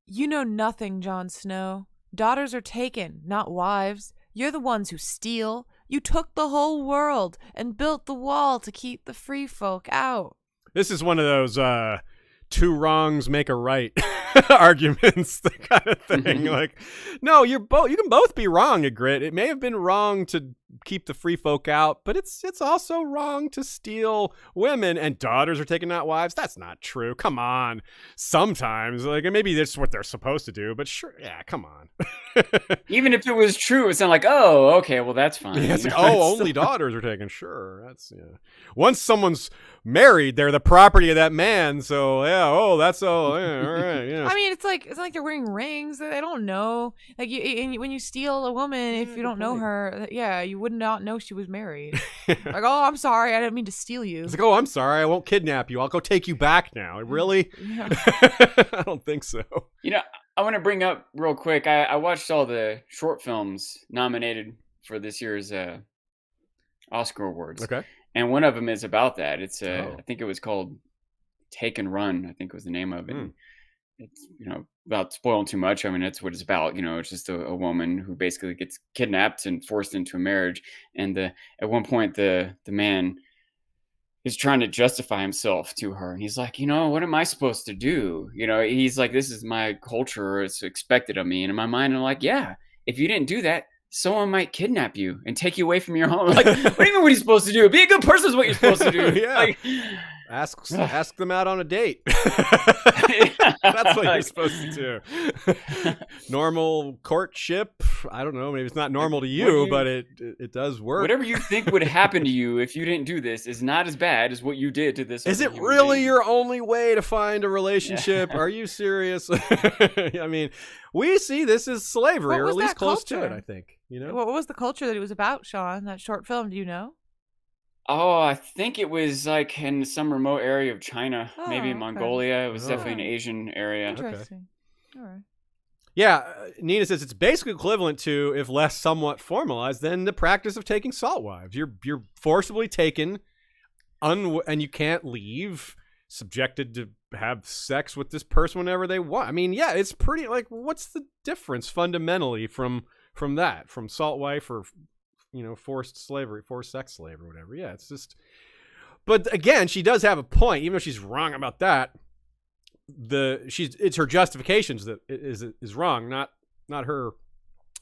Speaker 3: You know nothing, Jon Snow. Daughters are taken, not wives. You're the ones who steal. You took the whole world and built the Wall to keep the free folk out.
Speaker 1: This is one of those two wrongs make a right arguments, the kind of thing. Like, no, you can both be wrong, Ygritte. It may have been wrong to keep the free folk out, but it's also wrong to steal women, and daughters are taken, not wives. That's not true. Come on. Sometimes, like, maybe that's what they're supposed to do, but sure, yeah, come on.
Speaker 2: Even if it was true, it's not like, oh, okay, well, that's fine.
Speaker 1: Yeah, it's like, oh, only daughters are taken. Sure, that's, yeah. Once someone's married, they're the property of that man. So yeah, oh, that's all. Yeah, all right, yeah.
Speaker 3: I mean, it's like they're wearing rings. They don't know. Like when you steal a woman, if you don't know her, yeah, you would not know she was married. Like, oh, I'm sorry, I didn't mean to steal you.
Speaker 1: It's like, oh, I'm sorry, I won't kidnap you. I'll go take you back now. Really?
Speaker 3: Yeah.
Speaker 1: I don't think so.
Speaker 2: You know, I want to bring up real quick. I watched all the short films nominated for this year's Oscar Awards.
Speaker 1: Okay.
Speaker 2: And one of them is about that. It's
Speaker 1: Oh.
Speaker 2: I think it was called Take and Run, I think was the name of it. And it's, without spoiling too much, I mean, that's what it's about. It's just a woman who basically gets kidnapped and forced into a marriage. And at one point, the man is trying to justify himself to her. And he's like, what am I supposed to do? He's like, this is my culture. It's expected of me. And in my mind, I'm like, yeah, if you didn't do that, someone might kidnap you and take you away from your home. Like, what do you mean what are you supposed to do? Be a good person is what you're supposed to do.
Speaker 1: Yeah.
Speaker 2: Like,
Speaker 1: ask them out on a date. That's what you're supposed to do. Normal courtship. I don't know. Maybe it's not normal to you, but it does work.
Speaker 2: Whatever you think would happen to you if you didn't do this is not as bad as what you did to this.
Speaker 1: Is it really your only way to find a relationship? Are you serious? I mean, we see this as slavery, or at least close to it, I think.
Speaker 3: What was the culture that it was about, Sean? That short film, do you know?
Speaker 2: Oh, I think it was like in some remote area of China, maybe
Speaker 3: okay.
Speaker 2: Mongolia. It was definitely an Asian area.
Speaker 3: Interesting. All right.
Speaker 1: Yeah, Nina says it's basically equivalent to, if less somewhat formalized, than the practice of taking salt wives. You're forcibly taken, and you can't leave, subjected to have sex with this person whenever they want. I mean, yeah, it's pretty, like, what's the difference fundamentally from salt wife or forced slavery, forced sex slave or whatever. Yeah, it's just, but again, she does have a point, even though she's wrong about that. It's her justifications that is wrong, not her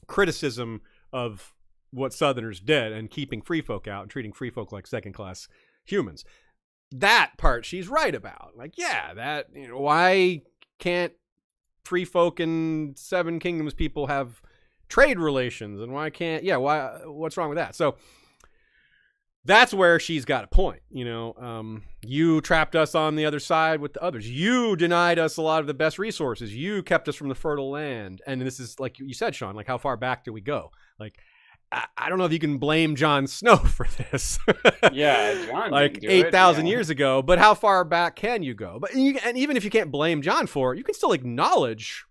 Speaker 1: criticism of what Southerners did and keeping free folk out and treating free folk like second class humans. That part she's right about. Like, yeah, that, why can't free folk and Seven Kingdoms people have trade relations, and what's wrong with that? So that's where she's got a point. You trapped us on the other side with the others. You denied us a lot of the best resources. You kept us from the fertile land. And this is, like you said, Sean, like, how far back do we go? Like, I don't know if you can blame Jon Snow for this.
Speaker 2: Yeah, Jon
Speaker 1: like 8,000 years ago. But how far back can you go? And even if you can't blame Jon for it, you can still acknowledge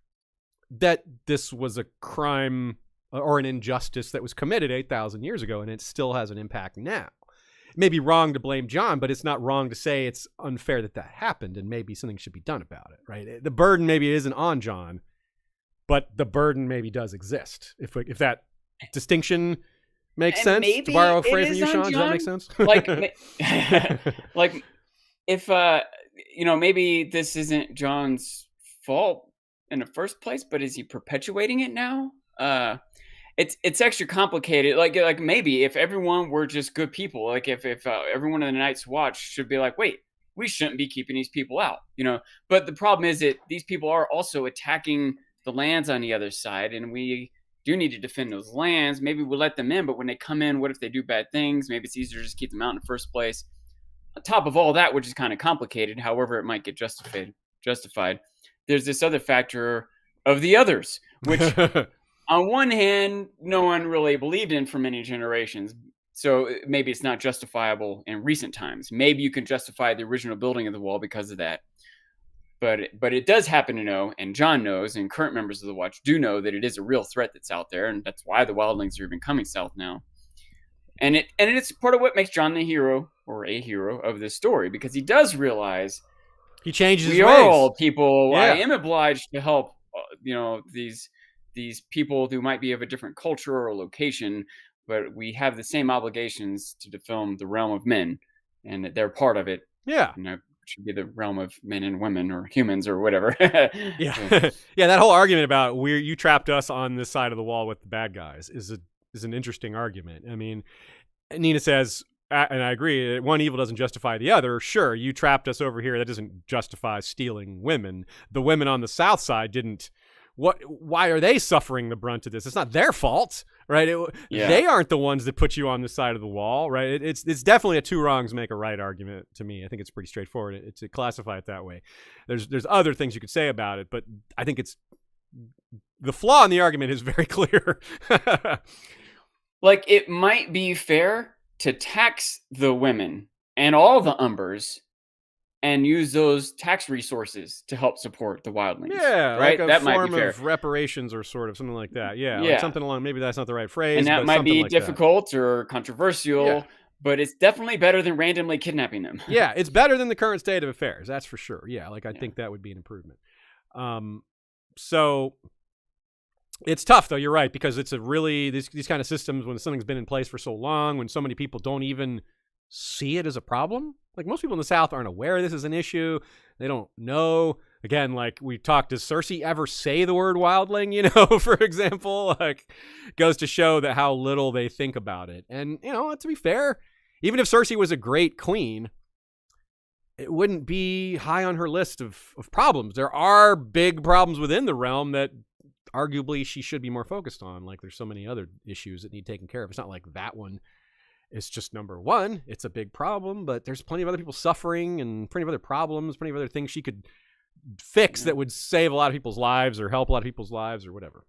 Speaker 1: that this was a crime or an injustice that was committed 8,000 years ago, and it still has an impact now. It may be wrong to blame Jon, but it's not wrong to say it's unfair that happened, and maybe something should be done about it, right? The burden maybe isn't on Jon, but the burden maybe does exist. If that distinction makes sense, to borrow a phrase from you, Sean, does that make sense?
Speaker 2: Like if maybe this isn't Jon's fault in the first place, but is he perpetuating it now? It's extra complicated. Like maybe if everyone were just good people, like if everyone in the Night's Watch should be like, wait, we shouldn't be keeping these people out, But the problem is that these people are also attacking the lands on the other side, and we do need to defend those lands. Maybe we'll let them in, but when they come in, what if they do bad things? Maybe it's easier to just keep them out in the first place. On top of all that, which is kind of complicated, however it might get justified, there's this other factor of the others, which on one hand, no one really believed in for many generations. So maybe it's not justifiable in recent times. Maybe you can justify the original building of the wall because of that. But it does happen to know, and Jon knows, and current members of the Watch do know that it is a real threat that's out there, and that's why the wildlings are even coming south now. And it's part of what makes Jon the hero, or a hero, of this story, because he does realize
Speaker 1: he changes his
Speaker 2: ways. We are all people.
Speaker 1: Yeah.
Speaker 2: I am obliged to help, these people who might be of a different culture or location, but we have the same obligations to defend the realm of men, and that they're part of it.
Speaker 1: Yeah.
Speaker 2: Should be the realm of men and women or humans or whatever.
Speaker 1: Yeah. Yeah, that whole argument about you trapped us on this side of the wall with the bad guys is an interesting argument. I mean, Nina says, and I agree, one evil doesn't justify the other. Sure, you trapped us over here. That doesn't justify stealing women. The women on the south side didn't. Why are they suffering the brunt of this? It's not their fault, right? They aren't the ones that put you on the side of the wall, right? It's definitely a two wrongs make a right argument to me. I think it's pretty straightforward to classify it that way. There's other things you could say about it, but I think the flaw in the argument is very clear.
Speaker 2: Like, it might be fair to tax the women and all the Umbers and use those tax resources to help support the wildlings.
Speaker 1: Yeah,
Speaker 2: right.
Speaker 1: Like
Speaker 2: that
Speaker 1: form
Speaker 2: might be fair.
Speaker 1: Of reparations or sort of something like that. Yeah,
Speaker 2: yeah.
Speaker 1: Like something along. Maybe that's not the right phrase,
Speaker 2: and that
Speaker 1: but
Speaker 2: might be
Speaker 1: like
Speaker 2: difficult or controversial. But it's definitely better than randomly kidnapping them.
Speaker 1: Yeah, it's better than the current state of affairs. That's for sure. Yeah, like I think that would be an improvement. So it's tough though. You're right, because it's these kind of systems, when something's been in place for so long, when so many people don't even see it as a problem. Like, most people in the South aren't aware this is an issue. They don't know. Again, like we talked, does Cersei ever say the word wildling, for example? Like, goes to show that how little they think about it. And, to be fair, even if Cersei was a great queen, it wouldn't be high on her list of problems. There are big problems within the realm that arguably she should be more focused on. Like, there's so many other issues that need taken care of. It's not like that one is just number one. It's a big problem, but there's plenty of other people suffering and plenty of other problems, plenty of other things she could fix that would save a lot of people's lives or help a lot of people's lives or whatever.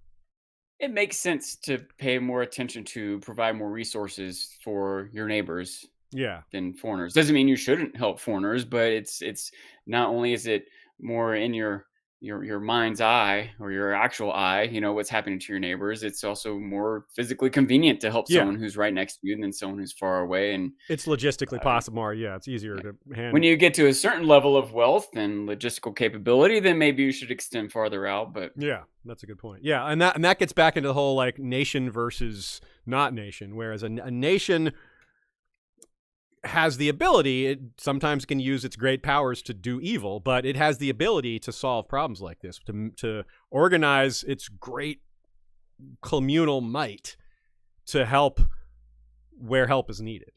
Speaker 2: It makes sense to pay more attention to provide more resources for your neighbors than foreigners. Doesn't mean you shouldn't help foreigners, but it's not only is it more in your mind's eye or your actual eye, what's happening to your neighbors. It's also more physically convenient to help someone who's right next to you than someone who's far away. And
Speaker 1: it's logistically possible. It's easier to handle.
Speaker 2: When you get to a certain level of wealth and logistical capability, then maybe you should extend farther out. But
Speaker 1: yeah, that's a good point. Yeah, and that gets back into the whole like nation versus not nation. Whereas a nation has the ability, it sometimes can use its great powers to do evil, but it has the ability to solve problems like this, to organize its great communal might to help where help is needed.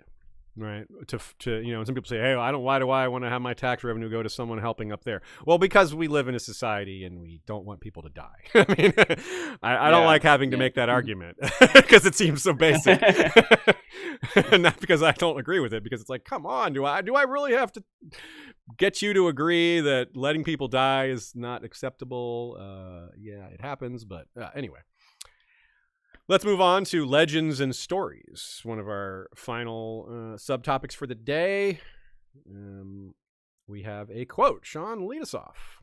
Speaker 1: Right. To some people say, hey, why do I want to have my tax revenue go to someone helping up there? Well, because we live in a society and we don't want people to die. I mean, I don't like having to make that argument because it seems so basic. Not because I don't agree with it, because it's like, come on, do I really have to get you to agree that letting people die is not acceptable? Yeah, it happens, but anyway. Let's move on to legends and stories, one of our final subtopics for the day. We have a quote. Sean, lead us off.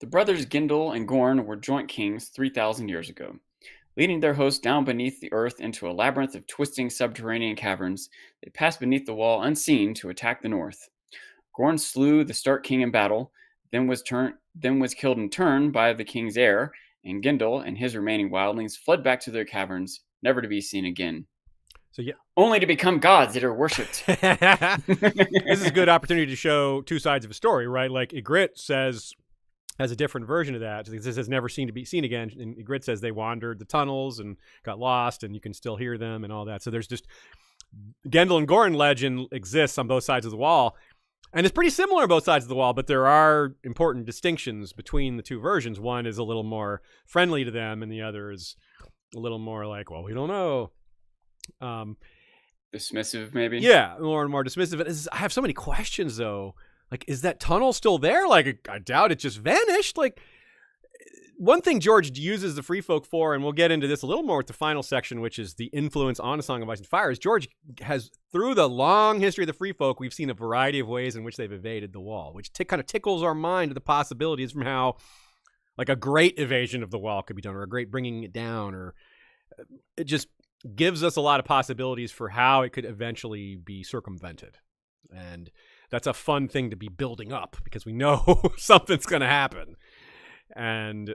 Speaker 2: The brothers Gindel and Gorn were joint kings 3,000 years ago. Leading their host down beneath the earth into a labyrinth of twisting subterranean caverns, they passed beneath the wall unseen to attack the north. Gorn slew the Stark king in battle, then was killed in turn by the king's heir, and Gindel and his remaining wildlings fled back to their caverns, never to be seen again.
Speaker 1: So yeah,
Speaker 2: only to become gods that are worshipped.
Speaker 1: This is a good opportunity to show two sides of a story, right? Like Ygritte has a different version of that. It says never seen to be seen again, and Ygritte says they wandered the tunnels and got lost, and you can still hear them and all that. So there's just Gindel and Gorn legend exists on both sides of the wall. And it's pretty similar on both sides of the wall, but there are important distinctions between the two versions. One is a little more friendly to them, and the other is a little more like, well, we don't know.
Speaker 2: Dismissive, maybe?
Speaker 1: Yeah, more and more dismissive. I have so many questions, though. Like, is that tunnel still there? Like, I doubt it just vanished. Like, one thing George uses the free folk for, and we'll get into this a little more with the final section, which is the influence on A Song of Ice and Fire, is George has, through the long history of the free folk, we've seen a variety of ways in which they've evaded the wall, which kind of tickles our mind to the possibilities from how, like, a great evasion of the wall could be done, or a great bringing it down, or it just gives us a lot of possibilities for how it could eventually be circumvented. And that's a fun thing to be building up, because we know something's going to happen. And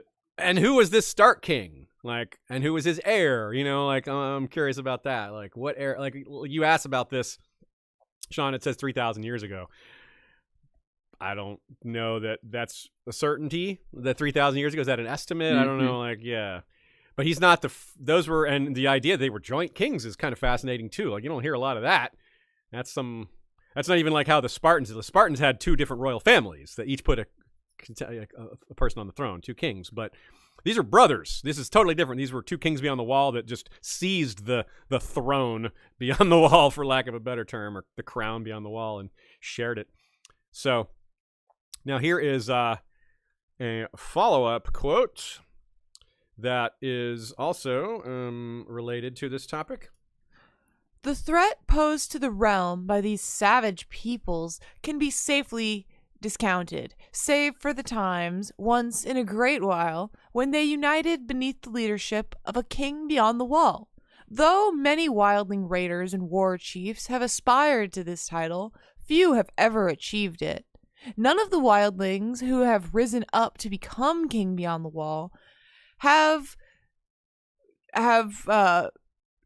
Speaker 1: who is this Stark king? Like, and who is his heir? You know, like, I'm curious about that. Like, what heir? Like, you asked about this, Sean. It says 3,000 years ago. I don't know that that's a certainty. That 3,000 years ago, is that an estimate? I don't know. Like, yeah, but he's not those were, and the idea they were joint kings is kind of fascinating too. Like, you don't hear a lot of that. That's not even like how the Spartans had two different royal families that each put a person on the throne, two kings, but these are brothers. This is totally different. These were two kings beyond the wall that just seized the throne beyond the wall, for lack of a better term, or the crown beyond the wall, and shared it. So now here is a follow-up quote that is also related to this topic.
Speaker 3: The threat posed to the realm by these savage peoples can be safely discounted, save for the times, once in a great while, when they united beneath the leadership of a king beyond the wall. Though many wildling raiders and war chiefs have aspired to this title, few have ever achieved it. None of the wildlings who have risen up to become king beyond the wall have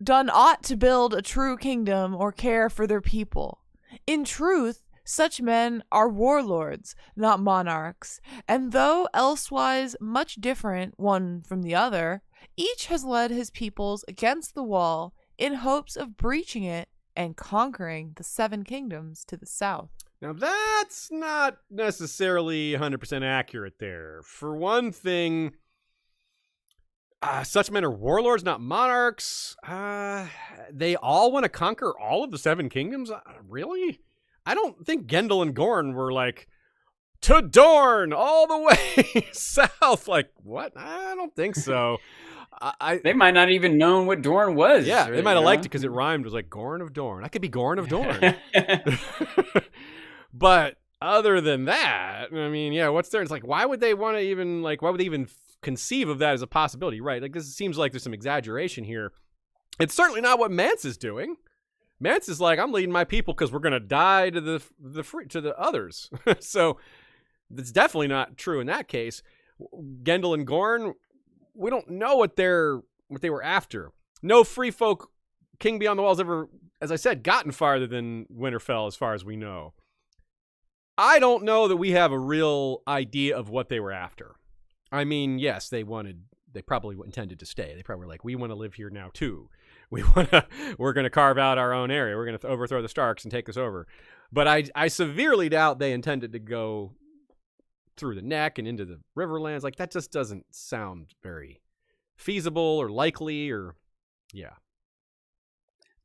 Speaker 3: done aught to build a true kingdom or care for their people. In truth, such men are warlords, not monarchs, and though elsewise much different one from the other, each has led his peoples against the wall in hopes of breaching it and conquering the 7 kingdoms to the south.
Speaker 1: Now, that's not necessarily 100% accurate there. For one thing, such men are warlords, not monarchs. They all want to conquer all of the 7 kingdoms? Really? I don't think Gindel and Gorn were like, to Dorne, all the way south. Like, what? I don't think so.
Speaker 2: They might not even known what Dorne was.
Speaker 1: Yeah, they might have liked it because it rhymed. It was like Gorn of Dorne. I could be Gorn of Dorne. But other than that, I mean, yeah, what's there? It's like, why would they want to even, like, why would they even conceive of that as a possibility, right? Like, this seems like there's some exaggeration here. It's certainly not what Mance is doing. Mance is like, I'm leading my people because we're going to die to the others. So that's definitely not true in that case. Gindel and Gorn, we don't know what they were after. No free folk king beyond the walls ever, as I said, gotten farther than Winterfell as far as we know. I don't know that we have a real idea of what they were after. I mean, yes, they probably intended to stay. They probably were like, we want to live here now too. we're gonna carve out our own area. We're gonna overthrow the Starks and take this over. But I severely doubt they intended to go through the neck and into the Riverlands. Like, that just doesn't sound very feasible or likely, or yeah.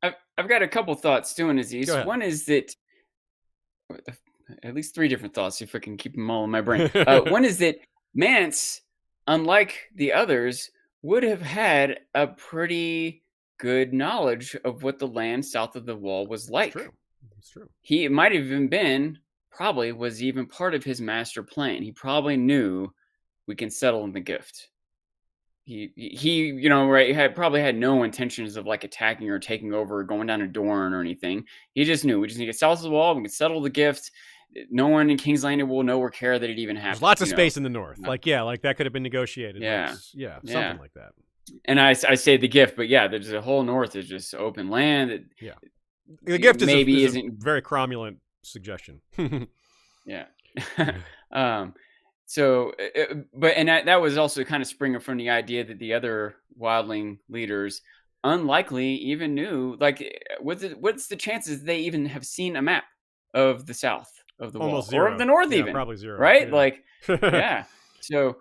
Speaker 2: I've got a couple thoughts too, Aziz.
Speaker 1: Go ahead.
Speaker 2: One is that at least 3 different thoughts, if I can keep them all in my brain. One is that Mance, unlike the others, would have had a pretty good knowledge of what the land south of the wall was like.
Speaker 1: It's true.
Speaker 2: He might have even been, probably was even part of his master plan. He probably knew we can settle in the gift. He you know, right, probably had no intentions of like attacking or taking over or going down a Dorne or anything. He just knew we just need to get south of the wall, we can settle the gift. No one in King's Landing will know or care that it even happened.
Speaker 1: There's lots of space in the north. Like, like that could have been negotiated.
Speaker 2: Yeah.
Speaker 1: Something like that.
Speaker 2: And I say the gift, but yeah, there's the whole north is just open land.
Speaker 1: The gift
Speaker 2: maybe
Speaker 1: is a very cromulent suggestion.
Speaker 2: Yeah. So, but that was also kind of springing from the idea that the other wildling leaders unlikely even knew, like, what's the chances they even have seen a map of the south of the
Speaker 1: Almost
Speaker 2: wall
Speaker 1: zero.
Speaker 2: or of the north, even
Speaker 1: probably zero,
Speaker 2: right?
Speaker 1: Yeah.
Speaker 2: Like, yeah. So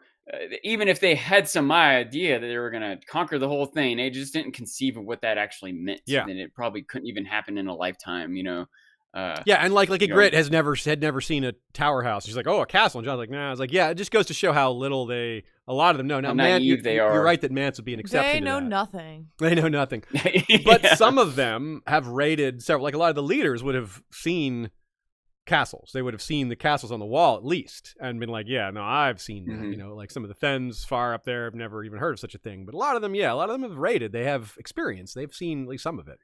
Speaker 2: even if they had some idea that they were going to conquer the whole thing, they just didn't conceive of what that actually meant.
Speaker 1: Yeah.
Speaker 2: And it probably couldn't even happen in a lifetime, you know.
Speaker 1: And like a Grit had never seen a tower house. She's like, oh, a castle. And John's like, nah. I was like, yeah, it just goes to show how little a lot of them know. Now,
Speaker 2: naive they are.
Speaker 1: You're right that Mance would be an exception.
Speaker 3: They
Speaker 1: to
Speaker 3: know
Speaker 1: that.
Speaker 3: nothing.
Speaker 1: They know nothing.
Speaker 2: Yeah.
Speaker 1: But some of them have raided several. Like, a lot of the leaders would have seen castles. They would have seen the castles on the wall at least and been like, yeah, no, I've seen that.
Speaker 2: Mhm.
Speaker 1: You know, like some of the Fens far up there have never even heard of such a thing. But a lot of them have raided. They have experience. They've seen at least some of it.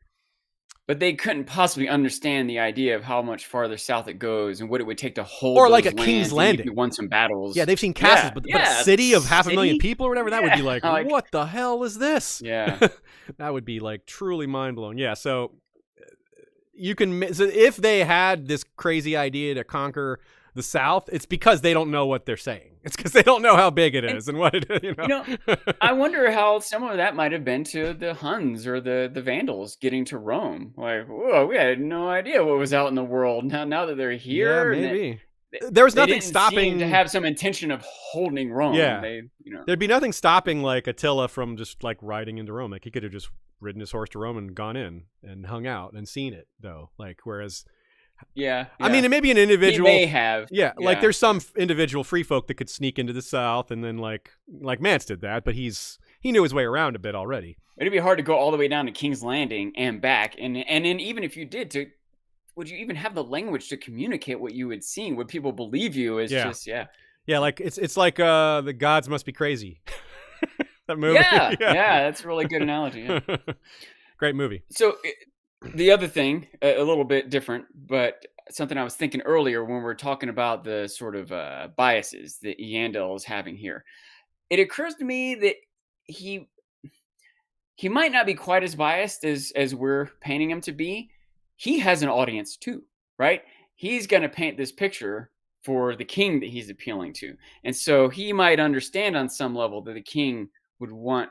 Speaker 2: But they couldn't possibly understand the idea of how much farther south it goes and what it would take to hold.
Speaker 1: Or like
Speaker 2: those
Speaker 1: a King's
Speaker 2: lands,
Speaker 1: Landing.
Speaker 2: won some battles.
Speaker 1: Yeah, they've seen castles, but a city of 500,000 people or whatever, that would be like, what the hell is this?
Speaker 2: Yeah.
Speaker 1: That would be like truly mind-blowing. Yeah, so if they had this crazy idea to conquer the South, it's because they don't know what they're saying. It's because they don't know how big it is and what it is. You know?
Speaker 2: I wonder how some of that might have been to the Huns or the Vandals getting to Rome. Like, whoa, we had no idea what was out in the world. Now that they're here,
Speaker 1: yeah, maybe. There was nothing stopping
Speaker 2: to have some intention of holding Rome.
Speaker 1: Yeah,
Speaker 2: you know.
Speaker 1: There'd be nothing stopping like Attila from just like riding into Rome. Like, he could have just ridden his horse to Rome and gone in and hung out and seen it, though. Like, whereas.
Speaker 2: Yeah.
Speaker 1: I mean, it may be an individual.
Speaker 2: He may have.
Speaker 1: Yeah, like there's some individual free folk that could sneak into the South, and then like Mance did that, but he knew his way around a bit already.
Speaker 2: It'd be hard to go all the way down to King's Landing and back, and then even if you did, would you even have the language to communicate what you had seen? Would people believe you? Yeah,
Speaker 1: like it's like the gods must be crazy. That movie.
Speaker 2: Yeah, that's a really good analogy. Yeah.
Speaker 1: Great movie.
Speaker 2: So. The other thing, a little bit different, but something I was thinking earlier when we were talking about the sort of biases that Yandel is having here, it occurs to me that he might not be quite as biased as we're painting him to be. He has an audience too, right? He's going to paint this picture for the king that he's appealing to. And so he might understand on some level that the king would want,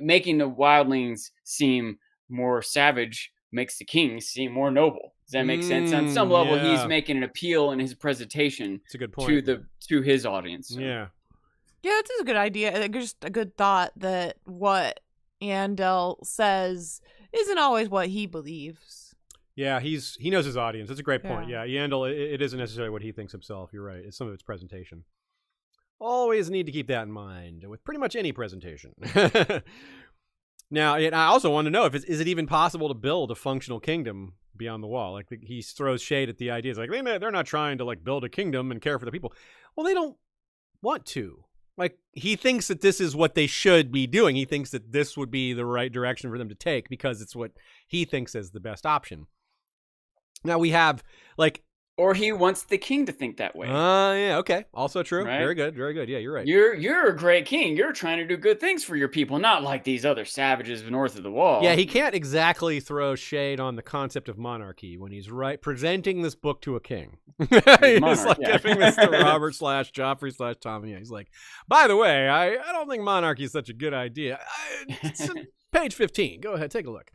Speaker 2: making the wildlings seem more savage makes the king seem more noble. Does that make sense? On some level, he's making an appeal in his presentation.
Speaker 1: That's a good point.
Speaker 2: to his audience. So.
Speaker 1: Yeah,
Speaker 3: that's a good idea. Just a good thought that what Yandel says isn't always what he believes.
Speaker 1: Yeah, he knows his audience. That's a great point. Yeah, Yandel, it isn't necessarily what he thinks himself. You're right. It's some of its presentation. Always need to keep that in mind with pretty much any presentation. Now, I also want to know is it even possible to build a functional kingdom beyond the wall? Like, he throws shade at the ideas. Like, they're not trying to like build a kingdom and care for the people. Well, they don't want to. Like, he thinks that this is what they should be doing. He thinks that this would be the right direction for them to take because it's what he thinks is the best option. Now we have like.
Speaker 2: Or he wants the king to think that way.
Speaker 1: Yeah, okay. Also true.
Speaker 2: Right?
Speaker 1: Very good. Very good. Yeah, you're right.
Speaker 2: You're a great king. You're trying to do good things for your people, not like these other savages north of the wall.
Speaker 1: Yeah, he can't exactly throw shade on the concept of monarchy when he's presenting this book to a king. He's like giving this to Robert / Joffrey / Tommy. He's like, by the way, I don't think monarchy is such a good idea. Page 15. Go ahead, take a look.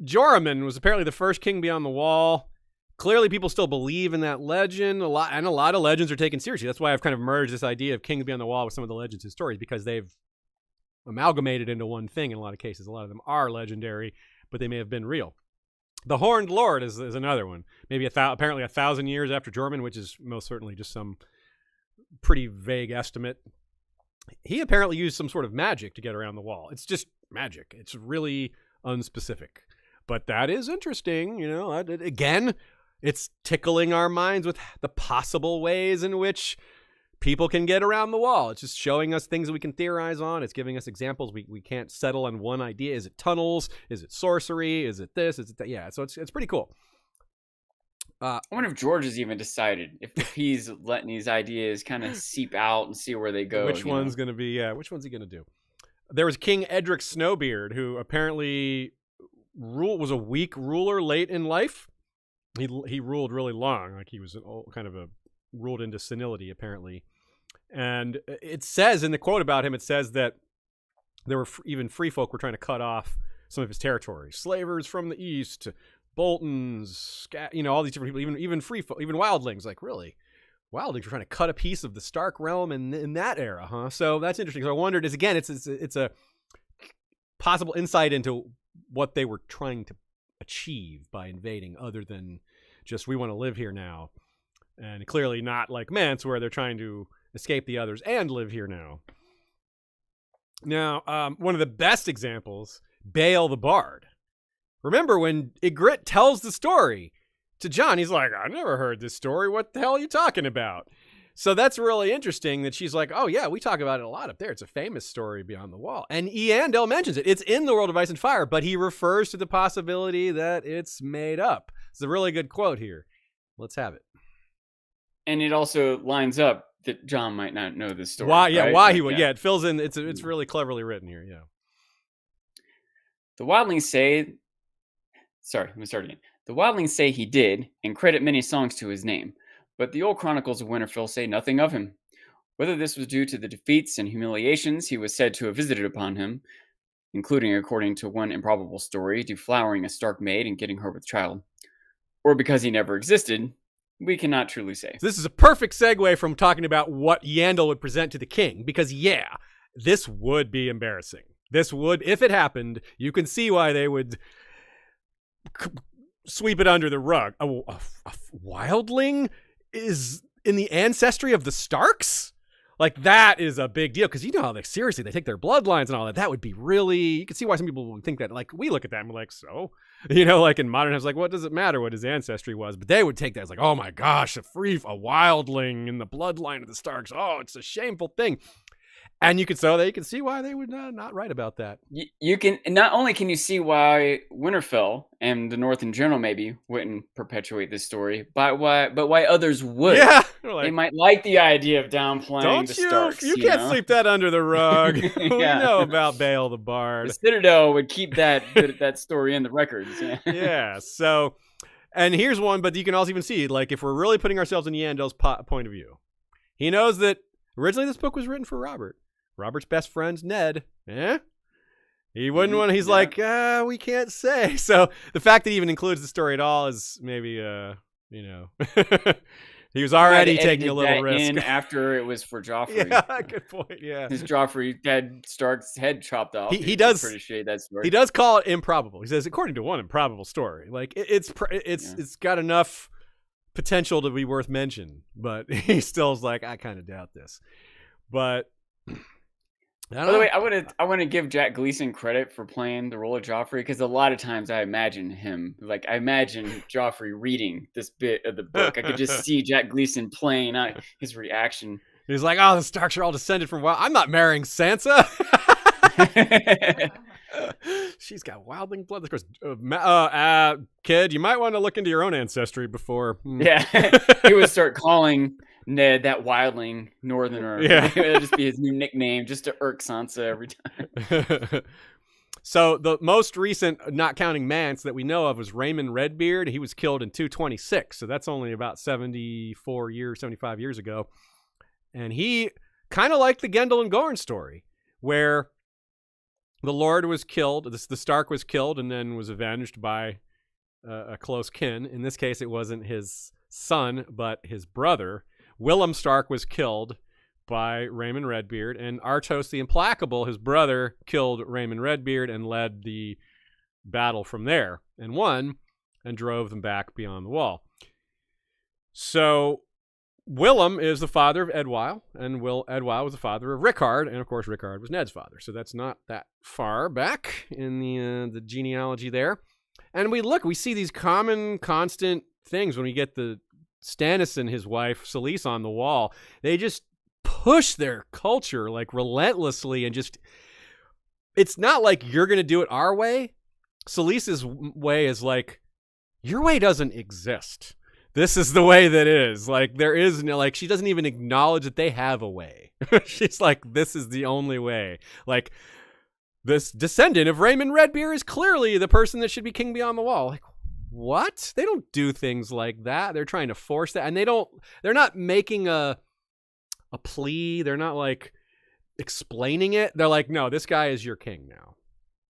Speaker 1: Joramun was apparently the first king beyond the wall. Clearly, people still believe in that legend a lot, and a lot of legends are taken seriously. That's why I've kind of merged this idea of kings beyond the wall with some of the legends and stories, because they've amalgamated into one thing in a lot of cases. A lot of them are legendary, but they may have been real. The Horned Lord is another one. Maybe apparently 1,000 years after Joramun, which is most certainly just some pretty vague estimate. He apparently used some sort of magic to get around the wall. It's just magic. It's really unspecific. But that is interesting, you know. Again, it's tickling our minds with the possible ways in which people can get around the wall. It's just showing us things that we can theorize on. It's giving us examples. We can't settle on one idea. Is it tunnels? Is it sorcery? Is it this? Is it that? Yeah, so it's pretty cool.
Speaker 2: I wonder if George has even decided if he's letting these ideas kind of seep out and see where they go.
Speaker 1: Which one's going to be, which one's he going to do? There was King Edric Snowbeard, who apparently was a weak ruler late in life. He ruled really long, like he was ruled into senility, apparently. And it says in the quote about him, it says that there were even free folk were trying to cut off some of his territory. Slavers from the east, Boltons, all these different people, even free folk, even wildlings. Like, really? Wildlings were trying to cut a piece of the Stark realm in that era, huh? So that's interesting. So I wondered, it's a possible insight into what they were trying to achieve by invading, other than just, we want to live here now. And clearly not like Mance, where they're trying to escape the others and live here now. Now, one of the best examples, Bael the Bard. Remember when Ygritte tells the story to Jon, he's like, I never heard this story. What the hell are you talking about? So that's really interesting that she's like, oh yeah, we talk about it a lot up there. It's a famous story beyond the wall. And Eandel mentions it. It's in the World of Ice and Fire, but he refers to the possibility that it's made up. It's a really good quote here. Let's have it.
Speaker 2: And it also lines up that Jon might not know this story.
Speaker 1: Why? Yeah,
Speaker 2: right?
Speaker 1: why he would? Yeah, it fills in. It's really cleverly written here. Yeah.
Speaker 2: The wildlings say. Sorry, let me start again. The wildlings say he did, and credit many songs to his name, but the old chronicles of Winterfell say nothing of him. Whether this was due to the defeats and humiliations he was said to have visited upon him, including, according to one improbable story, deflowering a Stark maid and getting her with child, or because he never existed, we cannot truly say.
Speaker 1: This is a perfect segue from talking about what Yandel would present to the king, because this would be embarrassing. This would, if it happened, you can see why they would sweep it under the rug. A wildling is in the ancestry of the Starks? Like, that is a big deal, because you know how seriously they take their bloodlines and all that. That would be really, you can see why some people would think that. Like, we look at that and we're like, so? Like in modern times, like, what does it matter what his ancestry was? But they would take that as like, oh my gosh, a wildling in the bloodline of the Starks. Oh, it's a shameful thing. And you can see why they would not write about that.
Speaker 2: You can, not only can you see why Winterfell and the North in general maybe wouldn't perpetuate this story, but why others would.
Speaker 1: Yeah,
Speaker 2: they might like the idea of downplaying the Starks.
Speaker 1: You can't sweep that under the rug. We know about Bael the Bard.
Speaker 2: The Citadel would keep that story in the records.
Speaker 1: Yeah. So, and here's one, but you can also even see, like, if we're really putting ourselves in Yandel's point of view, he knows that originally this book was written for Robert. Robert's best friend's Ned. He wouldn't want to, he's like, we can't say. So the fact that he even includes the story at all is maybe, he was already taking a little risk.
Speaker 2: In after it was for Joffrey.
Speaker 1: Yeah, good point, yeah.
Speaker 2: His Joffrey had Stark's head chopped off.
Speaker 1: He does
Speaker 2: appreciate that story.
Speaker 1: He does call it improbable. He says, according to one improbable story. Like, it's got enough potential to be worth mention, but he still is like, I kind of doubt this. But
Speaker 2: by the way, I want to give Jack Gleason credit for playing the role of Joffrey, because a lot of times I imagine Joffrey reading this bit of the book. I could just see Jack Gleason playing out his reaction.
Speaker 1: He's like, "Oh, the Starks are all descended from wild. I'm not marrying Sansa. She's got wildling blood. Of course, kid, you might want to look into your own ancestry before."
Speaker 2: Yeah, he would start calling Ned that wildling northerner.
Speaker 1: Yeah,
Speaker 2: it'll just be his new nickname, just to irk Sansa every time.
Speaker 1: So the most recent, not counting Mance, that we know of was Raymond Redbeard. He was killed in 226, so that's only about 75 years ago. And he kind of like the Gendel and Gorn story, where the Lord was killed, the Stark was killed and then was avenged by a close kin. In this case, it wasn't his son, but his brother. Willem Stark was killed by Raymond Redbeard, and Artos the Implacable, his brother, killed Raymond Redbeard and led the battle from there and won and drove them back beyond the wall. So Willem is the father of Edwile, and Edwile was the father of Rickard, and of course Rickard was Ned's father. So that's not that far back in the genealogy there. And we see these common, constant things when we get the Stannis and his wife Selyse on the wall. They just push their culture like relentlessly, and just, it's not like you're going to do it our way. Selyse's way is like, your way doesn't exist. This is the way that is. Like, there is no, like, she doesn't even acknowledge that they have a way. She's like, this is the only way. Like, this descendant of Raymond Redbeard is clearly the person that should be king beyond the wall. Like, what? They don't do things like that. They're trying to force that. And they're not making a plea. They're not like explaining it. They're like, no, this guy is your king now.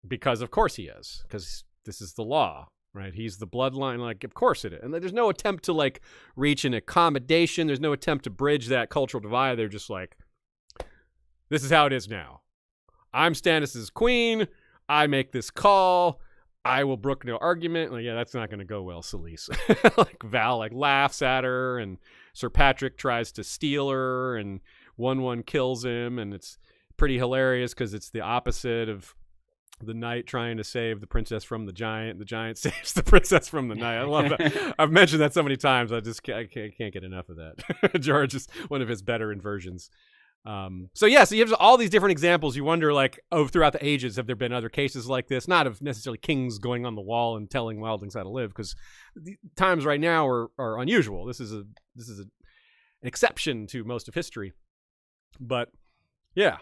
Speaker 1: Because of course he is. Because this is the law, right? He's the bloodline. Like, of course it is. And there's no attempt to like reach an accommodation. There's no attempt to bridge that cultural divide. They're just like, this is how it is now. I'm Stannis' queen. I make this call. I will brook no argument. Like, yeah, that's not going to go well, Selyse. Like, Val like laughs at her, and Sir Patrick tries to steal her, and 1-1 kills him, and it's pretty hilarious because it's the opposite of the knight trying to save the princess from the giant. The giant saves the princess from the knight. I love that. I've mentioned that so many times. I can't get enough of that. George is one of his better inversions. So you have all these different examples. You wonder, like, throughout the ages, have there been other cases like this? Not of necessarily kings going on the wall and telling wildlings how to live, because the times right now are unusual. This is an exception to most of history. But yeah,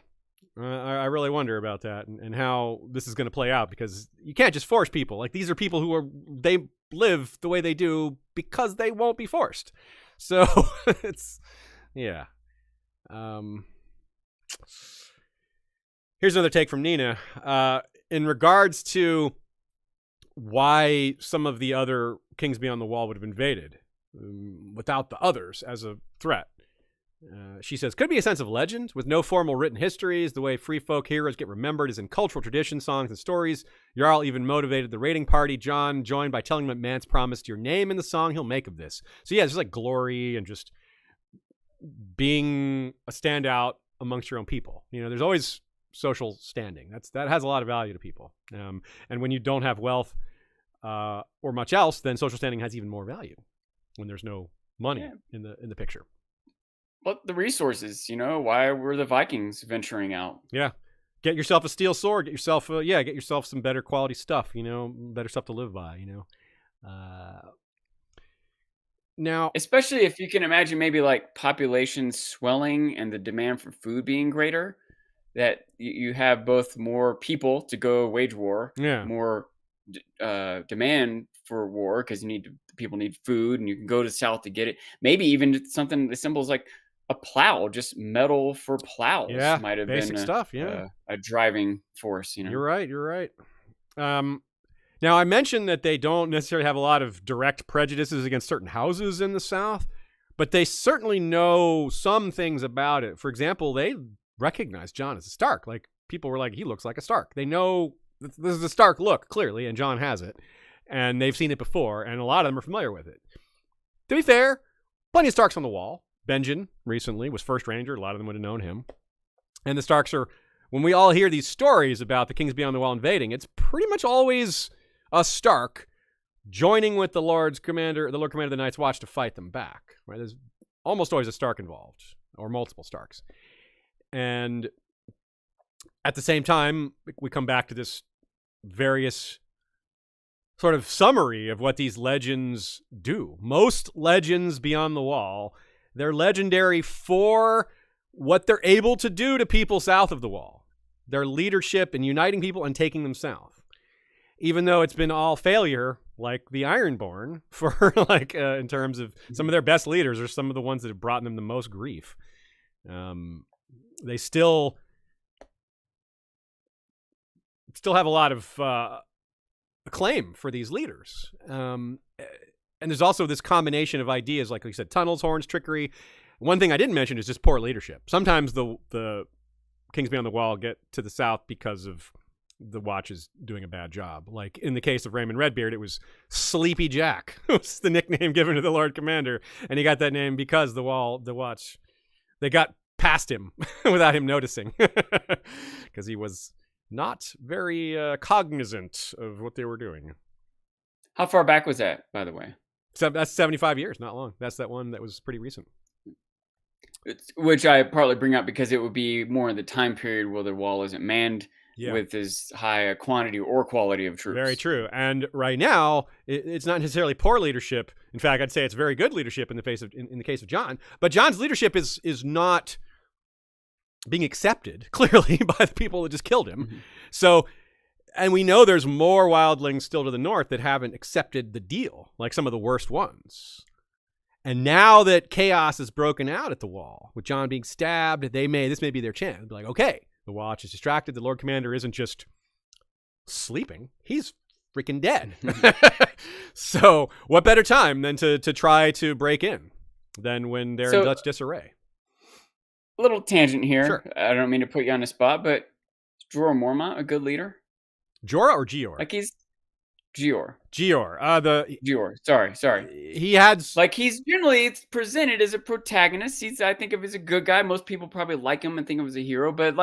Speaker 1: I really wonder about that and how this is going to play out, because you can't just force people. Like, these are people they live the way they do because they won't be forced. So it's, yeah. Here's another take from Nina. In regards to why some of the other kings beyond the wall would have invaded without the others as a threat. She says, could be a sense of legend with no formal written histories. The way free folk heroes get remembered is in cultural tradition, songs, and stories. Jarl even motivated the raiding party John joined by telling them man's promised your name in the song he'll make of this. So yeah, it's just like glory and just being a standout amongst your own people. You know, there's always social standing. That has a lot of value to people. And when you don't have wealth or much else, then social standing has even more value when there's no money in the picture.
Speaker 2: But the resources, why were the Vikings venturing out?
Speaker 1: Yeah. Get yourself a steel sword. Get yourself some better quality stuff, better stuff to live by, Now,
Speaker 2: especially if you can imagine maybe like population swelling and the demand for food being greater, that you have both more people to go wage war, more demand for war because people need food, and you can go to the south to get it. Maybe even something as simple as like a plow, just metal for plows, might have
Speaker 1: basic
Speaker 2: been
Speaker 1: stuff,
Speaker 2: a driving force.
Speaker 1: You're right. Now, I mentioned that they don't necessarily have a lot of direct prejudices against certain houses in the South, but they certainly know some things about it. For example, they recognize Jon as a Stark. Like, people were like, he looks like a Stark. They know this is a Stark look, clearly, and Jon has it. And they've seen it before, and a lot of them are familiar with it. To be fair, plenty of Starks on the wall. Benjen, recently, was First Ranger. A lot of them would have known him. And the Starks are, when we all hear these stories about the Kings Beyond the Wall invading, it's pretty much always a Stark joining with the Lord Commander of the Night's Watch to fight them back. Right? There's almost always a Stark involved, or multiple Starks. And at the same time, we come back to this various sort of summary of what these legends do. Most legends beyond the wall, they're legendary for what they're able to do to people south of the wall. Their leadership in uniting people and taking them south. Even though it's been all failure, like the Ironborn, for in terms of some of their best leaders are some of the ones that have brought them the most grief. they still have a lot of acclaim for these leaders. And there's also this combination of ideas, like you said, tunnels, horns, trickery. One thing I didn't mention is just poor leadership. Sometimes the Kings Beyond the Wall get to the south because of the Watch is doing a bad job. Like in the case of Raymond Redbeard, it was Sleepy Jack. It was the nickname given to the Lord Commander, and he got that name because the Watch, they got past him without him noticing, because he was not very cognizant of what they were doing.
Speaker 2: How far back was that, by the way?
Speaker 1: So that's 75 years, not long. That's that one that was pretty recent.
Speaker 2: Which I partly bring up because it would be more in the time period where the wall isn't manned with as high a quantity or quality of troops.
Speaker 1: Very true. And right now, it's not necessarily poor leadership. In fact, I'd say it's very good leadership in the case of Jon. But Jon's leadership is not being accepted, clearly, by the people that just killed him. Mm-hmm. So, and we know there's more wildlings still to the north that haven't accepted the deal, like some of the worst ones. And now that chaos is broken out at the wall, with Jon being stabbed, this may be their chance. Be like, okay, the Watch is distracted. The Lord Commander isn't just sleeping; he's freaking dead. So, what better time than to try to break in than when they're in such disarray?
Speaker 2: A little tangent here.
Speaker 1: Sure.
Speaker 2: I don't mean to put you on the spot, but is Jorah Mormont a good leader?
Speaker 1: Jorah or Gior?
Speaker 2: Like he's Gior.
Speaker 1: Gior.
Speaker 2: Sorry.
Speaker 1: He had
Speaker 2: he's generally presented as a protagonist. I think of him as a good guy. Most people probably like him and think of him as a hero, but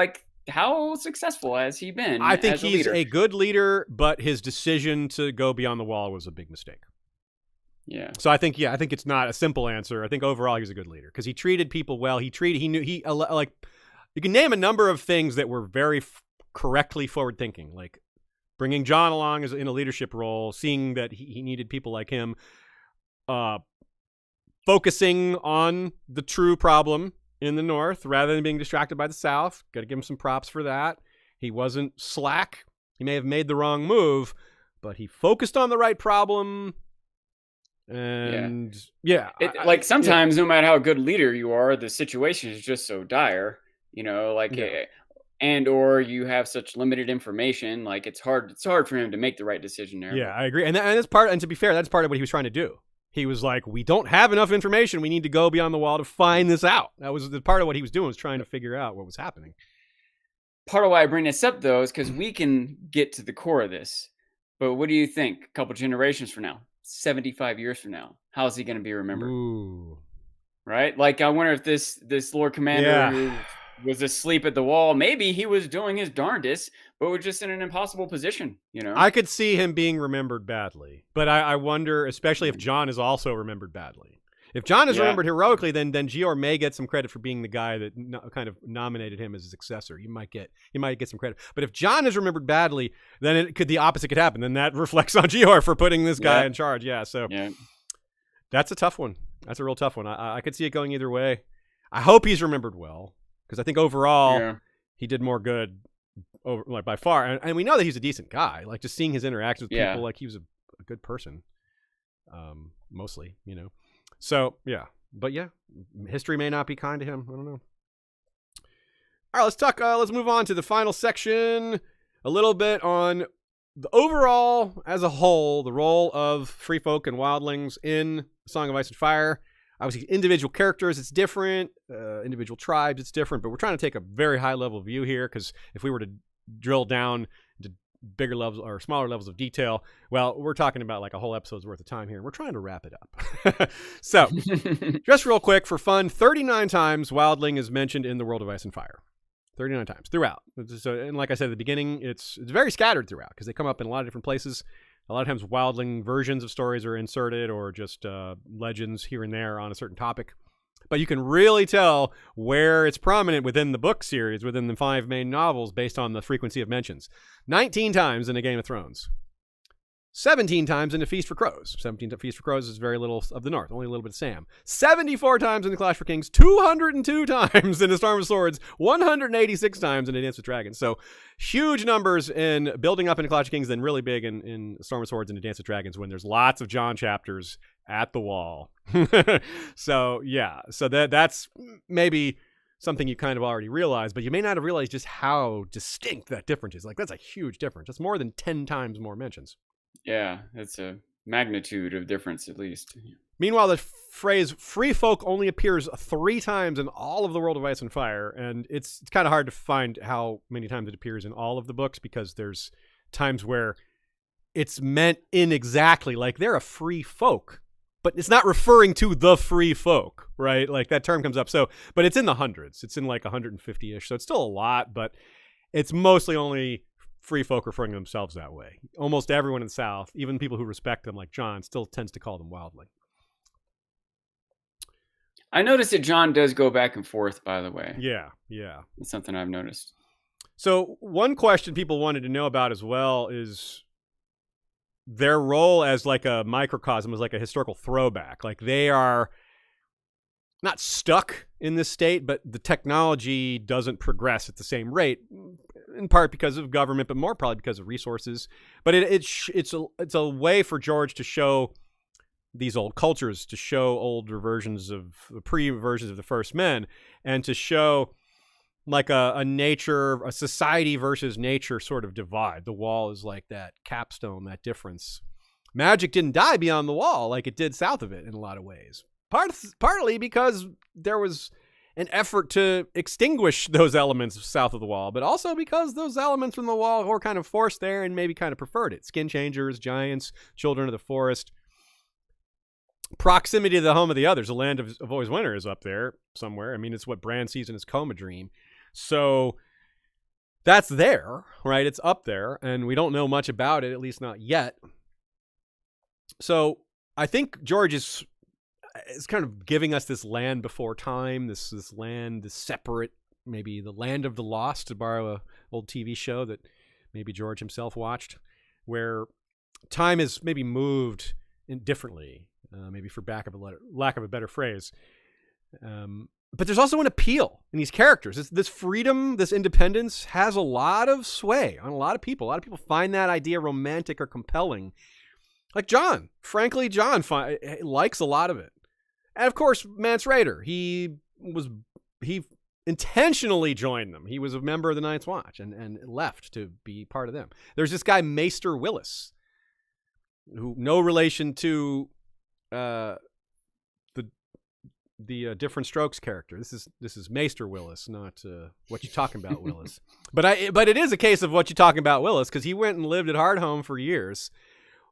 Speaker 2: how successful has he been?
Speaker 1: I think he's a good leader, but his decision to go beyond the wall was a big mistake.
Speaker 2: Yeah.
Speaker 1: So I think it's not a simple answer. I think overall he was a good leader because he treated people well. You can name a number of things that were very correctly forward thinking, like bringing Jon along as in a leadership role, seeing that he needed people like him, focusing on the true problem in the north rather than being distracted by the south. Got to give him some props for that. He wasn't slack. He may have made the wrong move, but he focused on the right problem. And
Speaker 2: sometimes no matter how good leader you are, the situation is just so dire, and or you have such limited information, it's hard for him to make the right decision there.
Speaker 1: Yeah, I agree. And that's part, and to be fair, that's part of what he was trying to do. He was like, we don't have enough information. We need to go beyond the wall to find this out. That was the part of what he was doing, was trying to figure out what was happening.
Speaker 2: Part of why I bring this up, though, is because we can get to the core of this. But what do you think a couple generations from now, 75 years from now, how's he going to be remembered?
Speaker 1: Ooh.
Speaker 2: Right? I wonder if this Lord Commander who was asleep at the wall, maybe he was doing his darndest, but was just in an impossible position,
Speaker 1: I could see him being remembered badly, but I wonder, especially if Jon is also remembered badly. If Jon is remembered heroically, then Gior may get some credit for being the guy that kind of nominated him as his successor. He might get some credit. But if Jon is remembered badly, then the opposite could happen. Then that reflects on Gior for putting this guy in charge. Yeah, so that's a tough one. That's a real tough one. I could see it going either way. I hope he's remembered well, because I think overall he did more good by far. And we know that he's a decent guy. Just seeing his interactions with people, he was a good person, mostly, So, but history may not be kind to him. I don't know. All right, let's move on to the final section. A little bit on the overall, as a whole, the role of free folk and wildlings in Song of Ice and Fire. Obviously, individual characters, it's different. Individual tribes, it's different. But we're trying to take a very high-level view here, because if we were to drill down to bigger levels or smaller levels of detail, well, we're talking about a whole episode's worth of time here, and we're trying to wrap it up. So, just real quick for fun, 39 times wildling is mentioned in the World of Ice and Fire. 39 times throughout. So, and like I said at the beginning, it's very scattered throughout, because they come up in a lot of different places. A lot of times wildling versions of stories are inserted, or just legends here and there on a certain topic. But you can really tell where it's prominent within the book series, within the 5 main novels, based on the frequency of mentions. 19 times in A Game of Thrones. 17 times in A Feast for Crows. 17 Feast for Crows is very little of the North, only a little bit of Sam. 74 times in The Clash for Kings. 202 times in A Storm of Swords. 186 times in A Dance with Dragons. So huge numbers in building up in The Clash of Kings, then really big in Storm of Swords and A Dance with Dragons, when there's lots of Jon chapters at the wall. So that's maybe something you kind of already realized, but you may not have realized just how distinct that difference is. Like, that's a huge difference. That's more than 10 times more mentions.
Speaker 2: Yeah, that's a magnitude of difference at least.
Speaker 1: Meanwhile, the phrase free folk only appears 3 times in all of the World of Ice and Fire, and it's kind of hard to find how many times it appears in all of the books, because there's times where it's meant inexactly, like they're a free folk, but it's not referring to the free folk, right? Like that term comes up. So, but it's in the hundreds. It's in like 150-ish. So it's still a lot, but it's mostly only free folk referring to themselves that way. Almost everyone in the South, even people who respect them like Jon, still tends to call them wildling.
Speaker 2: I noticed that Jon does go back and forth, by the way.
Speaker 1: Yeah.
Speaker 2: It's something I've noticed.
Speaker 1: So one question people wanted to know about as well is their role as like a microcosm, as like a historical throwback. Like they are not stuck in this state, but the technology doesn't progress at the same rate, in part because of government, but more probably because of resources. But it's a way for George to show these old cultures, to show older versions of pre-versions of the First Men, and to show like a society versus nature sort of divide. The Wall is like that capstone, that difference. Magic didn't die beyond the Wall like it did south of it in a lot of ways. Partly because there was an effort to extinguish those elements south of the Wall, but also because those elements from the Wall were kind of forced there and maybe kind of preferred it. Skin changers, giants, children of the forest. Proximity to the home of the others, the land of always winter, is up there somewhere. I mean, it's what Bran sees in his coma dream. So that's there, right? It's up there, and we don't know much about it, at least not yet. So I think George is kind of giving us this land before time, this land, this separate, maybe the land of the lost, to borrow an old TV show that maybe George himself watched, where time is maybe moved differently, maybe for lack of a better phrase. But there's also an appeal in these characters. This freedom, this independence has a lot of sway on a lot of people. A lot of people find that idea romantic or compelling. Like Jon. Frankly, Jon likes a lot of it. And of course, Mance Rayder. He intentionally joined them. He was a member of the Night's Watch and left to be part of them. There's this guy, Maester Willis, who no relation to the Different Strokes character. This is Maester Willis, not What You Talking About Willis. But it is a case of What You Talking About Willis, because he went and lived at Hardhome for years,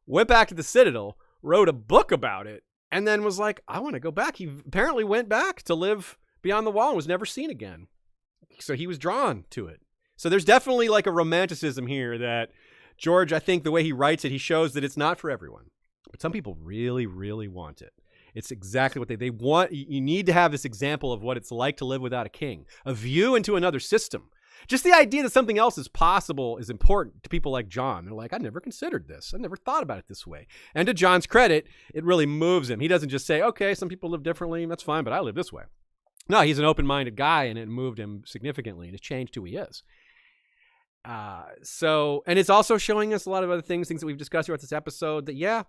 Speaker 1: went back to the Citadel, wrote a book about it, and then was like, I want to go back. He apparently went back to live beyond the Wall and was never seen again. So he was drawn to it. So there's definitely like a romanticism here that George, I think the way he writes it, he shows that it's not for everyone. But some people really, really want it. It's exactly what they want. You need to have this example of what it's like to live without a king, a view into another system. Just the idea that something else is possible is important to people like Jon. They're like, I never considered this. I never thought about it this way. And to Jon's credit, it really moves him. He doesn't just say, okay, some people live differently. That's fine, but I live this way. No, he's an open-minded guy, and it moved him significantly, and it's changed who he is. And it's also showing us a lot of other things that we've discussed throughout this episode, that, yeah,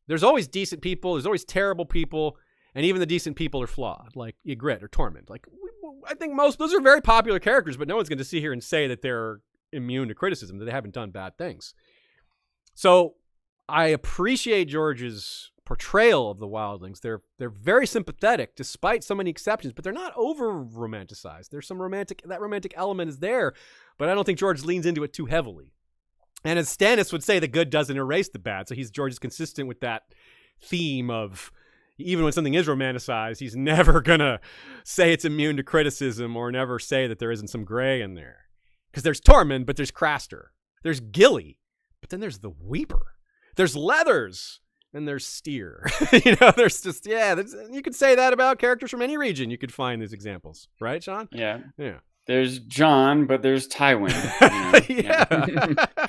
Speaker 1: there's always decent people, there's always terrible people, and even the decent people are flawed, like Ygritte or Tormund. Like, I think those are very popular characters, but no one's going to sit here and say that they're immune to criticism, that they haven't done bad things. So I appreciate George's portrayal of the wildlings. They're very sympathetic, despite so many exceptions, but they're not over-romanticized. There's some that romantic element is there, but I don't think George leans into it too heavily. And as Stannis would say, the good doesn't erase the bad. So George is consistent with that theme of, even when something is romanticized, he's never going to say it's immune to criticism or never say that there isn't some gray in there. Because there's Tormund, but there's Craster. There's Gilly, but then there's the Weeper. There's Leathers, and there's Steer. There's just, you could say that about characters from any region. You could find these examples. Right, Sean?
Speaker 2: Yeah.
Speaker 1: Yeah.
Speaker 2: There's Jon, but there's Tywin.
Speaker 1: Yeah.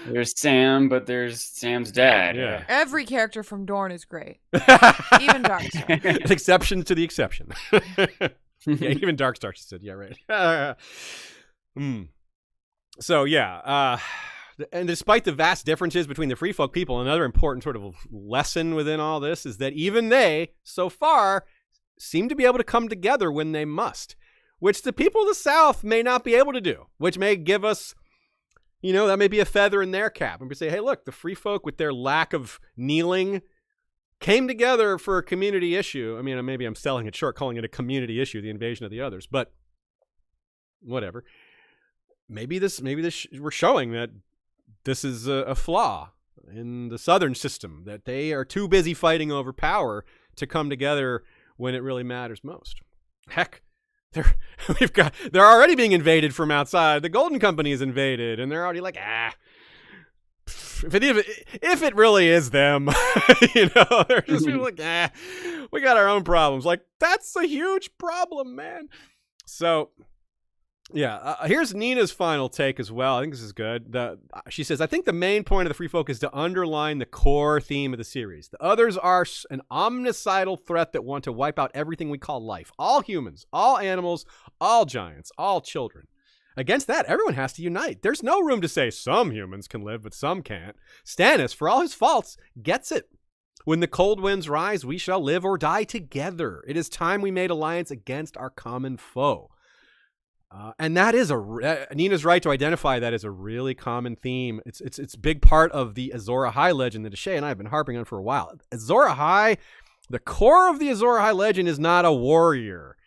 Speaker 2: There's Sam, but there's Sam's dad.
Speaker 1: Yeah.
Speaker 3: Every character from Dorne is great. Even Darkstar.
Speaker 1: An exception to the exception. Yeah, even Darkstar, she said. Yeah, right. So, yeah. And despite the vast differences between the free folk people, another important sort of lesson within all this is that even they, so far, seem to be able to come together when they must. which the people of the South may not be able to do, which may give us, that may be a feather in their cap. And we say, hey, look, the free folk with their lack of kneeling came together for a community issue. I mean, maybe I'm selling it short, calling it a community issue, the invasion of the others, but whatever. Maybe we're showing that this is a flaw in the Southern system, that they are too busy fighting over power to come together when it really matters most. Heck, they're already being invaded from outside. The Golden Company is invaded, and they're already like, if it really is them, they're just like, we got our own problems. Like, that's a huge problem, man. So, yeah, here's Nina's final take as well. I think this is good. She says, I think the main point of the free folk is to underline the core theme of the series. The others are an omnicidal threat that want to wipe out everything we call life. All humans, all animals, all giants, all children. Against that, everyone has to unite. There's no room to say some humans can live, but some can't. Stannis, for all his faults, gets it. When the cold winds rise, we shall live or die together. It is time we made alliance against our common foe. And that is Nina's right to identify that as a really common theme. It's a big part of the Azor Ahai legend that Ashay and I have been harping on for a while. Azor Ahai, the core of the Azor Ahai legend is not a warrior.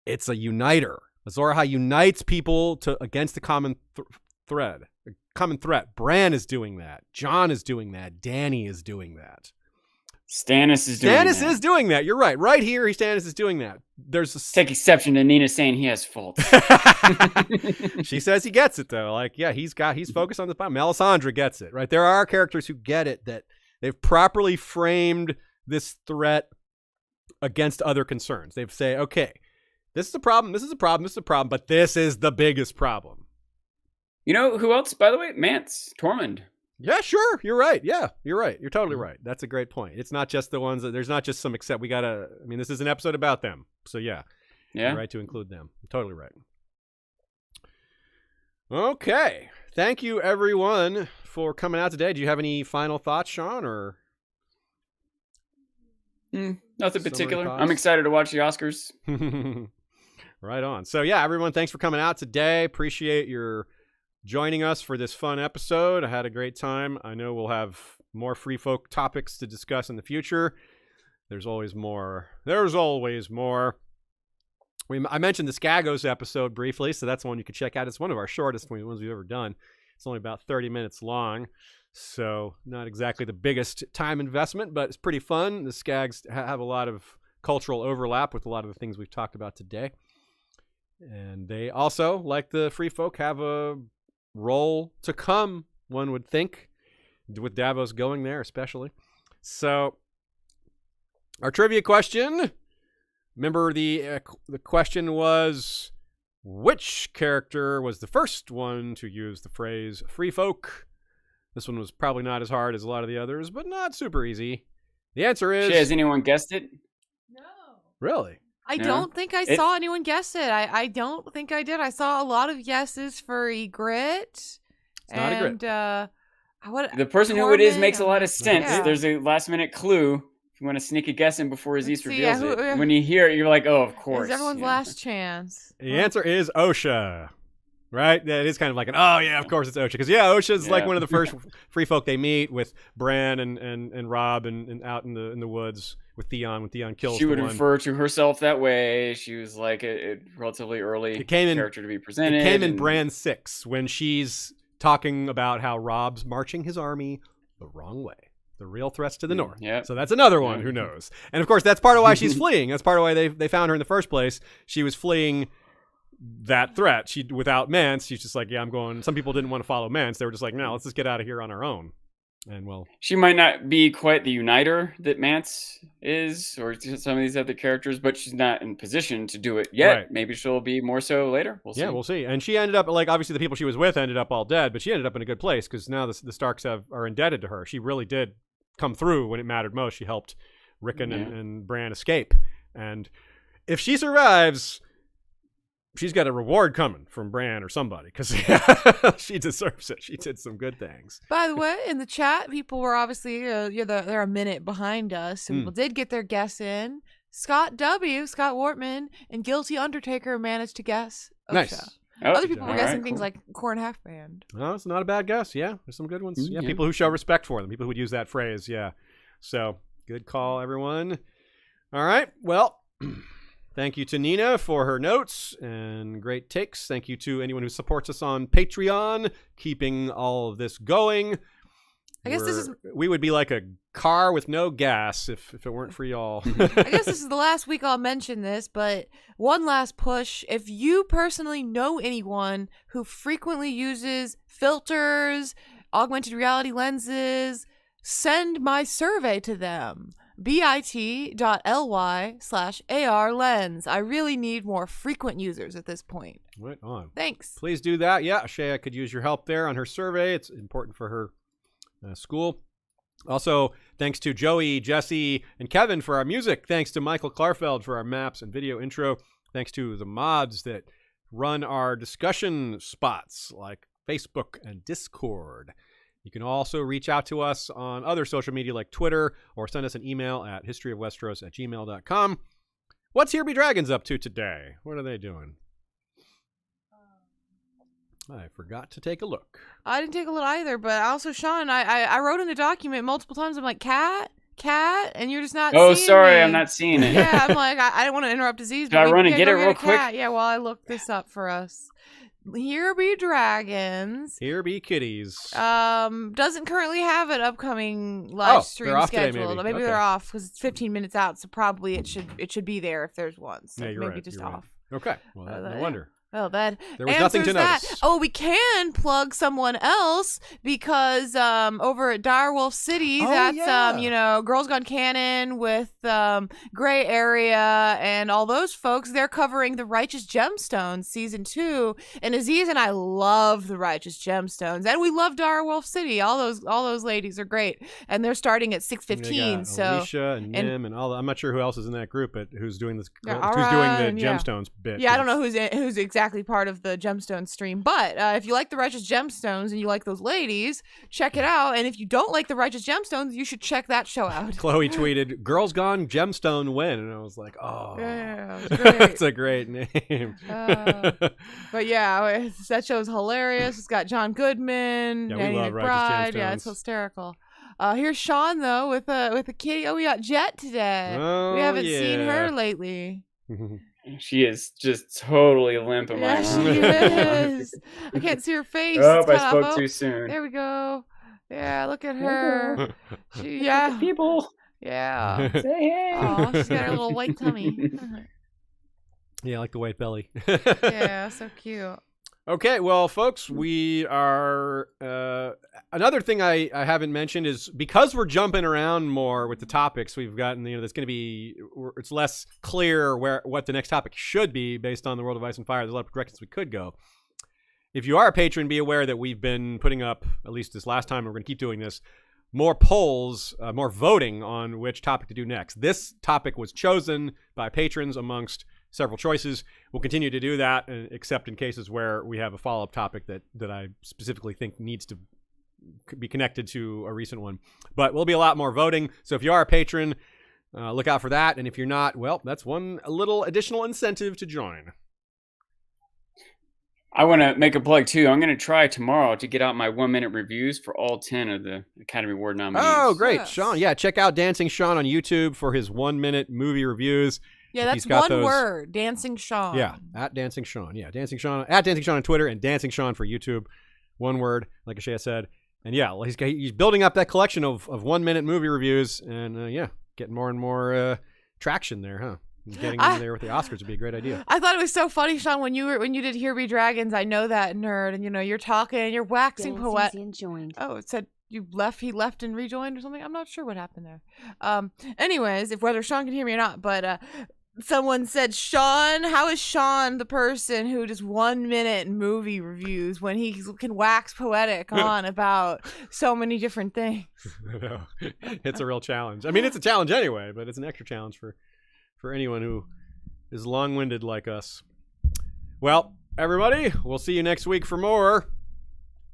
Speaker 1: It's a uniter. Azor Ahai unites people against the common threat. Bran is doing that. Jon is doing that. Dany is doing that.
Speaker 2: Stannis is doing that.
Speaker 1: You're right. Right here, Stannis is doing that.
Speaker 2: Take exception to Nina saying he has faults.
Speaker 1: She says he gets it, though. Like, yeah, he's focused on the problem. Melisandre gets it, right? There are characters who get it, that they've properly framed this threat against other concerns. They say, okay, this is a problem, this is a problem, this is a problem, but this is the biggest problem.
Speaker 2: You know who else, by the way? Mance, Tormund.
Speaker 1: Yeah, sure. You're right. Yeah, you're right. You're totally right. That's a great point. It's not just the ones there's not just some except this is an episode about them. So yeah. You're right to include them. Totally right. Okay. Thank you everyone for coming out today. Do you have any final thoughts, Sean, or?
Speaker 2: Nothing particular. I'm excited to watch the Oscars.
Speaker 1: Right on. So yeah, everyone, thanks for coming out today. Appreciate your joining us for this fun episode. I had a great time. I know we'll have more free folk topics to discuss in the future. There's always more. I mentioned the Skagos episode briefly, so that's one you can check out. It's one of our shortest ones we've ever done. It's only about 30 minutes long, so not exactly the biggest time investment, but it's pretty fun. The Skags have a lot of cultural overlap with a lot of the things we've talked about today. And they also, like the free folk, have a role to come, one would think, with Davos going there especially. So our trivia question, remember the question was, which character was the first one to use the phrase free folk? This one was probably not as hard as a lot of the others, but not super easy. The answer is...
Speaker 2: Has anyone guessed it?
Speaker 3: No.
Speaker 1: Really?
Speaker 3: I don't think I saw anyone guess it. I don't think I did. I saw a lot of yeses for Ygritte.
Speaker 1: It's not Ygritte.
Speaker 2: The person who it is makes a lot of sense.
Speaker 3: Yeah.
Speaker 2: There's a last minute clue. If you want to sneak a guess in before Aziz reveals it. When you hear it, you're like, oh, of course.
Speaker 3: It's everyone's last chance.
Speaker 1: The answer is Osha. Right? That is kind of like of course it's Osha. Because Osha's like one of the first free folk they meet with Bran and Robb and out in the woods with Theon. When Theon kills
Speaker 2: she would refer to herself that way. She was like a relatively early character to be presented.
Speaker 1: It came in Bran 6 when she's talking about how Robb's marching his army the wrong way. The real threats to the north.
Speaker 2: Yep. So
Speaker 1: that's another one. Who knows? And of course, that's part of why she's fleeing. That's part of why they found her in the first place. She was fleeing that threat. Without Mance, she's just like, I'm going. Some people didn't want to follow Mance. They were just like, no, let's just get out of here on our own. And
Speaker 2: she might not be quite the uniter that Mance is, or some of these other characters, but she's not in position to do it yet.
Speaker 1: Right.
Speaker 2: Maybe she'll be more so later. We'll see.
Speaker 1: Yeah, we'll see. And she ended up, obviously the people she was with ended up all dead, but she ended up in a good place because now the Starks are indebted to her. She really did come through when it mattered most. She helped Rickon and Bran escape. And if she survives, she's got a reward coming from Bran or somebody because she deserves it. She did some good things.
Speaker 3: By the way, in the chat, people were obviously they're a minute behind us, so people did get their guess in. Scott Wortman, and Guilty Undertaker managed to guess OSHA.
Speaker 1: Nice.
Speaker 2: Oh,
Speaker 3: Other people were
Speaker 2: all
Speaker 3: guessing
Speaker 2: right,
Speaker 3: things
Speaker 2: cool.
Speaker 3: like Corn Half Band.
Speaker 1: No, it's not a bad guess. Yeah, there's some good ones. Yeah,
Speaker 2: Yeah.
Speaker 1: people who show respect for them. People who would use that phrase. Yeah. So good call, everyone. All right. Well, thank you to Nina for her notes and great takes. Thank you to anyone who supports us on Patreon, keeping all of this going.
Speaker 3: I guess this is.
Speaker 1: We would be like a car with no gas if it weren't for y'all.
Speaker 3: I guess this is the last week I'll mention this, but one last push. If you personally know anyone who frequently uses filters, augmented reality lenses, send my survey to them. bit.ly/AR lens. I really need more frequent users at this point.
Speaker 1: Right on.
Speaker 3: Thanks.
Speaker 1: Please do that. Yeah, Shea could use your help there on her survey. It's important for her school. Also, thanks to Joey, Jesse, and Kevin for our music. Thanks to Michael Klarfeld for our maps and video intro. Thanks to the mods that run our discussion spots like Facebook and Discord. You can also reach out to us on other social media like Twitter or send us an email at historyofwesteros@gmail.com. What's Here Be Dragons up to today? What are they doing? I forgot to take a look.
Speaker 3: I didn't take a look either, but also, Sean, I wrote in the document multiple times. I'm like, cat, and you're just not
Speaker 2: Oh,
Speaker 3: seeing
Speaker 2: sorry,
Speaker 3: me.
Speaker 2: I'm not seeing it.
Speaker 3: Yeah, I'm like, I don't want to interrupt Aziz.
Speaker 2: Should I run and get it real
Speaker 3: a
Speaker 2: quick?
Speaker 3: cat. Yeah, while I look this up for us. Here Be Dragons.
Speaker 1: Here be kitties.
Speaker 3: Doesn't currently have an upcoming live stream
Speaker 1: they're off today,
Speaker 3: scheduled.
Speaker 1: maybe. Okay.
Speaker 3: They're off because it's 15 minutes out, so probably it should be there if there's one. So
Speaker 1: Yeah, you're
Speaker 3: maybe
Speaker 1: right,
Speaker 3: just
Speaker 1: you're right.
Speaker 3: off.
Speaker 1: Okay. Well, no wonder.
Speaker 3: Well, that
Speaker 1: There was nothing to
Speaker 3: answers that.
Speaker 1: notice.
Speaker 3: Oh, we can plug someone else because over at Direwolf City,
Speaker 1: Oh,
Speaker 3: that's
Speaker 1: yeah.
Speaker 3: Girls Gone Canon with Gray Area and all those folks. They're covering the Righteous Gemstones season 2, and Aziz and I love the Righteous Gemstones, and we love Direwolf City. All those ladies are great, and they're starting at 6:15. So
Speaker 1: Alicia and Nim and all that. I'm not sure who else is in that group, but who's doing this?
Speaker 3: Yeah,
Speaker 1: who's doing
Speaker 3: Aran,
Speaker 1: the
Speaker 3: yeah.
Speaker 1: gemstones bit?
Speaker 3: yeah, I don't know who's exactly part of the Gemstone stream, but if you like the Righteous Gemstones and you like those ladies, check it out. And if you don't like the Righteous Gemstones, you should check that show out.
Speaker 1: Chloe tweeted, "Girls Gone Gemstone win," and I was like, "Oh,
Speaker 3: Yeah, it was great.
Speaker 1: that's a great name."
Speaker 3: But yeah, that show's hilarious. It's got John Goodman,
Speaker 1: Yeah, we
Speaker 3: Danny
Speaker 1: love Righteous
Speaker 3: McBride. Yeah, it's
Speaker 1: Gemstones.
Speaker 3: hysterical. Here's Sean though with a kitty. Oh, we got Jet today.
Speaker 1: Oh,
Speaker 3: We haven't seen her
Speaker 1: yeah.
Speaker 3: lately.
Speaker 2: She is just totally limp in my
Speaker 3: Yeah,
Speaker 2: arm.
Speaker 3: she is. I can't see her face.
Speaker 2: Oh,
Speaker 3: It's
Speaker 2: I
Speaker 3: cut off.
Speaker 2: spoke
Speaker 3: Oh,
Speaker 2: too soon.
Speaker 3: There we go. Yeah, look at her. Yeah.
Speaker 2: People,
Speaker 3: Yeah.
Speaker 2: say hey.
Speaker 3: Oh, she's got her little white tummy.
Speaker 1: Yeah, I like the white belly.
Speaker 3: Yeah, so cute.
Speaker 1: Okay, well, folks, we are. Another thing I haven't mentioned is because we're jumping around more with the topics we've gotten. There's going to be. It's less clear what the next topic should be based on the World of Ice and Fire. There's a lot of directions we could go. If you are a patron, be aware that we've been putting up, at least this last time, and we're going to keep doing this, more polls, more voting on which topic to do next. This topic was chosen by patrons amongst several choices. We'll continue to do that, except in cases where we have a follow-up topic that I specifically think needs to be connected to a recent one. But we'll be a lot more voting. So if you are a patron, look out for that. And if you're not, well, that's one little additional incentive to join.
Speaker 2: I want to make a plug too. I'm going to try tomorrow to get out my 1-minute reviews for all 10 of the Academy Award nominees.
Speaker 1: Oh, great.
Speaker 3: Yes.
Speaker 1: Sean. Yeah, check out Dancing Sean on YouTube for his 1-minute movie reviews.
Speaker 3: Yeah,
Speaker 1: If
Speaker 3: that's
Speaker 1: he's got
Speaker 3: one
Speaker 1: those-
Speaker 3: word. Dancing Sean.
Speaker 1: Yeah, at Dancing Sean. Yeah, Dancing Sean. At Dancing Sean on Twitter and Dancing Sean for YouTube. One word, like Ashaya said. And yeah, he's building up that collection of 1-minute movie reviews. And yeah, getting more and more traction there, huh? Getting in there with the Oscars would be a great idea.
Speaker 3: I thought it was so funny, Sean, when you did Here Be Dragons. I know that nerd, and you're talking, you're waxing poetic. Oh, it said he left and rejoined or something. I'm not sure what happened there. Anyways, if whether Sean can hear me or not, but someone said, Sean, how is Sean the person who does 1-minute movie reviews when he can wax poetic on about so many different things?
Speaker 1: I know. It's a real challenge. I mean, it's a challenge anyway, but it's an extra challenge for anyone who is long-winded like us. Well, everybody, we'll see you next week for more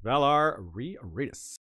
Speaker 1: Valar Rereadis.